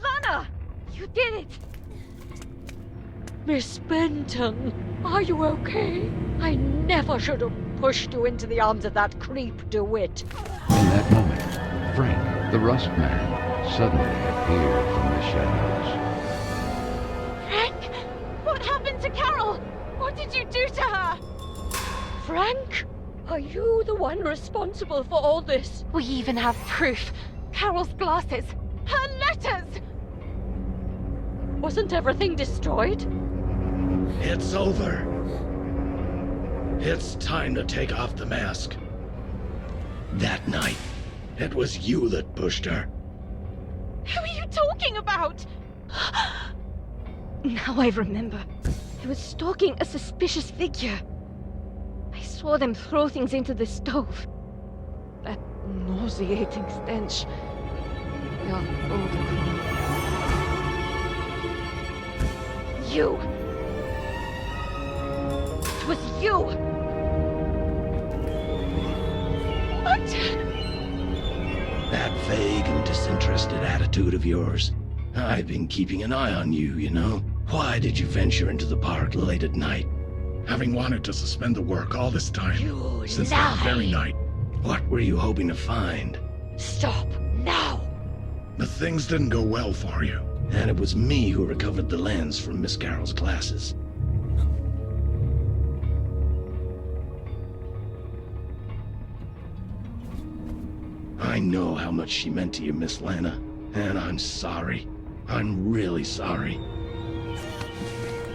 Lana! You did it! Miss Benton, are you okay? I never should have pushed you into the arms of that creep DeWitt. In that moment, Frank, the Rust Man, suddenly appeared from the shadows. Frank? What happened to Carole? What did you do to her? Frank? Are you the one responsible for all this? We even have proof. Carole's glasses. Her letters! Wasn't everything destroyed? It's over. It's time to take off the mask. That night, it was you that pushed her. Who are you talking about? Now I remember. I was stalking a suspicious figure. I saw them throw things into the stove. That nauseating stench. Your older queen. You! It was you! What? That vague and disinterested attitude of yours. I've been keeping an eye on you, you know. Why did you venture into the park late at night? Having wanted to suspend the work all this time. Since that very night. What were you hoping to find? Stop, now! The things didn't go well for you. And it was me who recovered the lens from Miss Carroll's glasses. I know how much she meant to you, Miss Lana. And I'm sorry. I'm really sorry.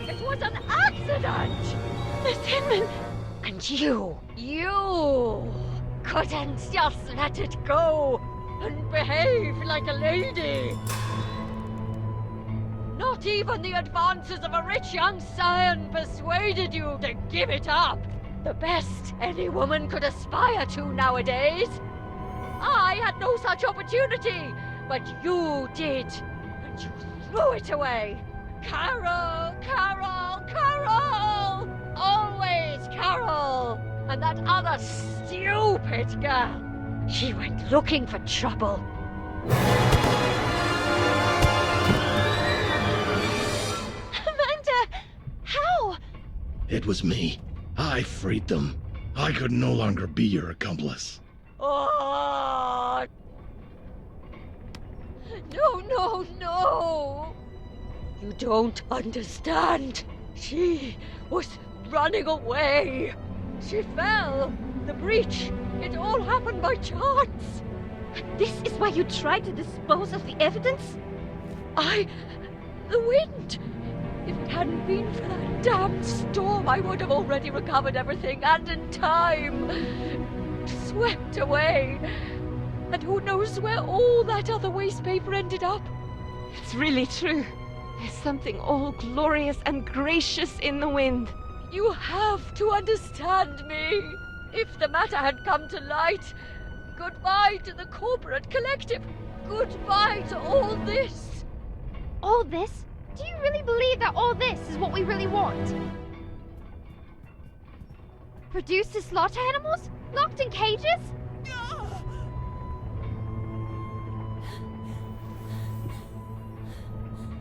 It was an accident! Miss Hinman! And you couldn't just let it go and behave like a lady. Not even the advances of a rich young scion persuaded you to give it up. The best any woman could aspire to nowadays. I had no such opportunity, but you did, and you threw it away. Carole, Carole, Carole! Always Carole! And that other stupid girl, she went looking for trouble. How? It was me. I freed them. I could no longer be your accomplice. Oh! No! You don't understand. She was running away. She fell. The breach. It all happened by chance. This is why you tried to dispose of the evidence? The wind. If it hadn't been for that damned storm, I would have already recovered everything, and in time. Swept away. And who knows where all that other waste paper ended up? It's really true. There's something all glorious and gracious in the wind. You have to understand me. If the matter had come to light, goodbye to the corporate collective. Goodbye to all this. All this? Do you really believe that all this is what we really want? Reduced to slaughter animals? Locked in cages?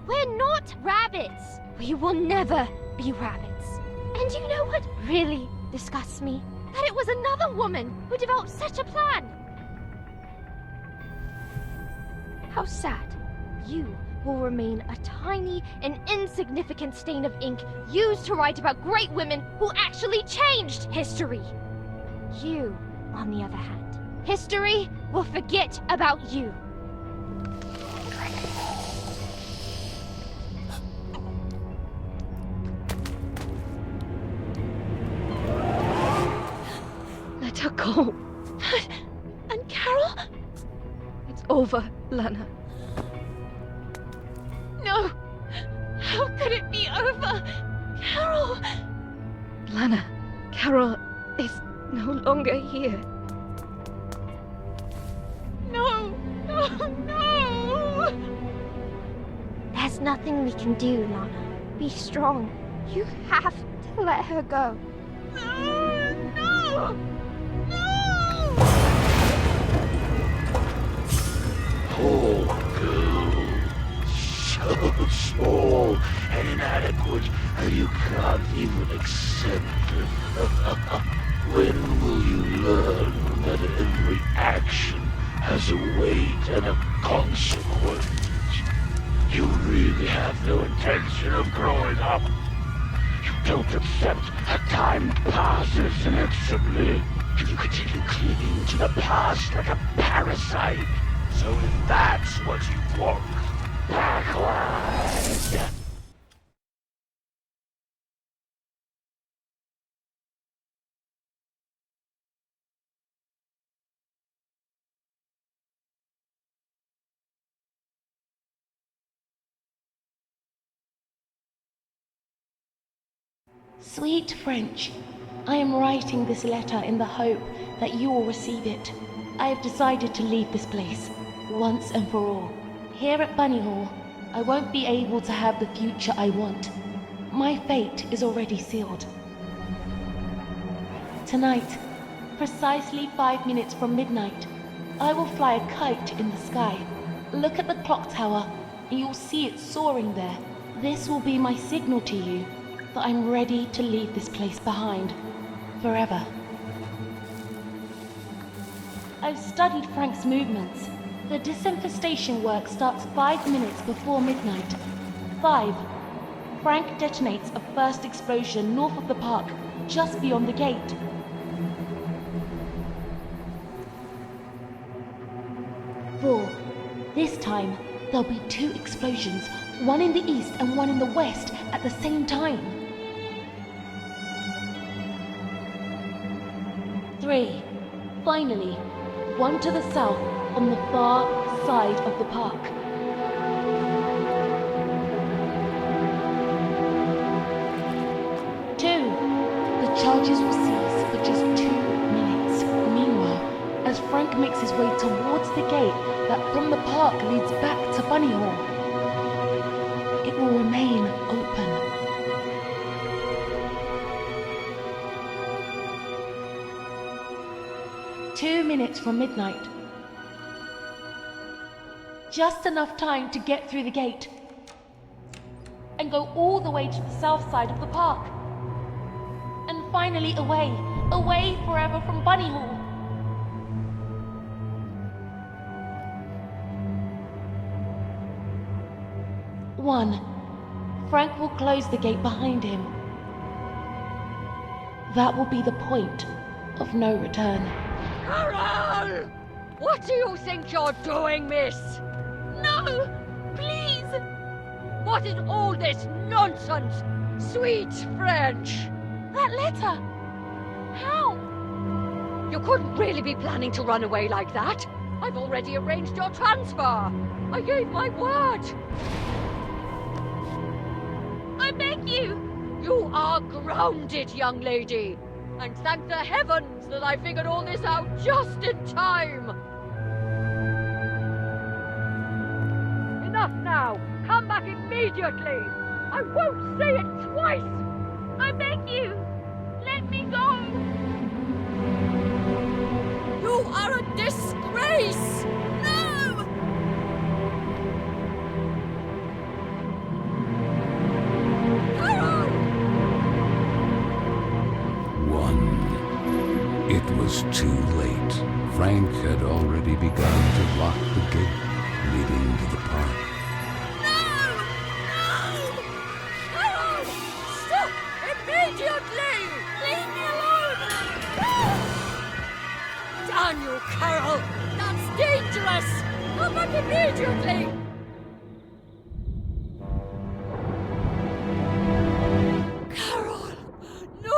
We're not rabbits! We will never be rabbits. And you know what really disgusts me? That it was another woman who developed such a plan. How sad. You will remain a tiny and insignificant stain of ink used to write about great women who actually changed history. You, on the other hand, history will forget about you. Let her go. And Carole? It's over, Lana. No! How could it be over? Carole! Lana, Carole is no longer here. No! No! No! There's nothing we can do, Lana. Be strong. You have to let her go. No! No! No! Poor girl. So small and inadequate that you can't even accept it. When will you learn that every action has a weight and a consequence? You really have no intention of growing up. You don't accept that time passes inexorably. You continue clinging to the past like a parasite. So if that's what you want, backward! Sweet French, I am writing this letter in the hope that you will receive it. I have decided to leave this place, once and for all. Here at Bunny Hall, I won't be able to have the future I want. My fate is already sealed. Tonight, precisely 5 minutes from midnight, I will fly a kite in the sky. Look at the Clocktower, and you'll see it soaring there. This will be my signal to you that I'm ready to leave this place behind, forever. I've studied Frank's movements. The disinfestation work starts 5 minutes before midnight. 5. Frank detonates a first explosion north of the park, just beyond the gate. 4. This time, there'll be 2 explosions, one in the east and one in the west at the same time. 3. Finally, one to the south on the far side of the park. 2. The charges will cease for just 2 minutes. Meanwhile, as Frank makes his way towards the gate that from the park leads back to Bunny Hall, it will remain open. Two minutes from midnight. Just enough time to get through the gate and go all the way to the south side of the park. And finally away forever from Bunny Hall. One, Frank will close the gate behind him. That will be the point of no return. Carole! What do you think you're doing, miss? No! Please! What is all this nonsense? Sweet French! That letter! How? You couldn't really be planning to run away like that. I've already arranged your transfer. I gave my word. I beg you! You are grounded, young lady. And thank the heavens that I figured all this out just in time. Enough now. Come back immediately. I won't say it twice. I beg you. Let me go. You are a disgrace. No! Carole! It was too late. Frank had already begun to lock the gate leading to the park. No! No! Carole! Stop! Immediately! Leave me alone! Damn you, Carole! That's dangerous! Come back immediately! Carole! No!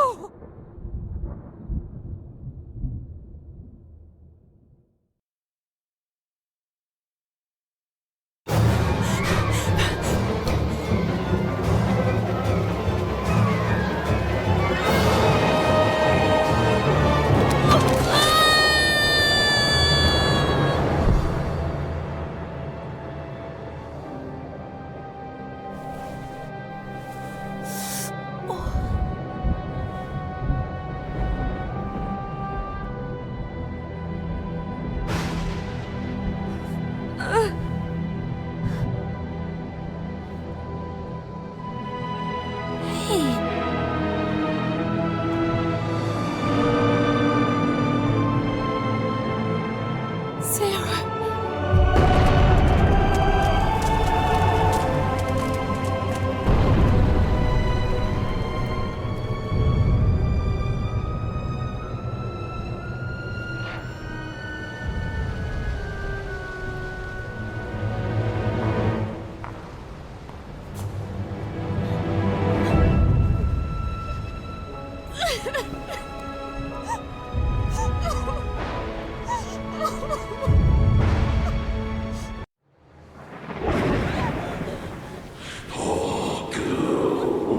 Poor girl.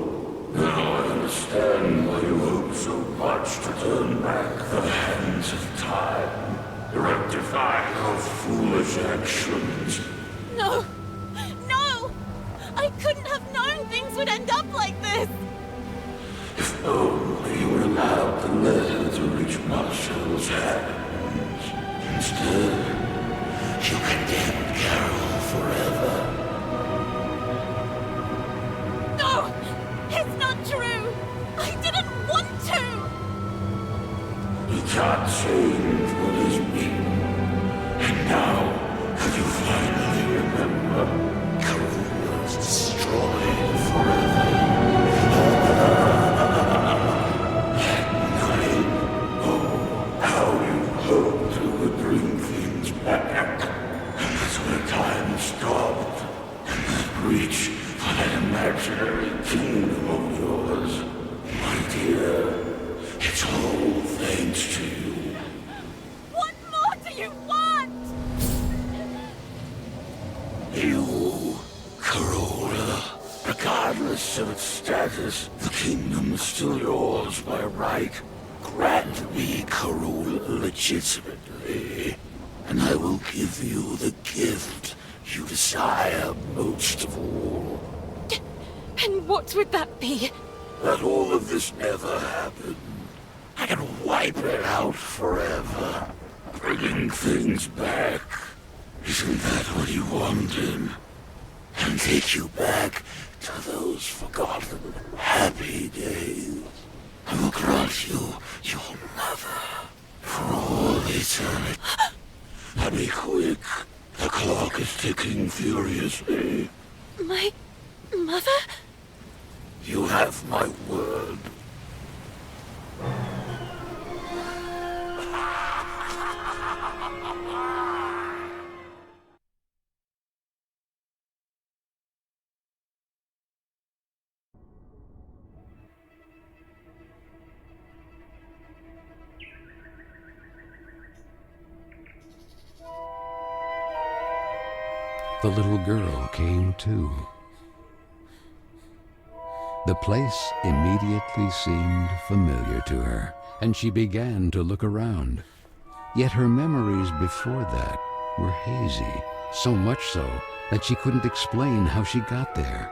Now I understand why you hope so much to turn back the hands of time, rectify your foolish actions. No! No! I couldn't have known things would end up like this! If only you were allowed the letter to reach Marshall's hands. Instead, you condemned Carole forever. No! It's not true! I didn't want to! You can't change what has been. And now, have you finally remembered? Carole was destroyed forever. How you hoped you would bring things back. And that's where time stopped. And that reach for that imaginary kingdom of yours. My dear, it's all thanks to you. What more do you want? You, Carola, regardless of its status, the kingdom is still yours by right. Grant me Carole legitimately, and I will give you the gift you desire most of all. And what would that be? That all of this never happened. I can wipe it out forever, bringing things back. Isn't that what you wanted? And take you back to those forgotten happy days. I will grant you your mother for all eternity. And be quick. The clock is ticking furiously. My mother? You have my word. The little girl came too. The place immediately seemed familiar to her, and she began to look around. Yet her memories before that were hazy, so much so that she couldn't explain how she got there.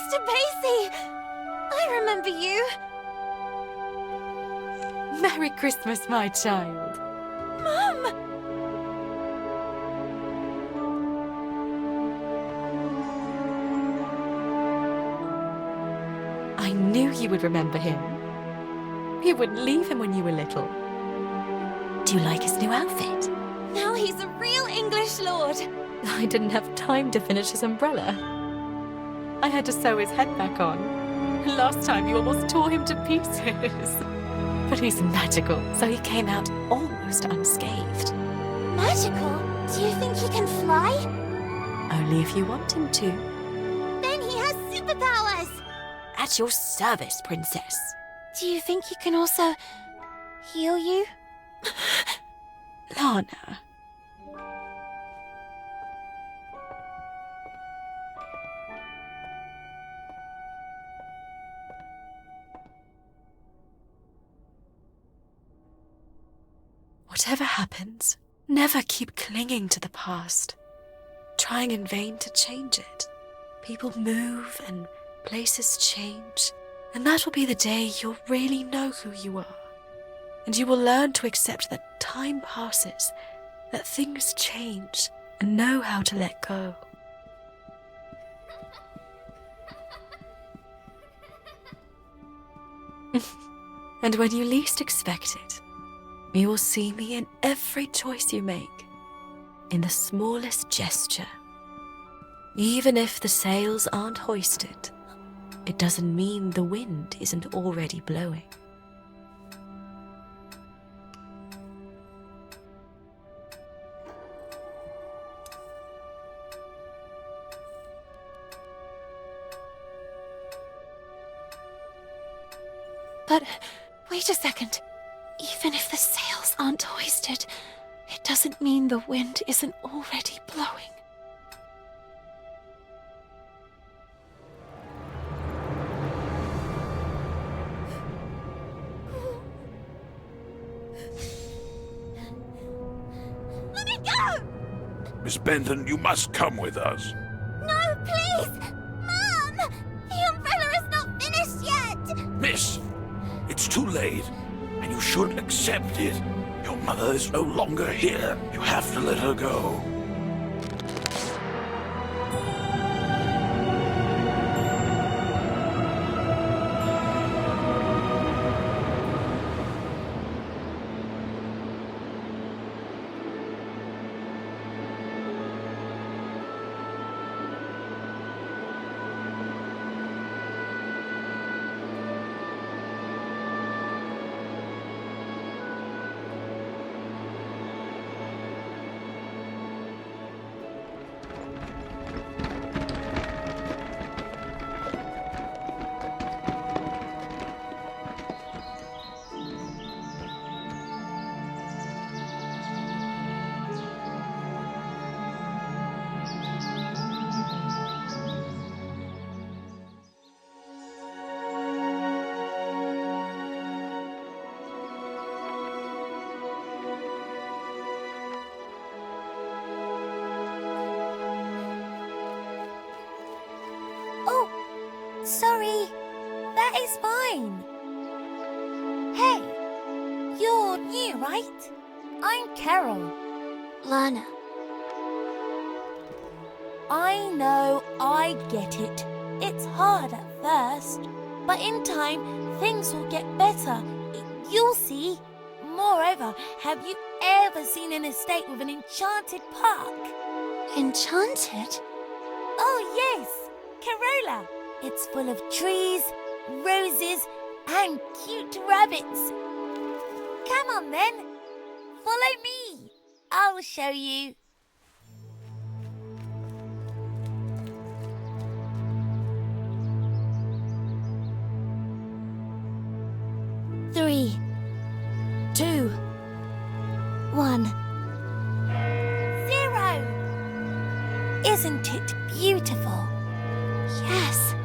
Mr. Baesie! I remember you. Merry Christmas, my child. Mum! I knew you would remember him. You wouldn't leave him when you were little. Do you like his new outfit? Now he's a real English lord. I didn't have time to finish his umbrella. I had to sew his head back on. Last time you almost tore him to pieces. But he's magical, so he came out almost unscathed. Magical? Do you think he can fly? Only if you want him to. Then he has superpowers! At your service, princess. Do you think he can also heal you? Lana. Whatever happens, never keep clinging to the past, trying in vain to change it. People move and places change, and that will be the day you'll really know who you are. And you will learn to accept that time passes, that things change, and know how to let go. And when you least expect it, you will see me in every choice you make, in the smallest gesture. Even if the sails aren't hoisted, it doesn't mean the wind isn't already blowing. But wait a second. Even if the sails aren't hoisted, it doesn't mean the wind isn't already blowing. Let me go! Miss Benton, you must come with us. No, please! Mom! The umbrella is not finished yet! Miss, it's too late, and you should accept it. Your mother is no longer here. You have to let her go. Sorry, that is fine. Hey, you're new, right? I'm Carole. Lana. I know, I get it. It's hard at first, but in time, things will get better. You'll see. Moreover, have you ever seen an estate with an enchanted park? Enchanted? Oh, yes, Carola. It's full of trees, roses, and cute rabbits. Come on then, follow me. I'll show you. Three, 2, 1, 0. Isn't it beautiful? Yes.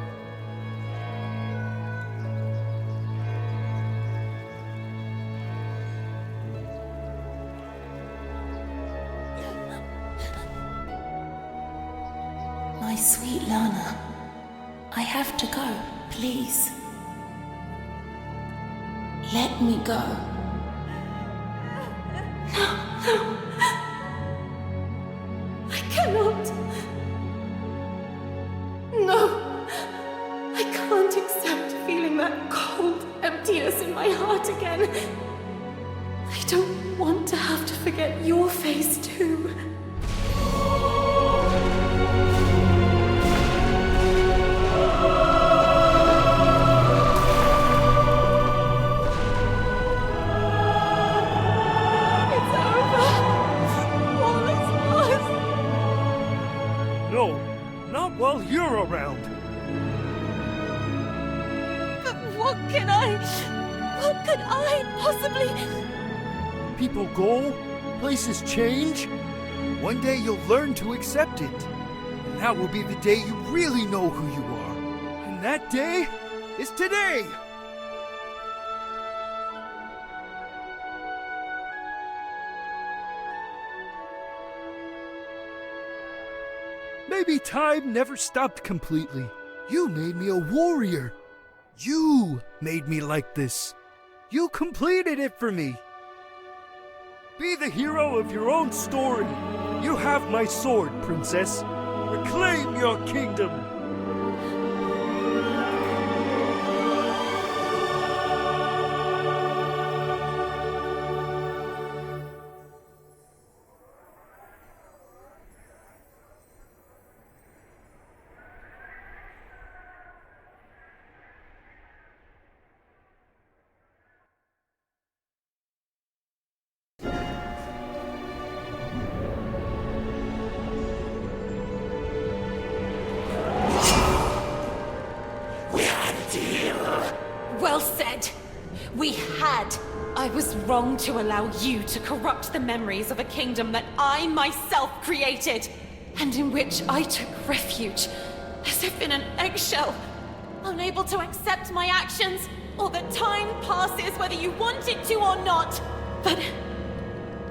My sweet Lana, I have to go, please. Let me go. No. I cannot. No. I can't accept feeling that cold emptiness in my heart again. I don't want to have to forget your face too. While you're around. But what could I possibly... People go, places change. One day you'll learn to accept it. And that will be the day you really know who you are. And that day is today. Maybe time never stopped completely. You made me a warrior. You made me like this. You completed it for me. Be the hero of your own story. You have my sword, princess. Reclaim your kingdom. Well said. We had. I was wrong to allow you to corrupt the memories of a kingdom that I myself created, and in which I took refuge, as if in an eggshell, unable to accept my actions, or that time passes whether you want it to or not. But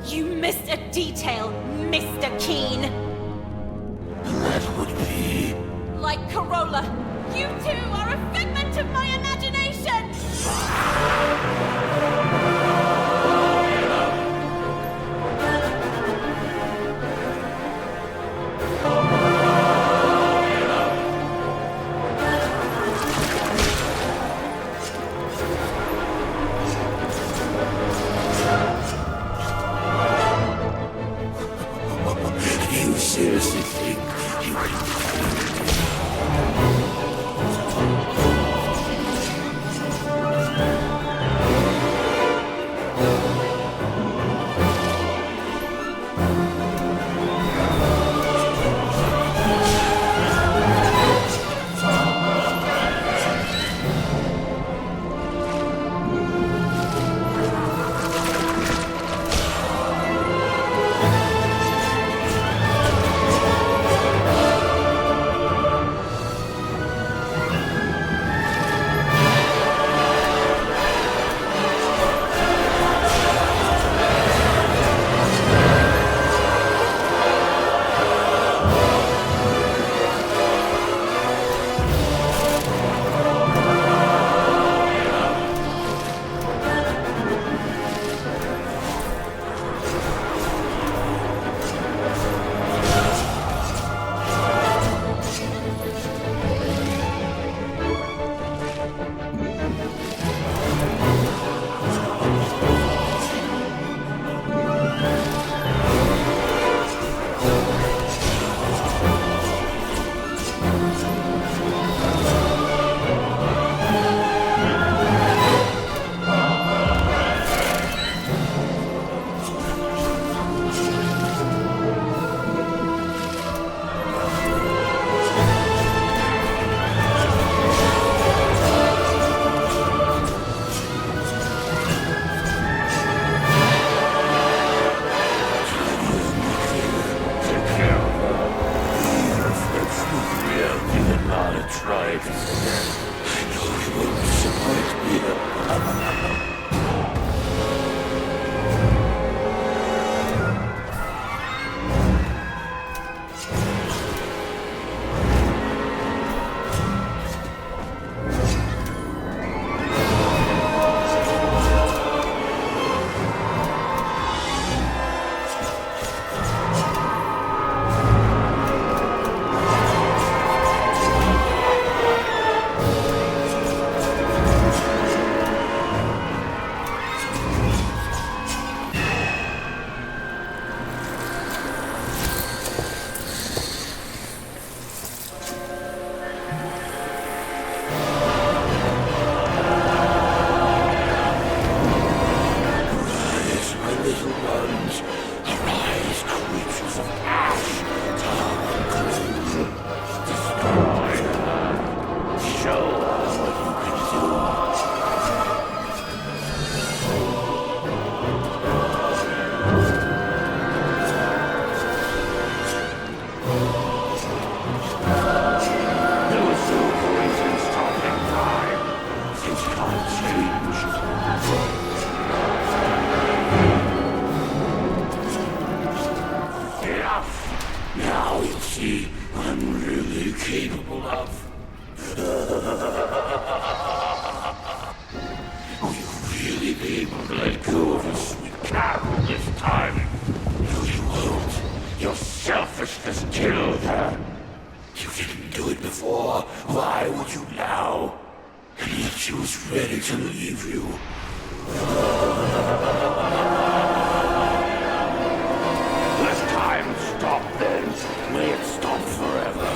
you missed a detail, Mr. Keen. That would be... Like Carola, you too are a figment of my imagination! You seriously think you can... see what I'm really capable of. Will you really be able to let go of your sweet Carole this time? No, you won't. Your selfishness killed her. You didn't do it before. Why would you now? And yet she was ready to leave you. Let time stop then. May it stop forever.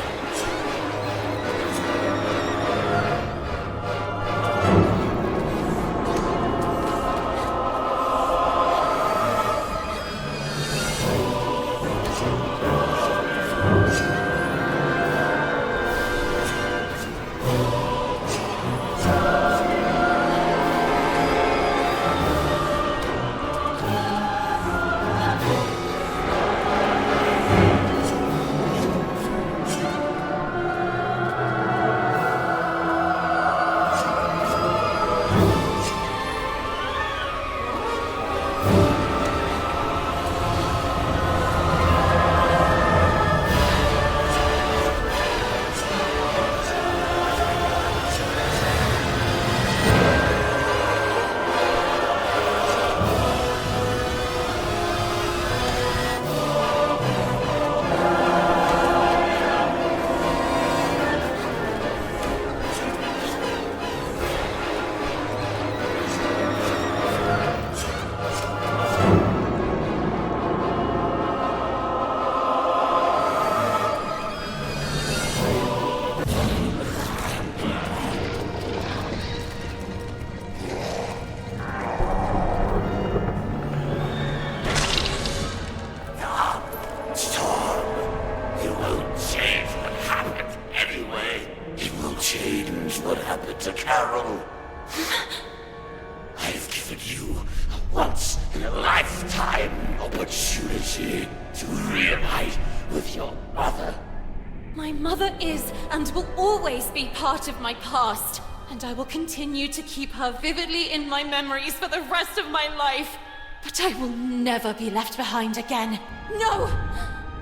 Part of my past, and I will continue to keep her vividly in my memories for the rest of my life. But I will never be left behind again. No!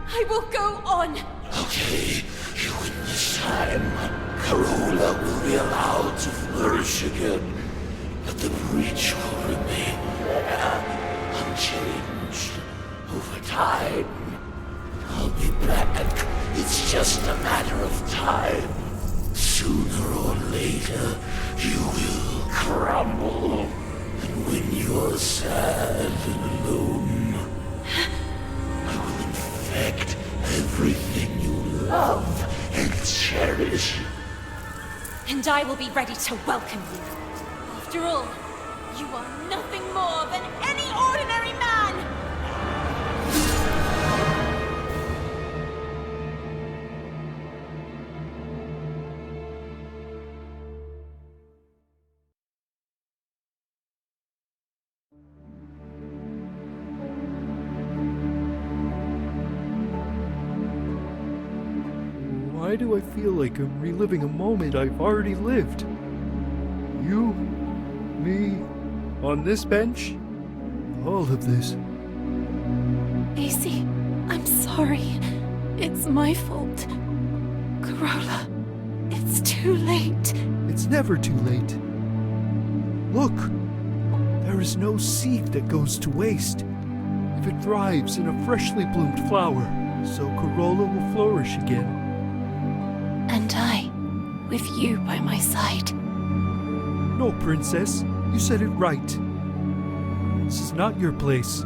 I will go on! Okay, you win this time. Carola will be allowed to flourish again, but the breach will remain there, unchanged. Over time, I'll be back. It's just a matter of time. Sooner or later, you will crumble. And when you're sad and alone, I will infect everything you love and cherish. And I will be ready to welcome you. After all, you are nothing more than any ordinary man! Why do I feel like I'm reliving a moment I've already lived? You, me, on this bench, all of this. Baesie, I'm sorry. It's my fault. Carola, it's too late. It's never too late. Look, there is no seed that goes to waste. If it thrives in a freshly bloomed flower, so Carola will flourish again. And I, with you by my side. No, Princess, you said it right. This is not your place.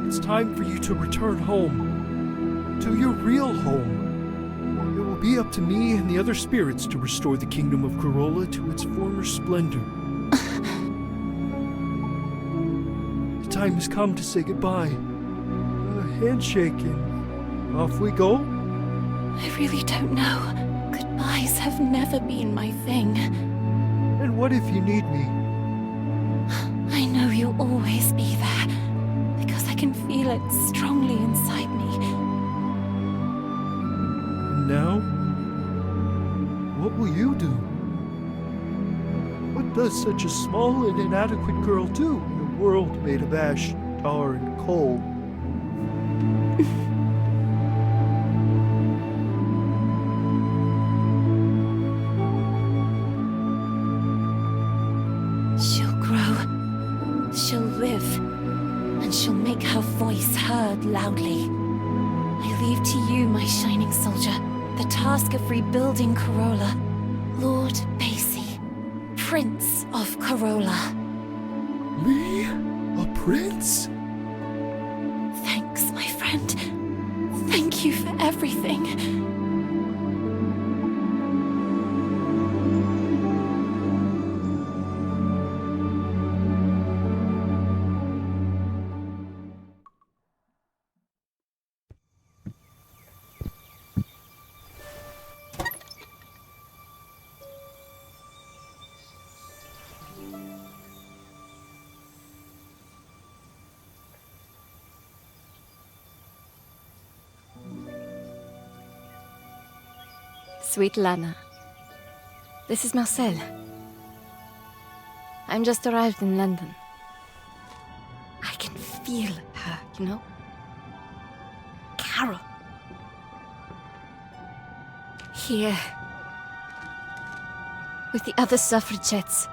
It's time for you to return home. To your real home. It will be up to me and the other spirits to restore the kingdom of Carola to its former splendor. The time has come to say goodbye. A handshake and off we go? I really don't know. Goodbyes have never been my thing. And what if you need me? I know you'll always be there, because I can feel it strongly inside me. And now? What will you do? What does such a small and inadequate girl do in a world made of ash, tar, and coal? heard loudly. I leave to you, my shining soldier, the task of rebuilding Corolla. Lord Baesie, Prince of Corolla. Me? A prince? Thanks, my friend. Thank you for everything. Sweet Lana. This is Marcel. I'm just arrived in London. I can feel her, you know? Carole. Here. With the other suffragettes.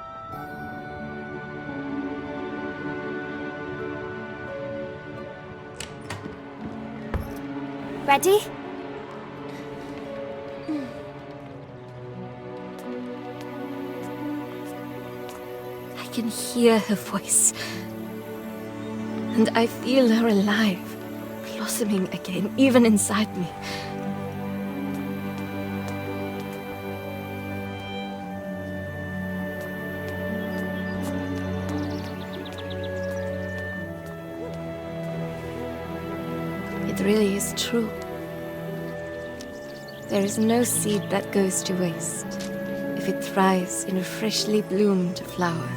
Ready? I can hear her voice. And I feel her alive, blossoming again, even inside me. It really is true. There is no seed that goes to waste if it thrives in a freshly bloomed flower.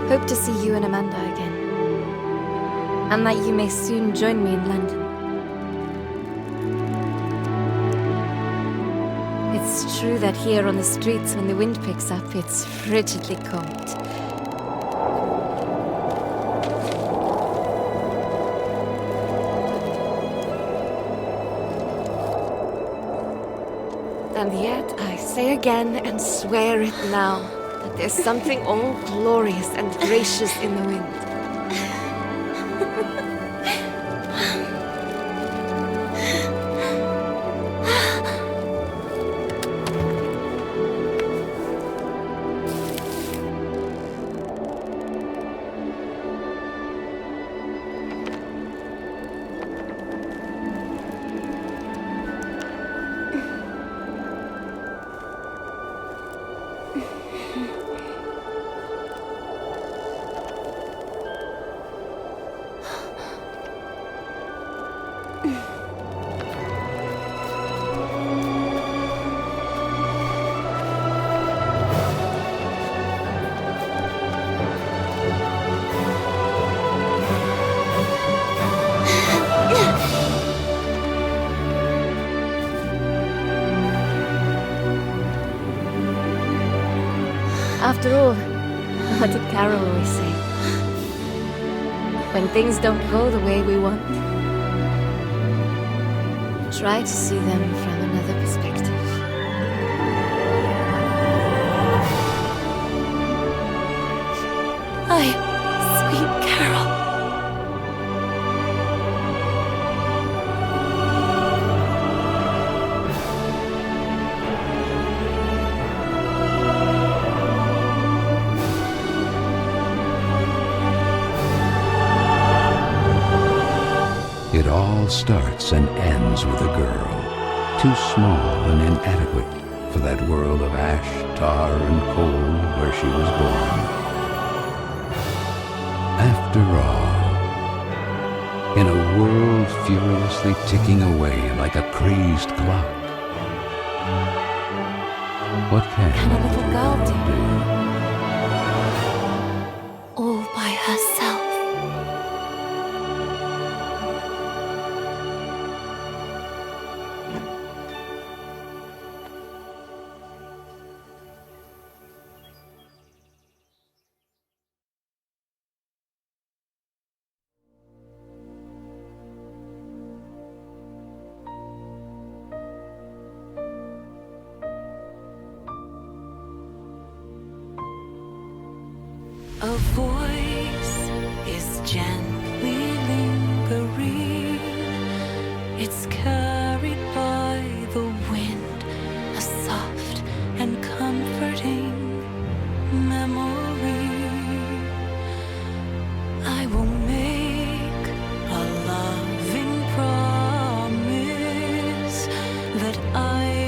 Hope to see you and Amanda again, and that you may soon join me in London. It's true that here on the streets when the wind picks up, it's frigidly cold. And yet I say again and swear it now, that there's something all glorious and gracious in the wind. After all, what did Carole always say? When things don't go the way we want, try to see them from another perspective. Sweet Carole. It all starts and ends with a girl, too small and inadequate for that world of ash, tar, and coal where she was born. After all, in a world furiously ticking away like a crazed clock, what can a little girl do? All by herself. A voice is gently lingering. It's carried by the wind, a soft and comforting memory. I will make a loving promise that I